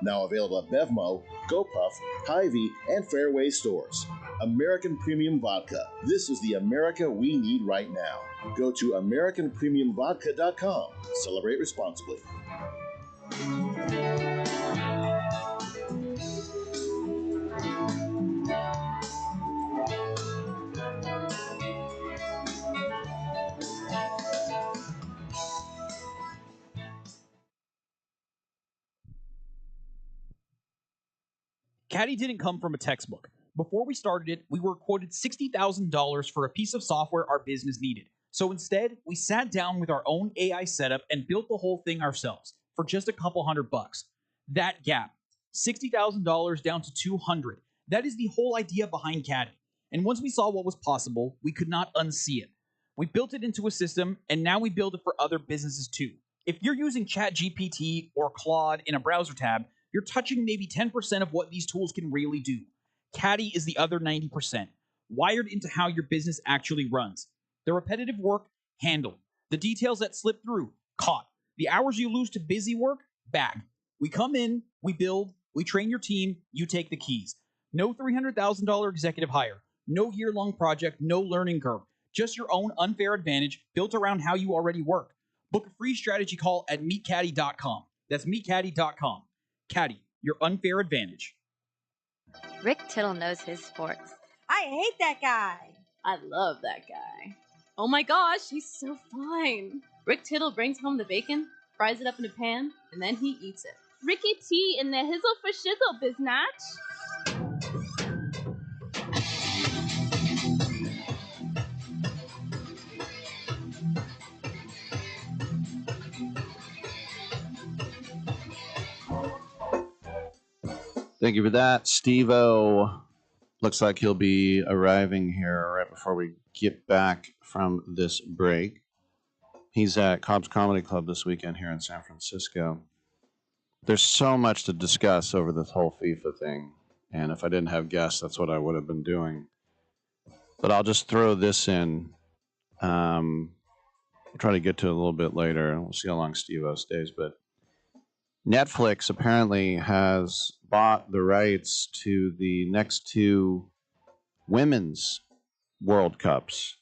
Now available at Bevmo, GoPuff, Hy-Vee, and Fairway stores. American Premium Vodka. This is the America we need right now. Go to AmericanPremiumVodka.com. Celebrate responsibly. Caddy didn't come from a textbook. Before we started it, we were quoted $60,000 for a piece of software our business needed. So instead, we sat down with our own AI setup and built the whole thing ourselves for just a couple $100. That gap, $60,000 down to $200. That is the whole idea behind Caddy. And once we saw what was possible, we could not unsee it. We built it into a system, and now we build it for other businesses too. If you're using ChatGPT or Claude in a browser tab, you're touching maybe 10% of what these tools can really do. Caddy is the other 90%, wired into how your business actually runs. The repetitive work, handled. The details that slip through, caught. The hours you lose to busy work, back. We come in, we build, we train your team, you take the keys. No $300,000 executive hire, no year-long project, no learning curve. Just your own unfair advantage built around how you already work. Book a free strategy call at meetcaddy.com. That's meetcaddy.com. Caddy, your unfair advantage. Rick Tittle knows his sports. I hate that guy. I love that guy. Oh my gosh, he's so fine. Rick Tittle brings home the bacon, fries it up in a pan, and then he eats it. Ricky T in the hizzle for shizzle, biznatch. Thank you for that, Steve-O. Looks like he'll be arriving here right before we get back from this break. He's at Cobb's Comedy Club this weekend here in San Francisco. There's so much to discuss over this whole FIFA thing, and if I didn't have guests, that's what I would have been doing. But I'll just throw this in. We'll try to get to it a little bit later. We'll see how long Steve-O stays, but Netflix apparently has bought the rights to the next two women's World Cups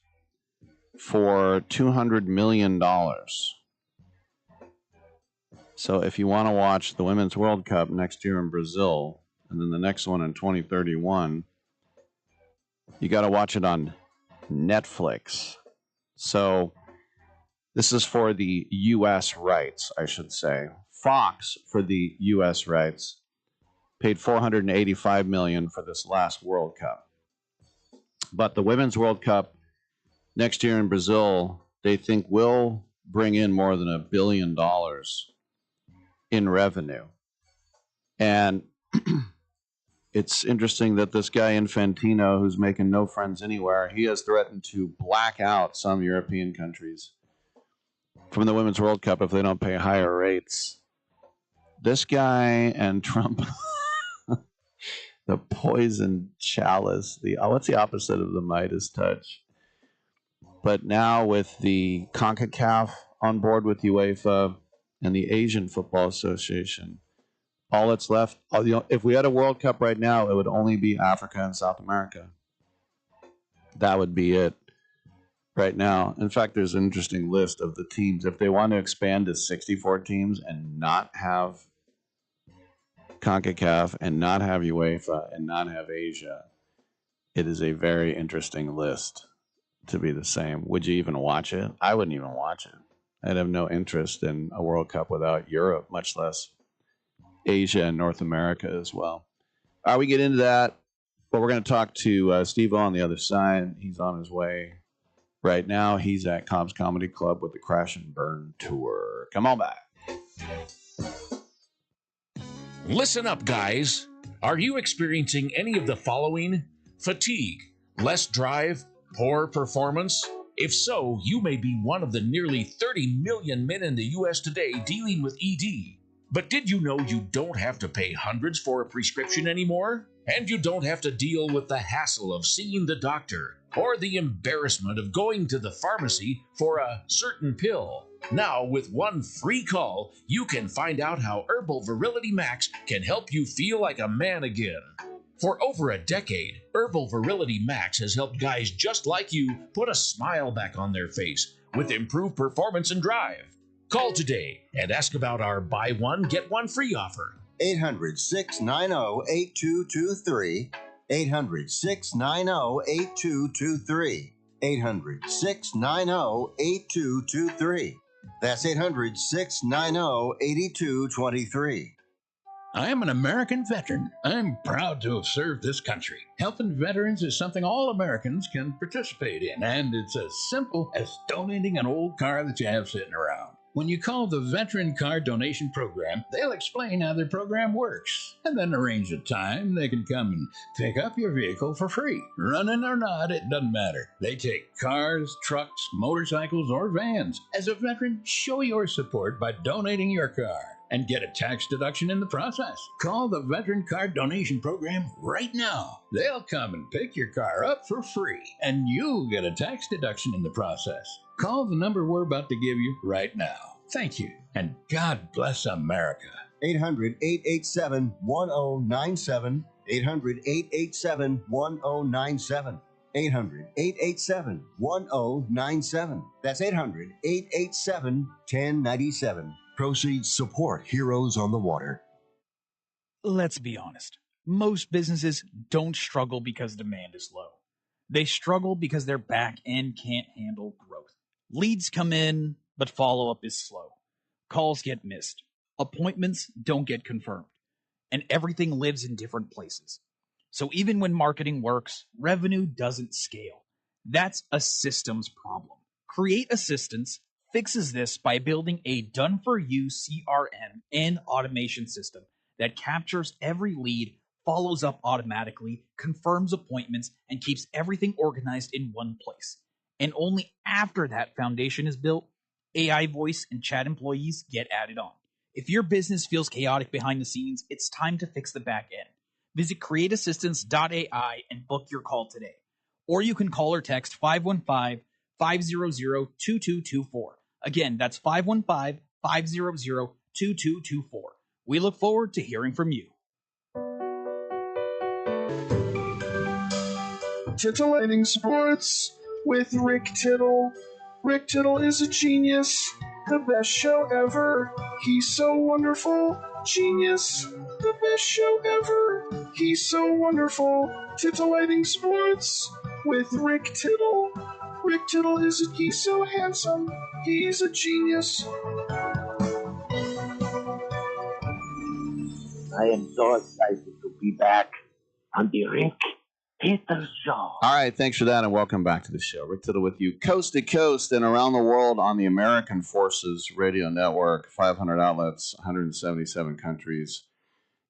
for $200 million. So if you want to watch the Women's World Cup next year in Brazil, and then the next one in 2031, you got to watch it on Netflix. So this is for the U.S. rights, I should say. Fox, for the U.S. rights, paid $485 million for this last World Cup. But the Women's World Cup next year in Brazil, they think will bring in more than $1 billion in revenue. And it's interesting that this guy Infantino, who's making no friends anywhere, he has threatened to black out some European countries from the Women's World Cup if they don't pay higher rates. This guy and Trump, the poison chalice, what's the opposite of the Midas touch? But now with the CONCACAF on board with UEFA and the Asian Football Association, all that's left, if we had a World Cup right now, it would only be Africa and South America. That would be it right now. In fact, there's an interesting list of the teams. If they want to expand to 64 teams and not have CONCACAF and not have UEFA and not have Asia, It is a very interesting list to be the same. Would you even watch it? I wouldn't even watch it. I'd have no interest in a World Cup without Europe, much less Asia and North America as well. All right, we get into that, but we're going to talk to Steve on the other side. He's on his way right now. He's at Cobb's Comedy Club with the Crash and Burn Tour. Come on back. Listen up, guys. Are you experiencing any of the following? Fatigue, less drive, poor performance? If so, you may be one of the nearly 30 million men in the U.S. today dealing with ED. But did you know you don't have to pay hundreds for a prescription anymore? And you don't have to deal with the hassle of seeing the doctor or the embarrassment of going to the pharmacy for a certain pill. Now, with one free call, you can find out how Herbal Virility Max can help you feel like a man again. For over a decade, Herbal Virility Max has helped guys just like you put a smile back on their face with improved performance and drive. Call today and ask about our buy one, get one free offer. 800-690-8223. 800-690-8223. 800-690-8223. That's 800-690-8223. I am an American veteran. I'm proud to have served this country. Helping veterans is something all Americans can participate in, and it's as simple as donating an old car that you have sitting around. When you call the Veteran Car Donation Program, they'll explain how their program works, and then arrange a time they can come and pick up your vehicle for free. Running or not, it doesn't matter. They take cars, trucks, motorcycles, or vans. As a veteran, show your support by donating your car and get a tax deduction in the process. Call the Veteran Car Donation Program right now. They'll come and pick your car up for free, and you'll get a tax deduction in the process. Call the number we're about to give you right now. Thank you, and God bless America. 800-887-1097. 800-887-1097. 800-887-1097. That's 800-887-1097. Proceeds support Heroes on the Water. Let's be honest. Most businesses don't struggle because demand is low. They struggle because their back end can't handle growth. Leads come in, but follow-up is slow. Calls get missed. Appointments don't get confirmed. And everything lives in different places. So even when marketing works, revenue doesn't scale. That's a systems problem. Create Assistance fixes this by building a done-for-you CRM and automation system that captures every lead, follows up automatically, confirms appointments, and keeps everything organized in one place. And only after that foundation is built, AI voice and chat employees get added on. If your business feels chaotic behind the scenes, it's time to fix the back end. Visit createassistance.ai and book your call today. Or you can call or text 515-500-2224. Again, that's 515-500-2224. We look forward to hearing from you. Titillating Sports with Rick Tittle. Rick Tittle is a genius, the best show ever. He's so wonderful, genius, the best show ever. He's so wonderful. Titillating Sports with Rick Tittle. Rick Tittle he's so handsome, he's a genius. I am so excited to be back on the Rick Tittle Show. All right, thanks for that, and welcome back to the show. Rick Tittle with you, coast to coast and around the world on the American Forces Radio Network, 500 outlets, 177 countries.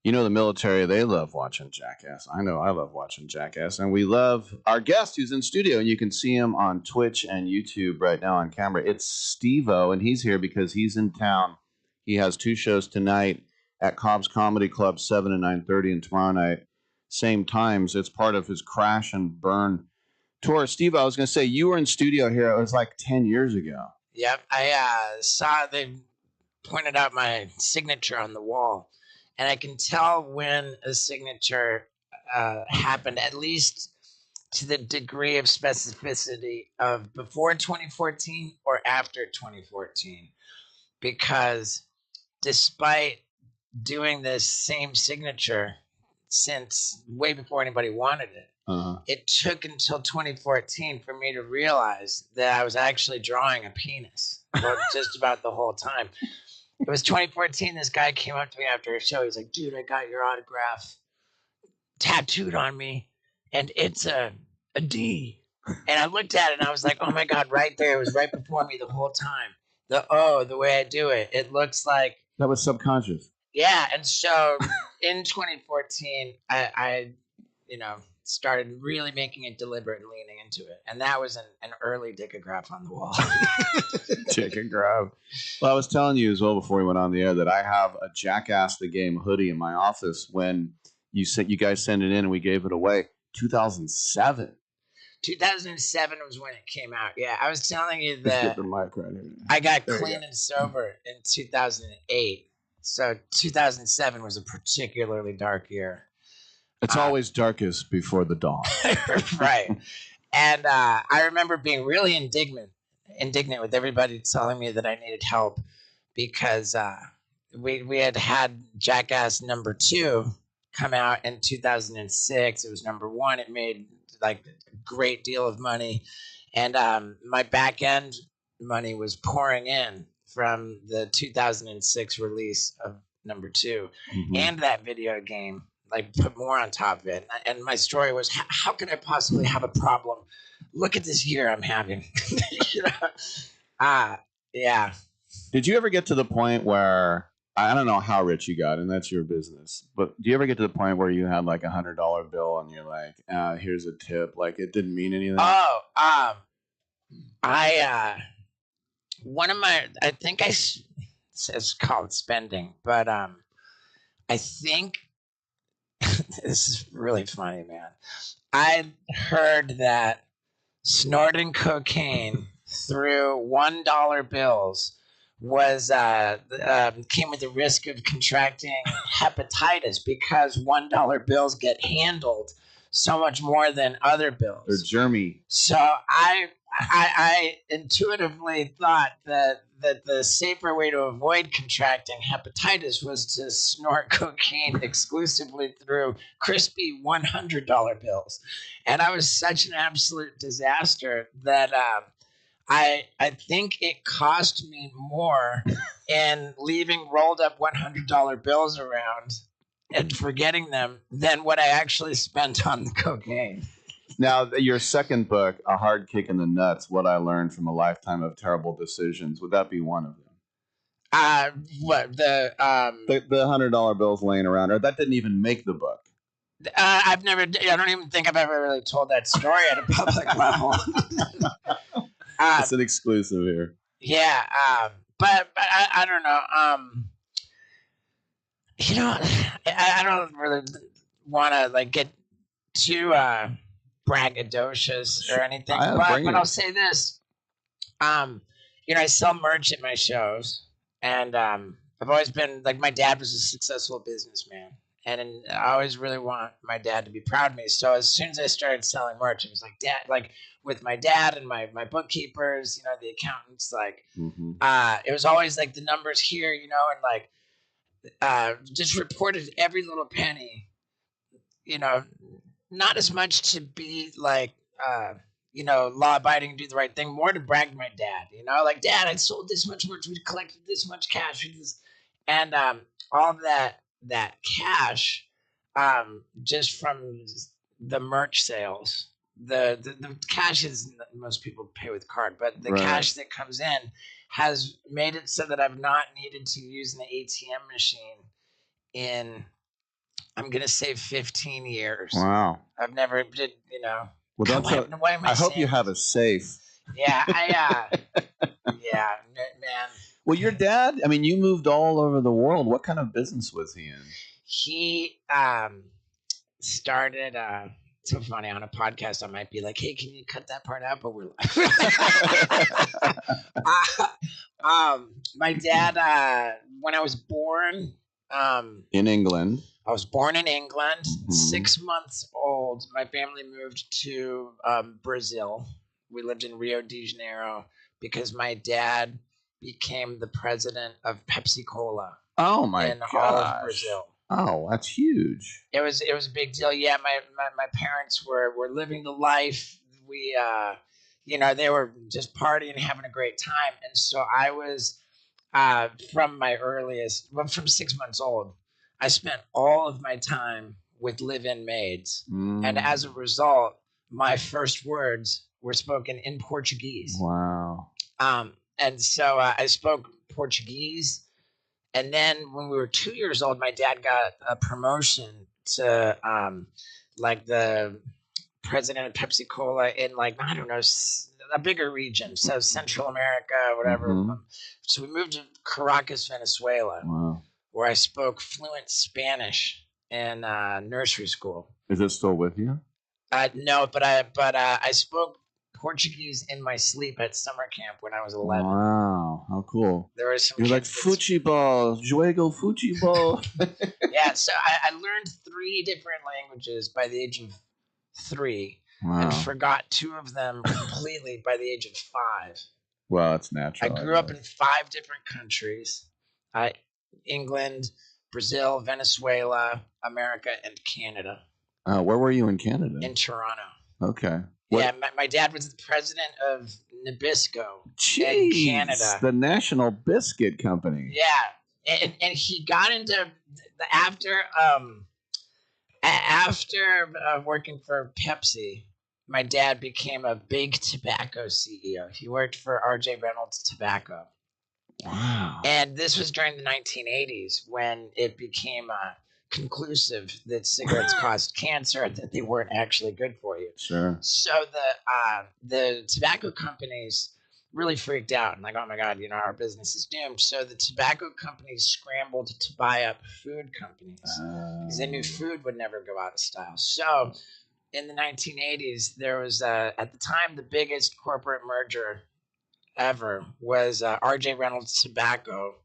You know the military, they love watching Jackass. I know I love watching Jackass, and we love our guest who's in studio, and you can see him on Twitch and YouTube right now on camera. It's Steve-O, and he's here because he's in town. He has 2 shows tonight at Cobb's Comedy Club, 7 and 9:30, and tomorrow night, same times. It's part of his Crash and Burn tour. Steve, I was going to say, you were in studio here. It was like 10 years ago. Yep, I saw they pointed out my signature on the wall, and I can tell when a signature happened, at least to the degree of specificity of before 2014 or after 2014, because despite doing this same signature since way before anybody wanted it. It took until 2014 for me to realize that I was actually drawing a penis just about the whole time. It was 2014. This guy came up to me after a show. He's like, dude, I got your autograph tattooed on me, and it's a D. And I looked at it, and I was like, oh, my God, right there. It was right before me the whole time. The way I do it, it looks like... That was subconscious. Yeah, and so in 2014, I started really making it deliberate and leaning into it. And that was an early dickograph on the wall. Dickograph. Well, I was telling you as well before we went on the air that I have a Jackass the Game hoodie in my office when you guys sent it in and we gave it away. 2007. 2007 was when it came out. Yeah, I was telling you that the mic right here. I got clean and sober in 2008. So 2007 was a particularly dark year. It's always darkest before the dawn. Right. And I remember being really indignant with everybody telling me that I needed help because we had Jackass number 2 come out in 2006. It was number 1. It made like a great deal of money. And my back end money was pouring in from the 2006 release of number 2 and that video game. Like put more on top of it. And my story was, how could I possibly have a problem? Look at this year I'm having. Yeah. Did you ever get to the point where, I don't know how rich you got, and that's your business, but do you ever get to the point where you had like $100 bill and you're like, here's a tip, like it didn't mean anything? I think it's called spending, but I think, this is really funny, man. I heard that snorting cocaine through $1 bills was came with the risk of contracting hepatitis because $1 bills get handled so much more than other bills. They're germy. So I intuitively thought that the safer way to avoid contracting hepatitis was to snort cocaine exclusively through crispy $100 bills. And I was such an absolute disaster that I think it cost me more in leaving rolled up $100 bills around and forgetting them than what I actually spent on the cocaine. Now, your second book, A Hard Kick in the Nuts, What I Learned from a Lifetime of Terrible Decisions, would that be one of them? What? The $100 bills laying around, or that didn't even make the book? I don't even think I've ever really told that story at a public level. It's an exclusive here. Yeah, but I don't know. I don't really want to like get too braggadocious or anything, but I'll say this. I sell merch at my shows, and I've always been like, my dad was a successful businessman, and I always really want my dad to be proud of me. So as soon as I started selling merch, it was like, Dad, like with my dad and my bookkeepers, the accountants, like it was always like the numbers here, and like just reported every little penny, not as much to be like, law-abiding, do the right thing, more to brag to my dad, like, Dad, I sold this much merch, we collected this much cash, and all of that cash, just from the merch sales, the cash is, most people pay with card, but the cash that comes in has made it so that I've not needed to use an ATM machine in, I'm going to say 15 years. Wow. I've never did, Well, I hope you have a safe. Yeah, yeah, man. Well, your dad, I mean, you moved all over the world. What kind of business was he in? He started, so funny, on a podcast, I might be like, hey, can you cut that part out? But we're my dad, when I was born, in England. I was born in England, 6 months old. My family moved to Brazil. We lived in Rio de Janeiro because my dad became the president of Pepsi Cola. Oh my in all of Brazil. Oh, that's huge. It was a big deal. Yeah, my parents were living the life. We they were just partying, having a great time, and so I was from from 6 months old. I spent all of my time with live-in maids, and as a result, my first words were spoken in Portuguese. Wow. And so I spoke Portuguese. And then when we were 2 years old, my dad got a promotion to like the president of Pepsi Cola in I don't know, a bigger region, so Central America, whatever. So we moved to Caracas, Venezuela, Wow. where I spoke fluent Spanish in nursery school. Is it still with you? No, but I spoke Portuguese in my sleep at summer camp when I was 11. Wow, how cool. There was some You're like, kids futebol, juego futebol. Yeah, so I learned 3 different languages by the age of 3 Wow. and forgot 2 of them completely by the age of 5. Well, it's natural. I grew up in 5 different countries. England, Brazil, Venezuela, America, and Canada. Where were you in Canada? In Toronto. Okay. Yeah, my dad was the president of Nabisco Jeez, in Canada. The National Biscuit Company. Yeah, and he got into after working for Pepsi. My dad became a big tobacco CEO. He worked for R.J. Reynolds Tobacco. Wow. And this was during the 1980s when it became conclusive that cigarettes caused cancer and that they weren't actually good for you. Sure. So the tobacco companies really freaked out and like, oh my God, our business is doomed. So the tobacco companies scrambled to buy up food companies because they knew food would never go out of style. So in the 1980s, there was at the time the biggest corporate merger ever was R.J. Reynolds Tobacco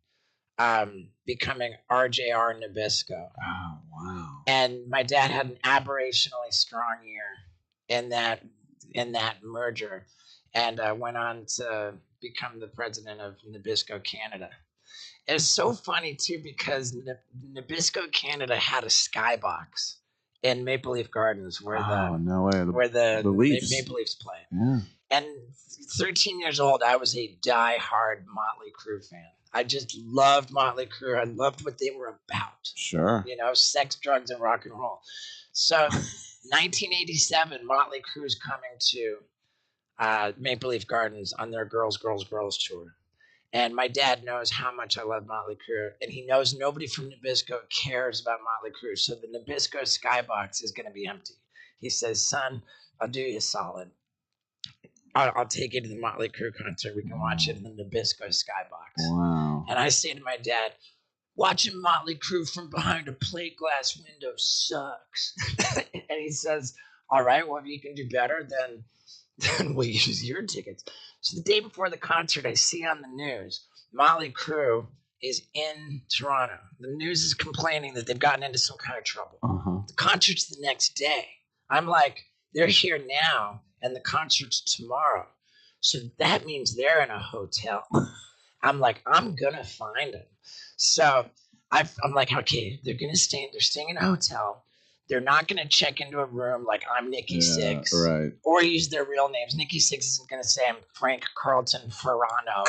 becoming RJR Nabisco. Oh, wow. And my dad had an aberrationally strong year in that merger and went on to become the president of Nabisco Canada. It's so funny too because Nabisco Canada had a skybox in Maple Leaf Gardens where the Leafs. Maple Leafs play. Yeah. And 13 years old, I was a die-hard Motley Crue fan. I just loved Motley Crue. I loved what they were about. Sure. Sex, drugs, and rock and roll. So 1987, Motley Crue's coming to Maple Leaf Gardens on their Girls, Girls, Girls tour. And my dad knows how much I love Motley Crue. And he knows nobody from Nabisco cares about Motley Crue. So the Nabisco skybox is going to be empty. He says, son, I'll do you a solid. I'll take you to the Motley Crue concert. We can watch it in the Nabisco skybox. Wow. And I say to my dad, watching Motley Crue from behind a plate glass window sucks. And he says, all right, well, if you can do better, then we'll use your tickets. So the day before the concert, I see on the news, Motley Crue is in Toronto. The news is complaining that they've gotten into some kind of trouble. The concert's the next day. I'm like, they're here now. And the concert's tomorrow. So that means they're in a hotel. I'm like, I'm going to find them. So I'm like, okay, they're staying in a hotel. They're not going to check into a room like I'm Nikki Sixx. Right. Or use their real names. Nikki Sixx isn't going to say I'm Frank Carlton Ferrano.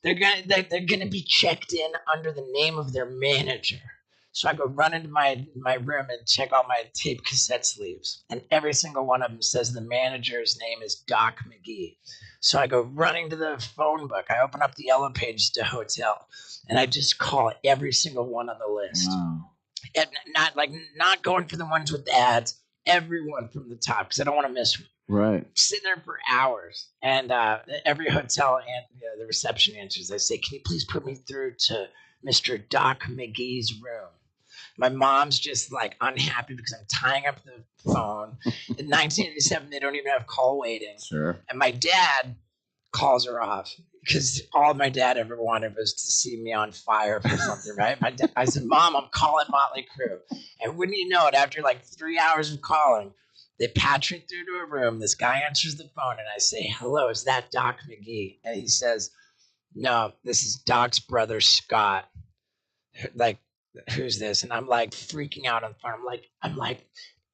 They're going to be checked in under the name of their manager. So I go run into my room and check all my tape cassette sleeves. And every single one of them says the manager's name is Doc McGee. So I go running to the phone book. I open up the yellow page to hotel. And I just call every single one on the list. Wow. And not going for the ones with the ads. Everyone from the top because I don't want to miss one. Right. Sit there for hours. And every hotel and the reception answers. I say, can you please put me through to Mr. Doc McGee's room? My mom's just unhappy because I'm tying up the phone. In 1987, they don't even have call waiting. Sure. And my dad calls her off because all my dad ever wanted was to see me on fire for something, right? I said, Mom, I'm calling Motley Crue. And wouldn't you know it, after 3 hours of calling, they patch me through to a room. This guy answers the phone and I say, hello, is that Doc McGee? And he says, no, this is Doc's brother, Scott. who's this? And I'm like freaking out on the phone. I'm like,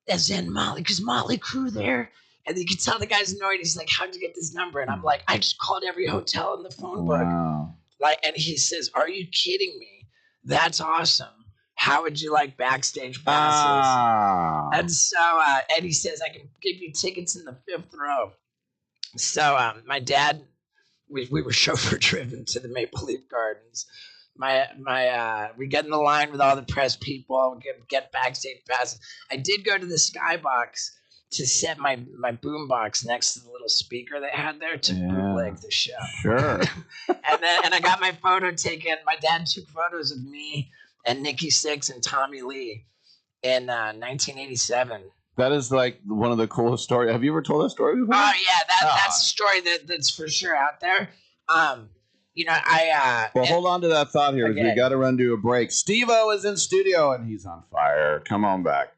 that's in Molly, because Molly Crew there. And you can tell the guy's annoyed. He's like, how'd you get this number? And I'm like, I just called every hotel in the phone book. Wow. Like, and he says, are you kidding me? That's awesome. How would you like backstage passes? And so, and he says, I can give you tickets in the 5th row. So my dad, we were chauffeur driven to the Maple Leaf Gardens. We get in the line with all the press people, get backstage passes. I did go to the Skybox to set my boom box next to the little speaker they had there to bootleg the show. Sure. and I got my photo taken. My dad took photos of me and Nikki Sixx and Tommy Lee in 1987. That is like one of the coolest stories. Have you ever told that story before? Oh yeah, that's a story that's for sure out there. Well, hold on to that thought here. Okay. We got to run to a break. Steve-O is in studio and he's on fire. Come on back.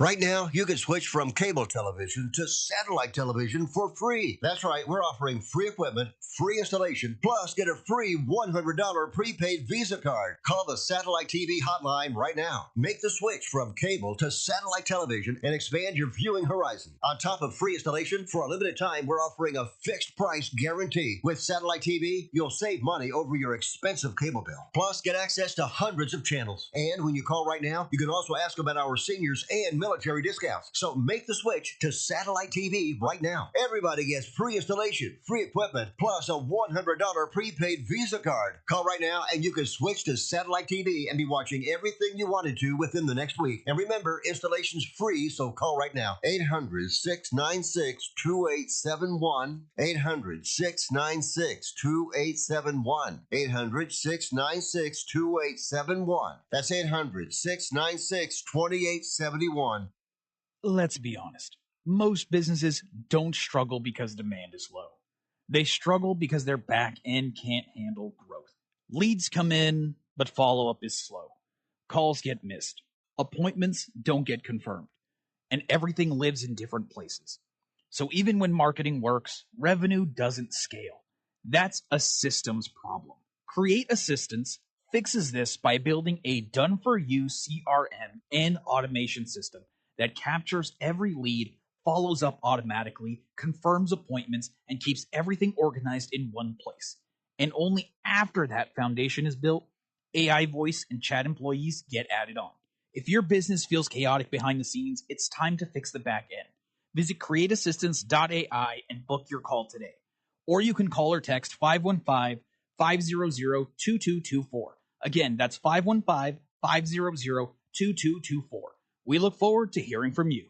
Right now, you can switch from cable television to satellite television for free. That's right, we're offering free equipment, free installation, plus get a free $100 prepaid Visa card. Call the Satellite TV hotline right now. Make the switch from cable to satellite television and expand your viewing horizon. On top of free installation, for a limited time, we're offering a fixed price guarantee. With satellite TV, you'll save money over your expensive cable bill. Plus, get access to hundreds of channels. And when you call right now, you can also ask about our seniors and military discounts. So make the switch to satellite TV right now. Everybody gets free installation, free equipment, plus a $100 prepaid Visa card. Call right now and you can switch to satellite TV and be watching everything you wanted to within the next week. And remember, installation's free, so call right now. 800-696-2871. 800-696-2871. 800-696-2871. That's 800-696-2871. Let's be honest. Most businesses don't struggle because demand is low. They struggle because their back end can't handle growth. Leads come in, but follow-up is slow. Calls get missed. Appointments don't get confirmed. And everything lives in different places. So even when marketing works, revenue doesn't scale. That's a systems problem. Create Assistance fixes this by building a done-for-you CRM and automation system that captures every lead, follows up automatically, confirms appointments, and keeps everything organized in one place. And only after that foundation is built, AI voice and chat employees get added on. If your business feels chaotic behind the scenes, it's time to fix the back end. Visit createassistance.ai and book your call today. Or you can call or text 515-500-2224. Again, that's 515-500-2224. We look forward to hearing from you.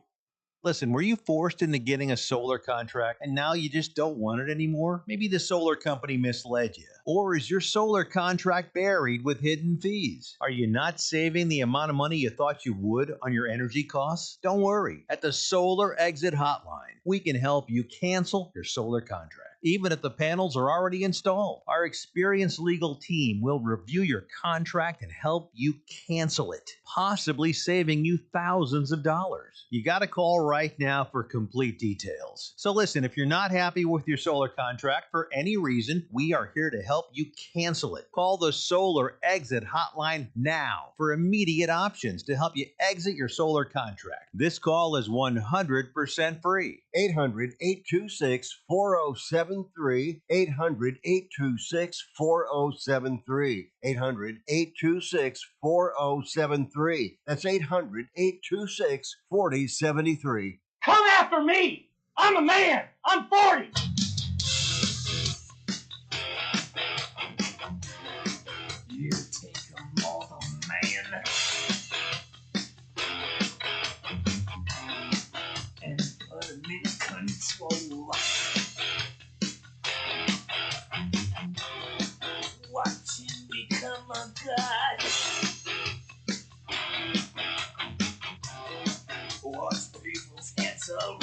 Listen, were you forced into getting a solar contract and now you just don't want it anymore? Maybe the solar company misled you. Or is your solar contract buried with hidden fees? Are you not saving the amount of money you thought you would on your energy costs? Don't worry. At the Solar Exit Hotline, we can help you cancel your solar contract, even if the panels are already installed. Our experienced legal team will review your contract and help you cancel it, possibly saving you thousands of dollars. You got to call right now for complete details. So listen, if you're not happy with your solar contract for any reason, we are here to help you cancel it. Call the Solar Exit Hotline now for immediate options to help you exit your solar contract. This call is 100% free. 800-826-4073. 800-826-4073. 800-826-4073. That's 800-826-4073. Come after me! I'm a man! I'm 40! You take them all, man. And put them in control. Watch him become a god. Watch people's heads roll.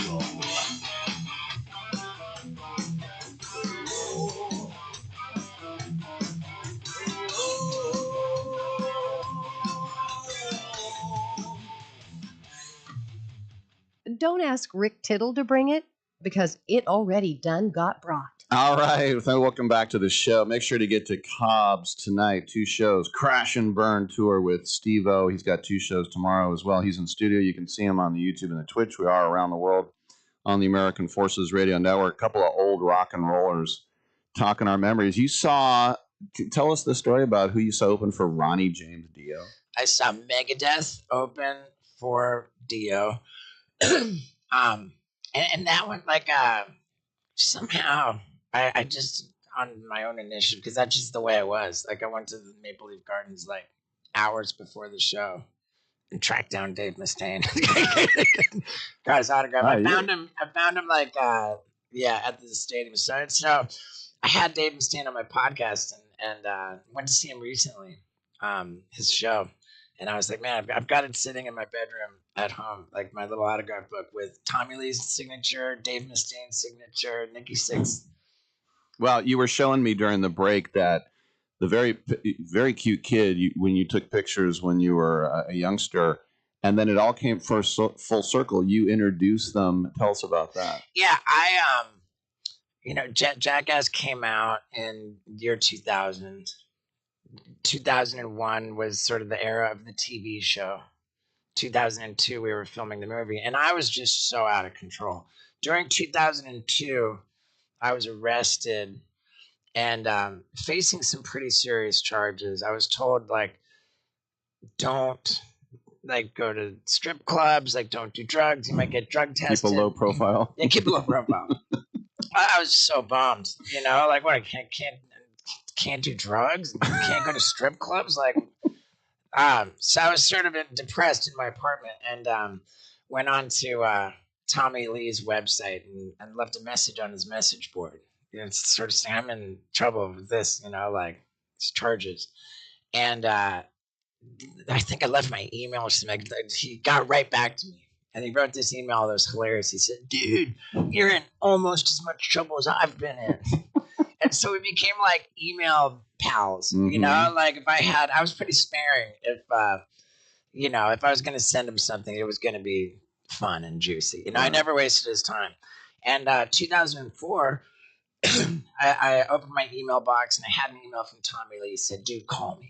But don't ask Rick Tittle to bring it, because it already done got brought. All right, so welcome back to the show. Make sure to get to Cobb's tonight. 2 shows. Crash and Burn tour with Steve-O. He's got 2 shows tomorrow as well. He's in studio. You can see him on the YouTube and the Twitch. We are around the world on the American Forces Radio Network. A couple of old rock and rollers talking our memories. You saw, tell us the story about who you saw open for Ronnie James Dio. I saw Megadeth open for Dio. and that one, like, somehow I just, on my own initiative, because that's just the way I was. Like, I went to the Maple Leaf Gardens, like, hours before the show and tracked down Dave Mustaine. Got his autograph. I found him, like, at the stadium. So I had Dave Mustaine on my podcast and went to see him recently, his show. And I was like, man, I've got it sitting in my bedroom at home, like my little autograph book with Tommy Lee's signature, Dave Mustaine's signature, Nikki Sixx. Well, you were showing me during the break that the very, very cute kid, when you took pictures when you were a youngster, and then it all came full circle. You introduced them. Tell us about that. Yeah, Jackass came out in year 2000. 2001 was sort of the era of the TV show. 2002, we were filming the movie, and I was just so out of control. During 2002, I was arrested and facing some pretty serious charges. I was told, like, don't, like, go to strip clubs, like, don't do drugs. You might get drug tested. Keep a low profile. Yeah, keep a low profile. I was so bummed, like, what, I can't do drugs? Can't go to strip clubs? Like, so I was sort of depressed in my apartment and went on to Tommy Lee's website and left a message on his message board. It's sort of saying, I'm in trouble with this, like these charges. And I think I left my email or something. He got right back to me. And he wrote this email that was hilarious. He said, dude, you're in almost as much trouble as I've been in. And so we became like email pals, like if I was pretty sparing if I was going to send him something, it was going to be fun and juicy. I never wasted his time. And 2004, I opened my email box and I had an email from Tommy Lee. He said, dude, call me.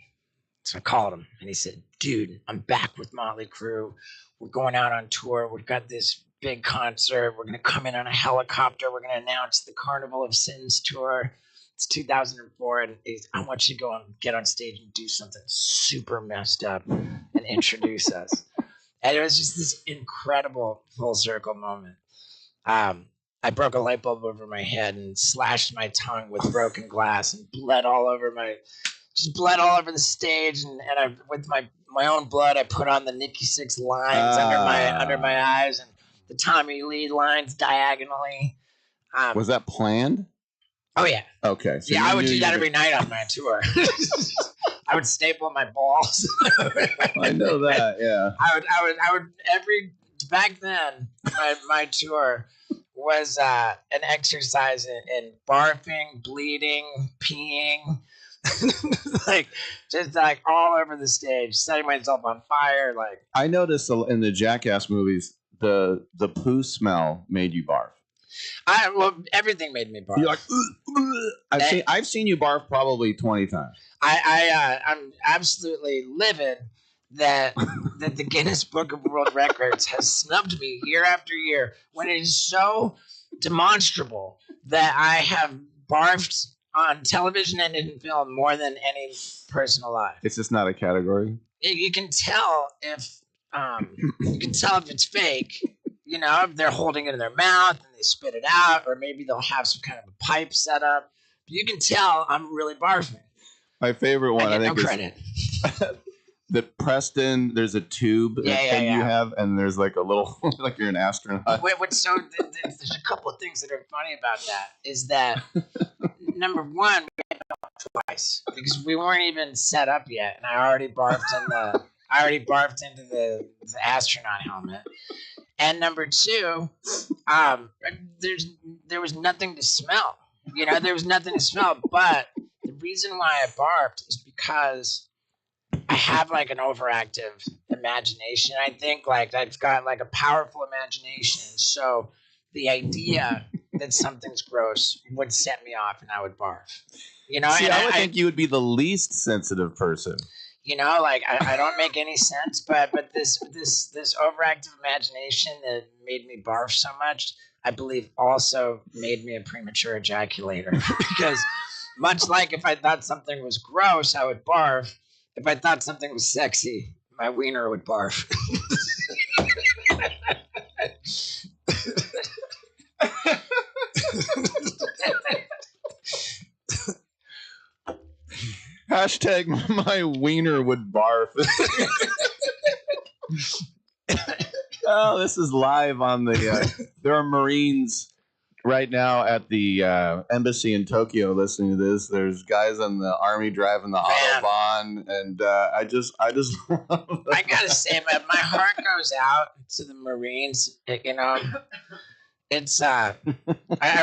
So I called him and he said, dude, I'm back with Motley Crue. We're going out on tour. We've got this big concert. We're going to come in on a helicopter. We're going to announce the Carnival of Sins tour. It's 2004, and I want you to go and get on stage and do something super messed up and introduce us. And it was just this incredible full circle moment. I broke a light bulb over my head and slashed my tongue with broken glass and bled all over the stage. And I, with my own blood, I put on the Nikki Sixx lines under my eyes and the Tommy Lee lines diagonally. Was that planned? Oh yeah. Okay. So yeah, I would do that every night on my tour. I would staple my balls. I know that. Yeah. I would back then. My tour was an exercise in barfing, bleeding, peeing, just all over the stage, setting myself on fire. Like, I noticed in the Jackass movies, the poo smell made you barf. Everything made me barf. You're like, I've seen you barf probably 20 times. I'm absolutely livid that the Guinness Book of World Records has snubbed me year after year when it is so demonstrable that I have barfed on television and in film more than any person alive. It's just not a category. You can tell if it's fake. If they're holding it in their mouth and they spit it out, or maybe they'll have some kind of a pipe set up. But you can tell I'm really barfing. My favorite one, I think, no credit. That Preston, there's a tube you have, and there's like a little, like you're an astronaut. There's a couple of things that are funny about that. Is that number one, we had to barf twice because we weren't even set up yet, and I already barfed into the astronaut helmet. And number two, there was nothing to smell. There was nothing to smell. But the reason why I barfed is because I have like an overactive imagination. I think like I've got like a powerful imagination. So the idea that something's gross would set me off and I would barf. You know, See, and I would think you would be the least sensitive person. you know, like I don't make any sense, but this overactive imagination that made me barf so much, I believe also made me a premature ejaculator. Because much like if I thought something was gross, I would barf. If I thought something was sexy, my wiener would barf. Hashtag my wiener would barf. Oh, this is live on the. There are Marines right now at the embassy in Tokyo listening to this. There's guys in the army driving the Autobahn, and I just. I gotta say, man, my heart goes out to the Marines. You know, it's. I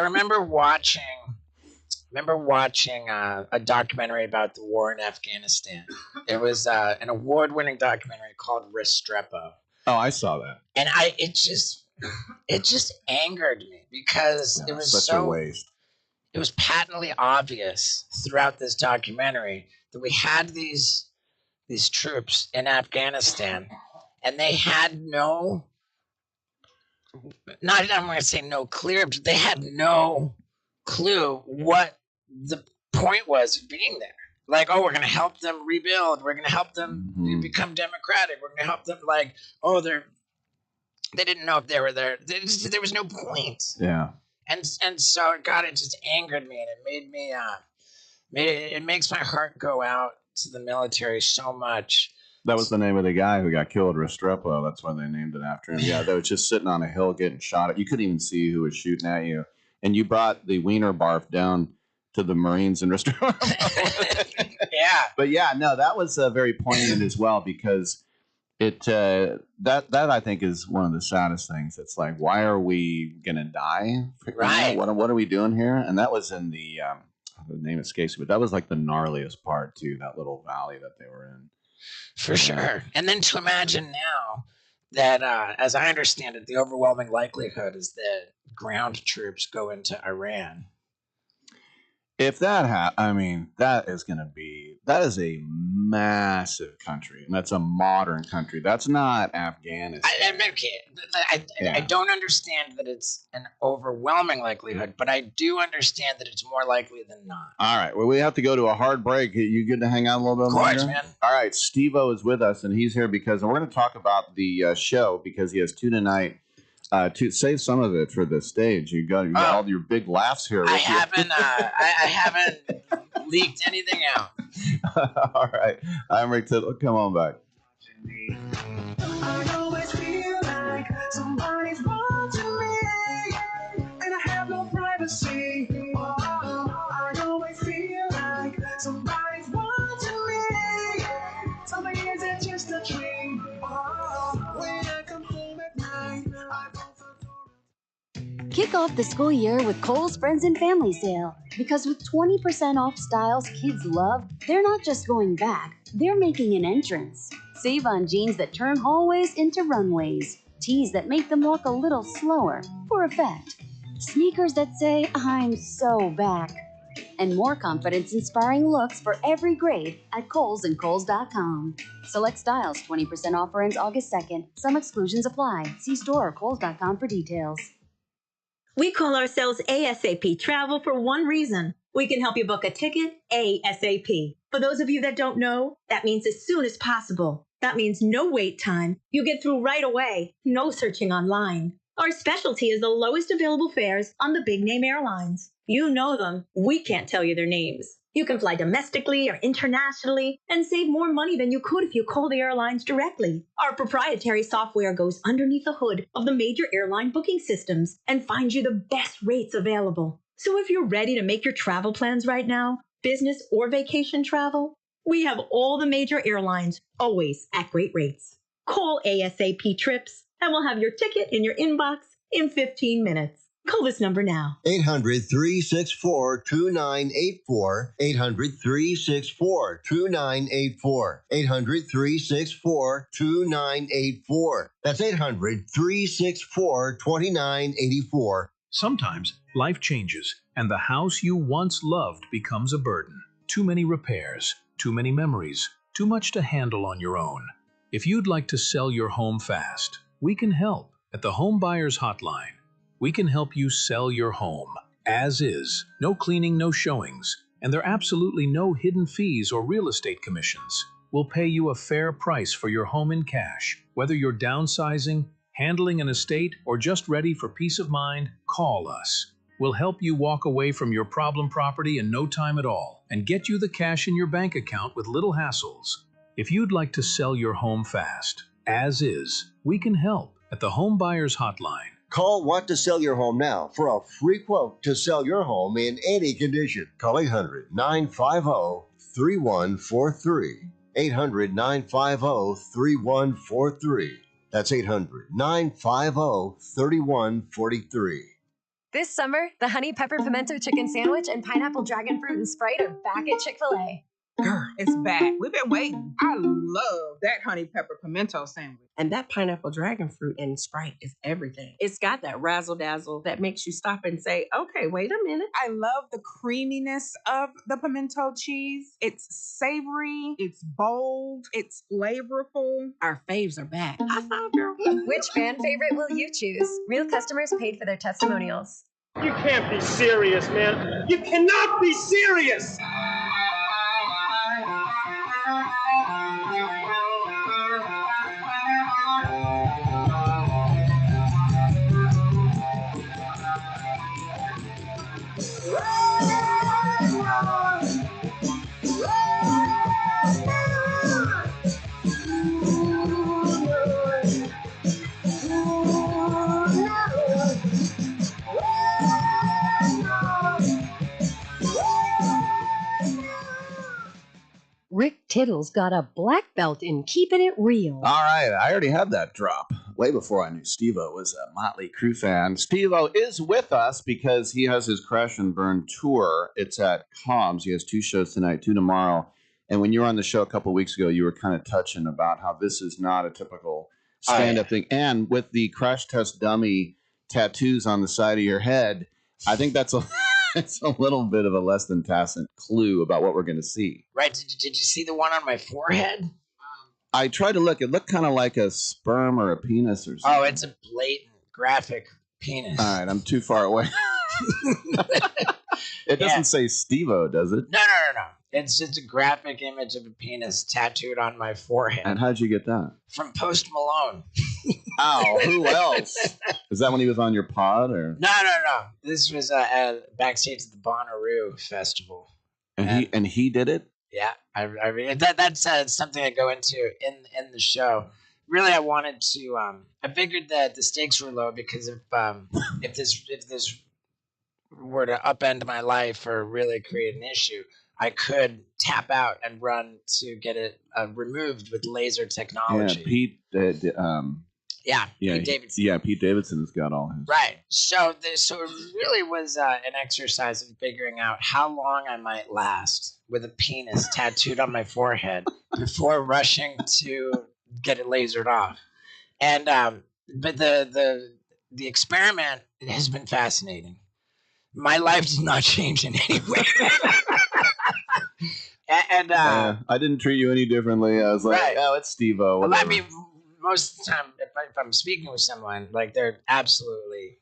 remember watching a documentary about the war in Afghanistan. It was an award-winning documentary called Restrepo. Oh, I saw that. And it just angered me because it was such a waste. It was patently obvious throughout this documentary that we had these troops in Afghanistan, and they had I'm going to say no clear, but they had no clue what the point was of being there. Like, oh, we're going to help them rebuild. We're going to help them become democratic. We're going to help them, like, oh, they didn't know if they were there. There was no point. Yeah. And so, God, it just angered me, and it made me, it makes my heart go out to the military so much. That was the name of the guy who got killed, Restrepo. That's why they named it after him. Yeah, they were just sitting on a hill getting shot at. You couldn't even see who was shooting at you. And you brought the wiener barf down to the Marines in Restrepo. Yeah. But yeah, no, that was very poignant as well, because it that I think is one of the saddest things. It's like, why are we gonna die? Right. You know, what are we doing here? And that was in the name escapes me, but that was like the gnarliest part too. That little valley that they were in. For sure. And then to imagine now that, as I understand it, the overwhelming likelihood is that ground troops go into Iran. If that I mean, that is a massive country, and that's a modern country. That's not Afghanistan. I don't understand that it's an overwhelming likelihood, but I do understand that it's more likely than not. All right. Well, we have to go to a hard break. You good to hang out a little bit longer? Of course, man. All right. Steve-O is with us, and he's here because we're going to talk about the show, because he has two tonight. To save some of it for the stage, you got all your big laughs here. I haven't leaked anything out. All right, I'm Rick Tittle. Come on back. I always feel like somebody's watching me, and I have no privacy. I always feel like somebody's watching me. Something isn't just a dream. When I come home at night, I Kick off the school year with Kohl's Friends and Family Sale. Because with 20% off styles kids love, they're not just going back, they're making an entrance. Save on jeans that turn hallways into runways. Tees that make them walk a little slower, for effect. Sneakers that say, I'm so back. And more confidence-inspiring looks for every grade at Kohl's and Kohls.com. Select styles, 20% offer ends August 2nd. Some exclusions apply. See store or Kohls.com for details. We call ourselves ASAP Travel for one reason. We can help you book a ticket ASAP. For those of you that don't know, that means as soon as possible. That means no wait time. You get through right away. No searching online. Our specialty is the lowest available fares on the big name airlines. You know them. We can't tell you their names. You can fly domestically or internationally and save more money than you could if you call the airlines directly. Our proprietary software goes underneath the hood of the major airline booking systems and finds you the best rates available. So if you're ready to make your travel plans right now, business or vacation travel, we have all the major airlines, always at great rates. Call ASAP Trips and we'll have your ticket in your inbox in 15 minutes. Call this number now. 800-364-2984. 800-364-2984. 800-364-2984. That's 800-364-2984. Sometimes life changes, and the house you once loved becomes a burden. Too many repairs, too many memories, too much to handle on your own. If you'd like to sell your home fast, we can help at the Home Buyers Hotline. We can help you sell your home as is, no cleaning, no showings, and there are absolutely no hidden fees or real estate commissions. We'll pay you a fair price for your home in cash. Whether you're downsizing, handling an estate, or just ready for peace of mind, call us. We'll help you walk away from your problem property in no time at all and get you the cash in your bank account with little hassles. If you'd like to sell your home fast, as is, we can help at the Home Buyers Hotline. Call Want to Sell Your Home now for a free quote to sell your home in any condition. Call 800-950-3143. 800-950-3143. That's 800-950-3143. This summer, the honey pepper pimento chicken sandwich and pineapple dragon fruit and Sprite are back at Chick-fil-A. Girl, it's back. We've been waiting. I love that honey pepper pimento sandwich. And that pineapple dragon fruit and Sprite is everything. It's got that razzle dazzle that makes you stop and say, okay, wait a minute. I love the creaminess of the pimento cheese. It's savory, it's bold, it's flavorful. Our faves are back. High five, girl. Which fan favorite will you choose? Real customers paid for their testimonials. You can't be serious, man. You cannot be serious. Rick Tittle's got a black belt in keeping it real. All right, I already had that drop way before I knew Steve-O was a Motley Crue fan. Steve-O is with us because he has his Crash and Burn tour. It's at Cobb's. He has 2 shows tonight, 2 tomorrow. And when you were on the show a couple of weeks ago, you were kind of touching about how this is not a typical stand-up thing. And with the crash test dummy tattoos on the side of your head, I think that's it's a little bit of a less than tacit clue about what we're going to see. Right. Did you see the one on my forehead? I tried to look. It looked kind of like a sperm or a penis or something. Oh, it's a blatant graphic penis. All right, I'm too far away. It doesn't say Steve-O, does it? No. It's just a graphic image of a penis tattooed on my forehead. And how'd you get that? From Post Malone. Oh, who else? Is that when he was on your pod? Or No. This was backstage at the Bonnaroo Festival. And he did it? Yeah, I mean that's something I go into in the show. Really, I wanted to. I figured that the stakes were low because if this were to upend my life or really create an issue, I could tap out and run to get it removed with laser technology. Yeah, Pete. Pete Davidson. Yeah, Pete Davidson's got all his. Right. So it really was an exercise in figuring out how long I might last with a penis tattooed on my forehead before rushing to get it lasered off. And but the experiment has been fascinating. My life did not change in any way. and I didn't treat you any differently. I was like, right. Oh, it's Steve-O. Well, I mean, most of the time, if I'm speaking with someone, like they're absolutely,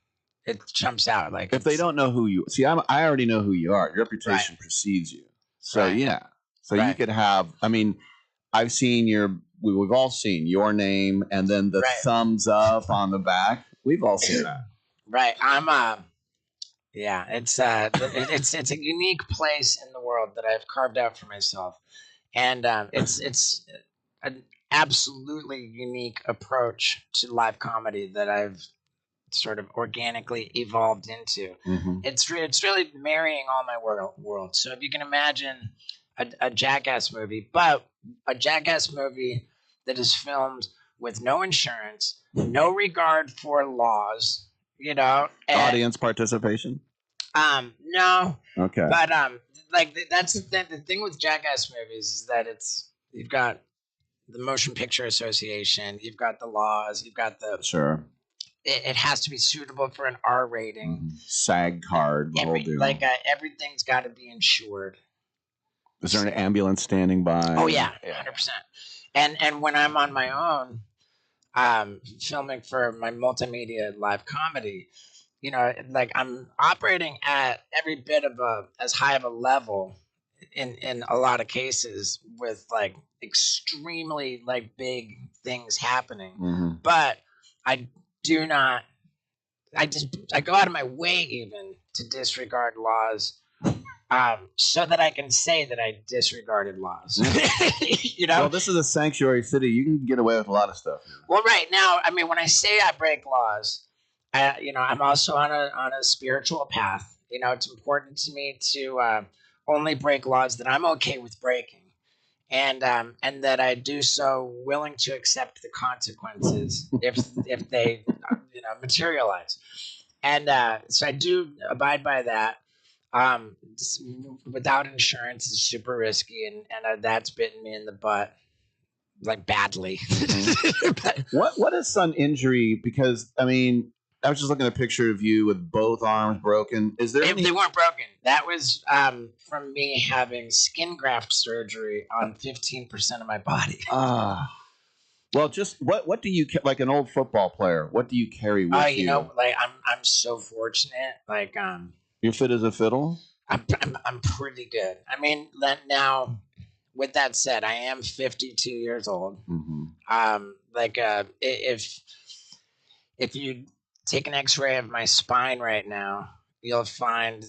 it jumps out. Like if they don't know who you see, I already know who you are. Your reputation precedes you. So yeah. So you could have. I mean, I've seen we've all seen your name and then the thumbs up on the back. We've all seen that. Right. I'm yeah, it's a unique place in the world that I've carved out for myself, and it's an absolutely unique approach to live comedy that I've sort of organically evolved into. Mm-hmm. It's really marrying all my world. So if you can imagine a Jackass movie, but a Jackass movie that is filmed with no insurance, no regard for laws, you know. Audience participation? No. Okay. But that's the thing. The thing with Jackass movies is that you've got the Motion Picture Association, you've got the laws, you've got the Sure. It has to be suitable for an R rating. SAG card, the whole deal. Everything's got to be insured. Is there an ambulance standing by? Oh yeah, 100%. And when I'm on my own, filming for my multimedia live comedy, you know, like I'm operating at every bit of as high of a level in a lot of cases with like extremely like big things happening. But I do not. I go out of my way even to disregard laws. So that I can say that I disregarded laws. You know? Well, this is a sanctuary city. You can get away with a lot of stuff. Well, right now, I mean, when I say I break laws, I'm also on a spiritual path. You know, it's important to me to only break laws that I'm okay with breaking, and that I do so willing to accept the consequences if they materialize. And so I do abide by that. Without insurance is super risky, and that's bitten me in the butt, like badly. What is some injury? Because I mean, I was just looking at a picture of you with both arms broken. Is there any? They weren't broken. That was from me having skin graft surgery on 15% of my body. Well, just what do you like an old football player? What do you carry with you? You know, like I'm so fortunate. Like You're fit as a fiddle. I'm pretty good. I mean, now, with that said, I am 52 years old. If you take an X-ray of my spine right now, you'll find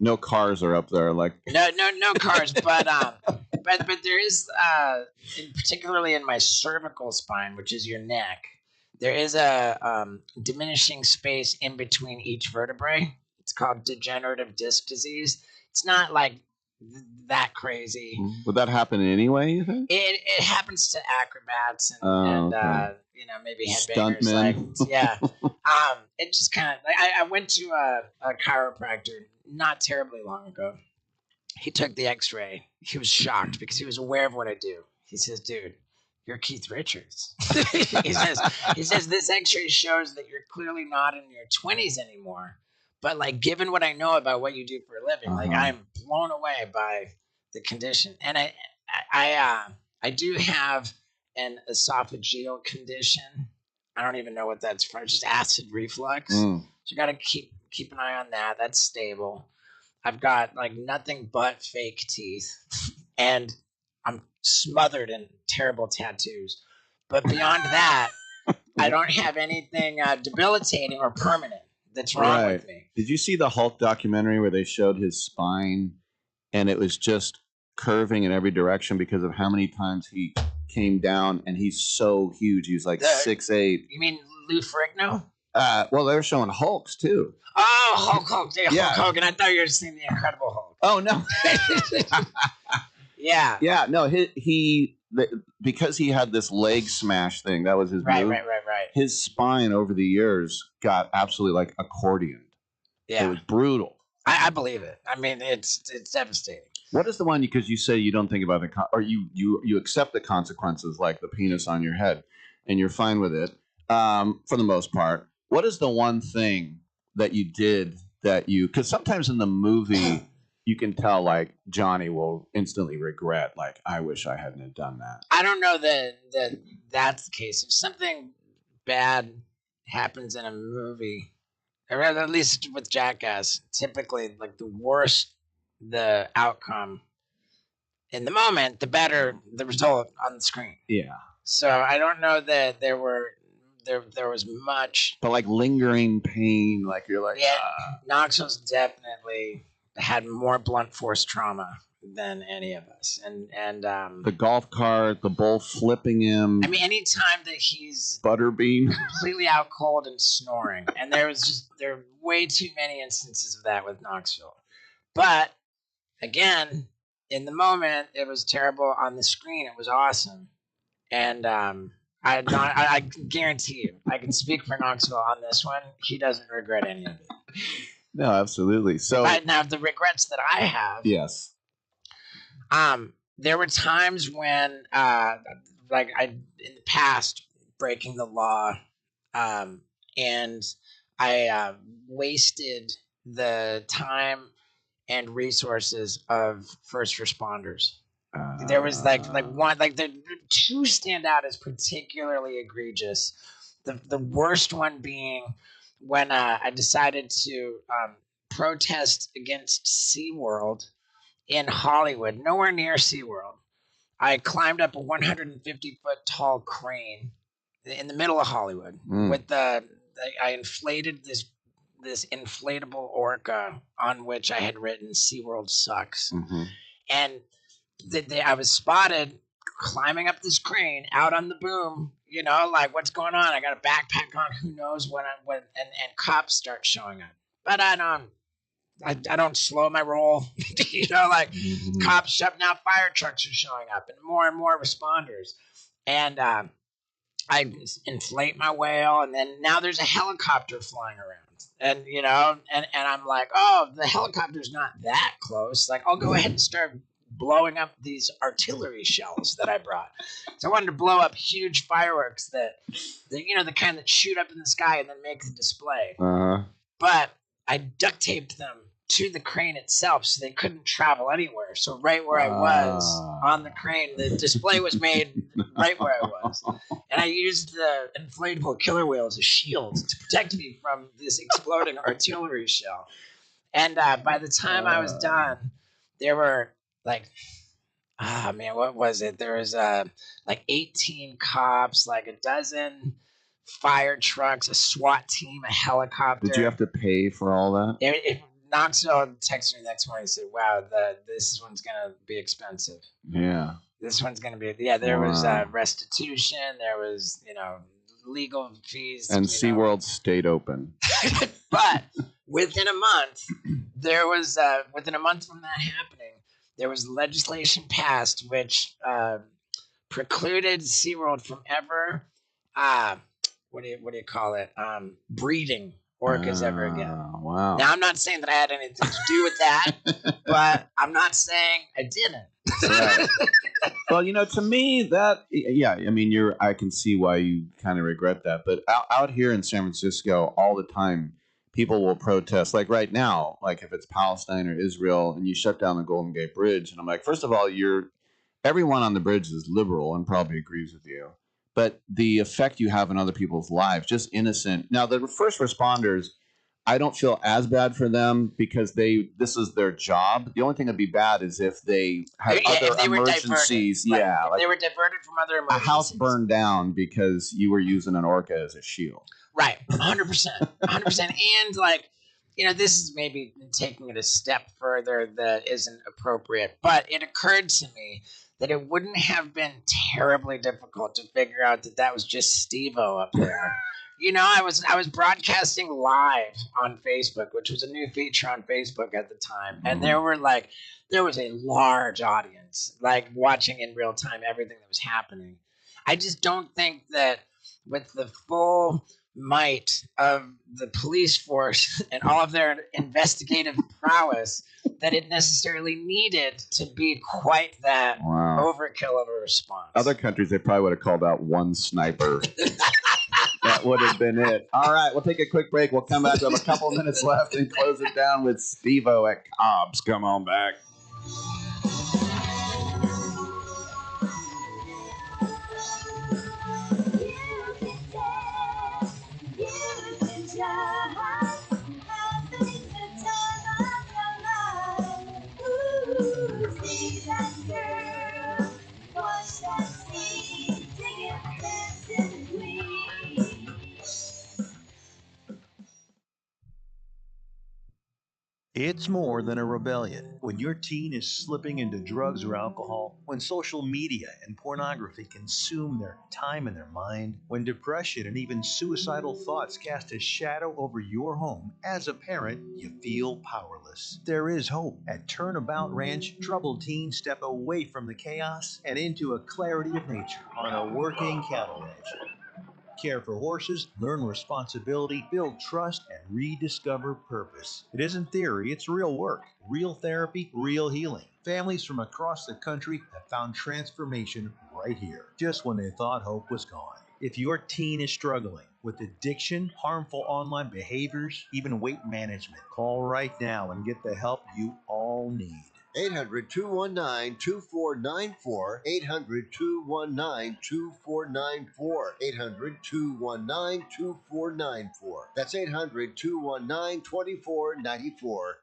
no cars are up there. Like no cars, but there is particularly in my cervical spine, which is your neck, there is a diminishing space in between each vertebrae. It's called degenerative disc disease. It's not like that crazy. Would that happen anyway, you think? It happens to acrobats and okay. Maybe headbangers. Stuntmen. Yeah. It just kind of like I went to a chiropractor not terribly long ago. He took the X-ray. He was shocked because he was aware of what I do. He says, "Dude, you're Keith Richards." he says this X-ray shows that you're clearly not in your 20s anymore. But like, given what I know about what you do for a living, like I'm blown away by the condition. And I do have an esophageal condition. I don't even know what that's from. It's just acid reflux. So you got to keep an eye on that. That's stable. I've got like nothing but fake teeth, and I'm smothered in terrible tattoos. But beyond that, I don't have anything debilitating or permanent that's wrong with me. Did you see the Hulk documentary where they showed his spine and it was just curving in every direction because of how many times he came down, and he's so huge. He was like 6'8". You mean Lou Ferrigno? Well, they were showing Hulks too. Oh, Hulk. Yeah. Hulk Hogan. I thought you were seeing the Incredible Hulk. Oh, no. Yeah. Yeah, no, because he had this leg smash thing, that was his move. Right. His spine over the years got absolutely like accordioned. Yeah. It was brutal. I believe it. I mean, it's devastating. What is the one, because you say you don't think about or you accept the consequences, like the penis on your head, and you're fine with it for the most part. What is the one thing that you did that because sometimes in the movie you can tell like Johnny will instantly regret, like, I wish I hadn't have done that. I don't know that that's the case. If something bad happens in a movie, or at least with Jackass, typically like the worse the outcome in the moment, the better the result on the screen. Yeah. So I don't know that there was much, but like lingering pain, like you're like, Knoxville's definitely had more blunt force trauma than any of us, and the golf cart, the bull flipping him. I mean, anytime that he's butterbean completely out cold and snoring, and there are way too many instances of that with Knoxville. But again, in the moment, it was terrible. On the screen, it was awesome, and I guarantee you, I can speak for Knoxville on this one. He doesn't regret any of it. No, absolutely. So, But now the regrets that I have, yes. There were times when, like I in the past breaking the law, and I wasted the time and resources of first responders. There was the two stand out as particularly egregious. The worst one being when I decided to protest against SeaWorld in Hollywood, nowhere near SeaWorld. I climbed up a 150-foot tall crane in the middle of Hollywood with I inflated this inflatable orca on which I had written SeaWorld sucks. And I was spotted climbing up this crane out on the boom, like what's going on? I got a backpack on, who knows when and cops start showing up. But I don't slow my roll. Cops shoving out, fire trucks are showing up, and more responders. And I inflate my whale, and then now there's a helicopter flying around. And, and I'm like, oh, the helicopter's not that close. Like, I'll go ahead and start blowing up these artillery shells that I brought. So I wanted to blow up huge fireworks that the kind that shoot up in the sky and then make the display. But I duct taped them to the crane itself so they couldn't travel anywhere. So right where I was on the crane, the display was made right where I was. And I used the inflatable killer whale as a shield to protect me from this exploding artillery shell. And by the time I was done, there were what was it? There was 18 cops, like a dozen fire trucks, a SWAT team, a helicopter. Did you have to pay for all that? Knoxville texted me the next morning and said, wow, this one's going to be expensive. Yeah. This one's going to be, there was restitution, there was, legal fees. And SeaWorld stayed open. But within a month from that happening, there was legislation passed which precluded SeaWorld from ever, what do you call it, breeding orcas ever again. Wow. Now, I'm not saying that I had anything to do with that, but I'm not saying I didn't. Right. Well, to me, I can see why you kind of regret that. But out here in San Francisco, all the time, people will protest. Like right now, like if it's Palestine or Israel, and you shut down the Golden Gate Bridge, and I'm like, first of all, everyone on the bridge is liberal and probably agrees with you. But the effect you have on other people's lives, just innocent. Now, the first responders, I don't feel as bad for them because this is their job. The only thing that'd be bad is if they had other emergencies. Yeah, if they were diverted from other emergencies. A house burned down because you were using an orca as a shield. Right, 100%, 100%. And this is maybe taking it a step further that isn't appropriate, but it occurred to me that it wouldn't have been terribly difficult to figure out that was just Steve-O up there. I was broadcasting live on Facebook, which was a new feature on Facebook at the time, and there was a large audience watching in real time everything that was happening. I just don't think that with the full might of the police force and all of their investigative prowess that it necessarily needed to be quite that overkill of a response. Other countries, they probably would have called out one sniper. That would have been it. All right, we'll take a quick break. We'll come back. We have a couple of minutes left and close it down with Steve-O at Cobb's. Come on back. It's more than a rebellion. When your teen is slipping into drugs or alcohol, when social media and pornography consume their time and their mind, when depression and even suicidal thoughts cast a shadow over your home, as a parent, you feel powerless. There is hope. At Turnabout Ranch, troubled teens step away from the chaos and into a clarity of nature on a working cattle ranch. Care for horses, learn responsibility, build trust, and rediscover purpose. It isn't theory, it's real work, real therapy, real healing. Families from across the country have found transformation right here, just when they thought hope was gone. If your teen is struggling with addiction, harmful online behaviors, even weight management, call right now and get the help you all need. 800-219-2494. 800-219-2494. 800-219-2494. That's 800-219-2494.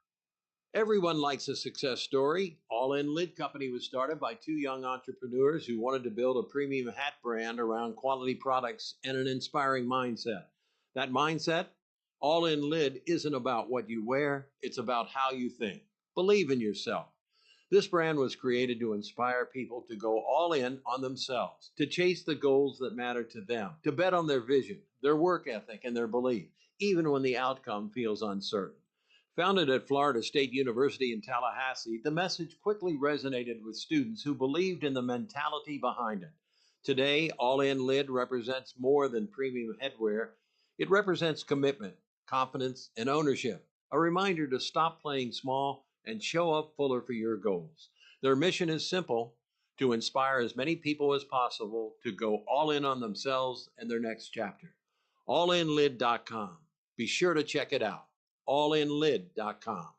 Everyone likes a success story. All In Lid Company was started by two young entrepreneurs who wanted to build a premium hat brand around quality products and an inspiring mindset. That mindset? All In Lid isn't about what you wear, it's about how you think. Believe in yourself. This brand was created to inspire people to go all in on themselves, to chase the goals that matter to them, to bet on their vision, their work ethic, and their belief, even when the outcome feels uncertain. Founded at Florida State University in Tallahassee, the message quickly resonated with students who believed in the mentality behind it. Today, All In Lid represents more than premium headwear. It represents commitment, confidence, and ownership, a reminder to stop playing small and show up fuller for your goals. Their mission is simple: to inspire as many people as possible to go all in on themselves and their next chapter. Allinlid.com. Be sure to check it out. Allinlid.com.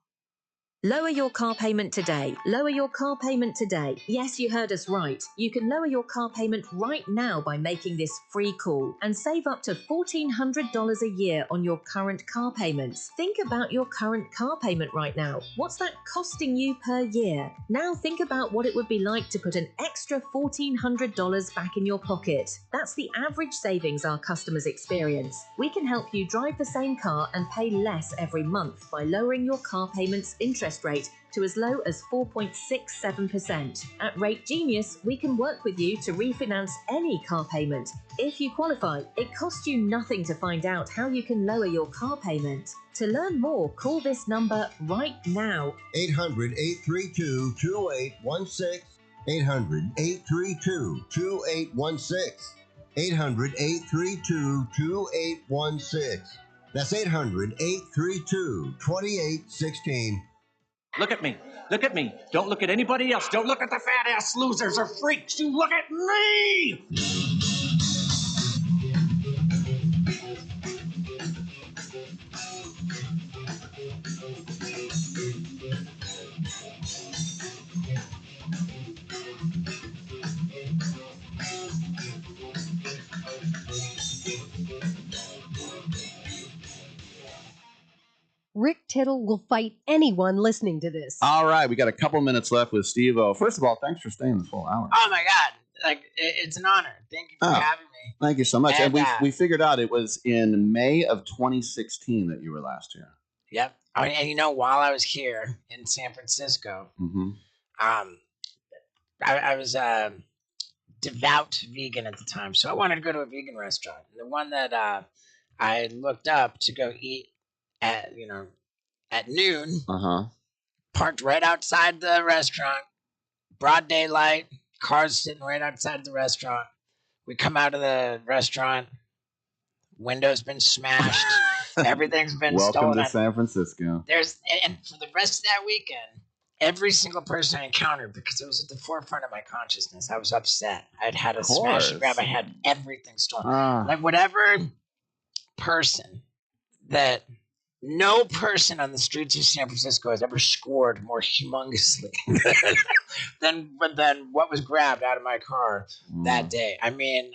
Lower your car payment today. Lower your car payment today. Yes, you heard us right. You can lower your car payment right now by making this free call and save up to $1,400 a year on your current car payments. Think about your current car payment right now. What's that costing you per year? Now think about what it would be like to put an extra $1,400 back in your pocket. That's the average savings our customers experience. We can help you drive the same car and pay less every month by lowering your car payment's interest rate to as low as 4.67%. At Rate Genius, we can work with you to refinance any car payment. If you qualify, it costs you nothing to find out how you can lower your car payment. To learn more, call this number right now. 800-832-2816. 800-832-2816. 800-832-2816. That's 800-832-2816. Look at me. Look at me. Don't look at anybody else. Don't look at the fat ass losers or freaks. You look at me! Rick Tittle will fight anyone listening to this. All right, we got a couple minutes left with Steve-O. First of all, thanks for staying the full hour. Oh my God. It's an honor. Thank you for having me. Thank you so much. And And, we figured out it was in May of 2016 that you were last here. Yep. Oh, and you know, while I was here in San Francisco, Mm-hmm. I was a devout vegan at the time, so I wanted to go to a vegan restaurant. The one that I looked up to go eat at noon, parked right outside the restaurant, broad daylight, cars sitting right outside the restaurant. We come out of the restaurant, windows been smashed, everything's been Welcome stolen. to San Francisco. And for the rest of that weekend, every single person I encountered, because it was at the forefront of my consciousness, I was upset. I'd had a smash and grab. I had everything stolen. Like whatever person that no person on the streets of San Francisco has ever scored more humongously than what was grabbed out of my car that day. I mean,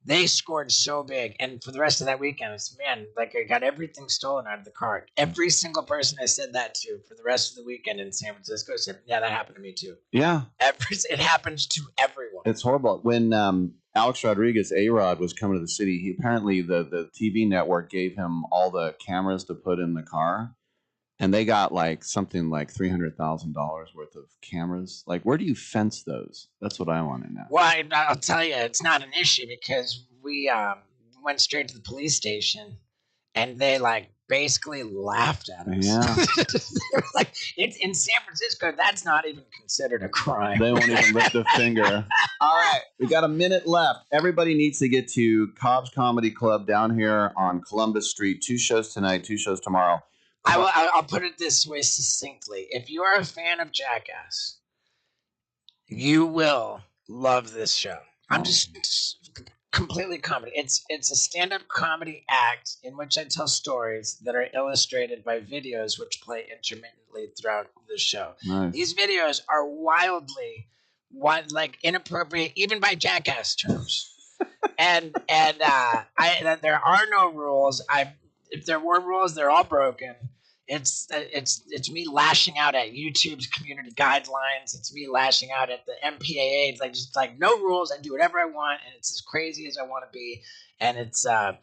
they scored so big, and for the rest of that weekend, I said, man, like I got everything stolen out of the car. Every single person I said that to for the rest of the weekend in San Francisco said, yeah, that happened to me too. Yeah. It happens to everyone. It's horrible. When Alex Rodriguez, A-Rod, was coming to the city. He apparently the TV network gave him all the cameras to put in the car, and they got like something like $300,000 worth of cameras. Like, where do you fence those? That's what I want to know. Well, I'll tell you, it's not an issue because we went straight to the police station, and they like basically laughed at us. Yeah. They were like, it's in San Francisco. That's not even considered a crime. They won't even lift a finger. All right, we got a minute left. Everybody needs to get to Cobb's Comedy Club down here on Columbus Street. 2 shows tonight, 2 shows tomorrow. I'll put it this way succinctly. If you are a fan of Jackass, you will love this show. I'm just completely comedy. It's a stand-up comedy act in which I tell stories that are illustrated by videos which play intermittently throughout the show. Nice. These videos are wildly like inappropriate even by Jackass terms. and there are no rules. If there were rules, they're all broken. It's me lashing out at YouTube's community guidelines. It's me lashing out at the MPAA. It's like just like no rules. I do whatever I want, and it's as crazy as I want to be. And it's a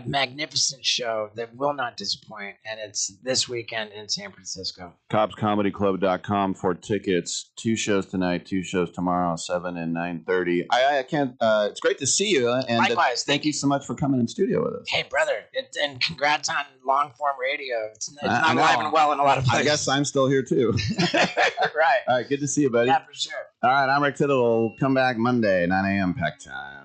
magnificent show that will not disappoint. And it's this weekend in San Francisco. CobbsComedyClub.com for tickets. 2 shows tonight, 2 shows tomorrow, 7 and 9:30. I can't. It's great to see you. And Likewise. Thank you so much for coming in studio with us. Hey, brother, and congrats on long form radio. It's not alive and well in a lot of places. I guess I'm still here too. Right. All right, good to see you, buddy. Yeah, for sure. All right, I'm Rick Tittle. Come back Monday, 9 a.m. Pack time.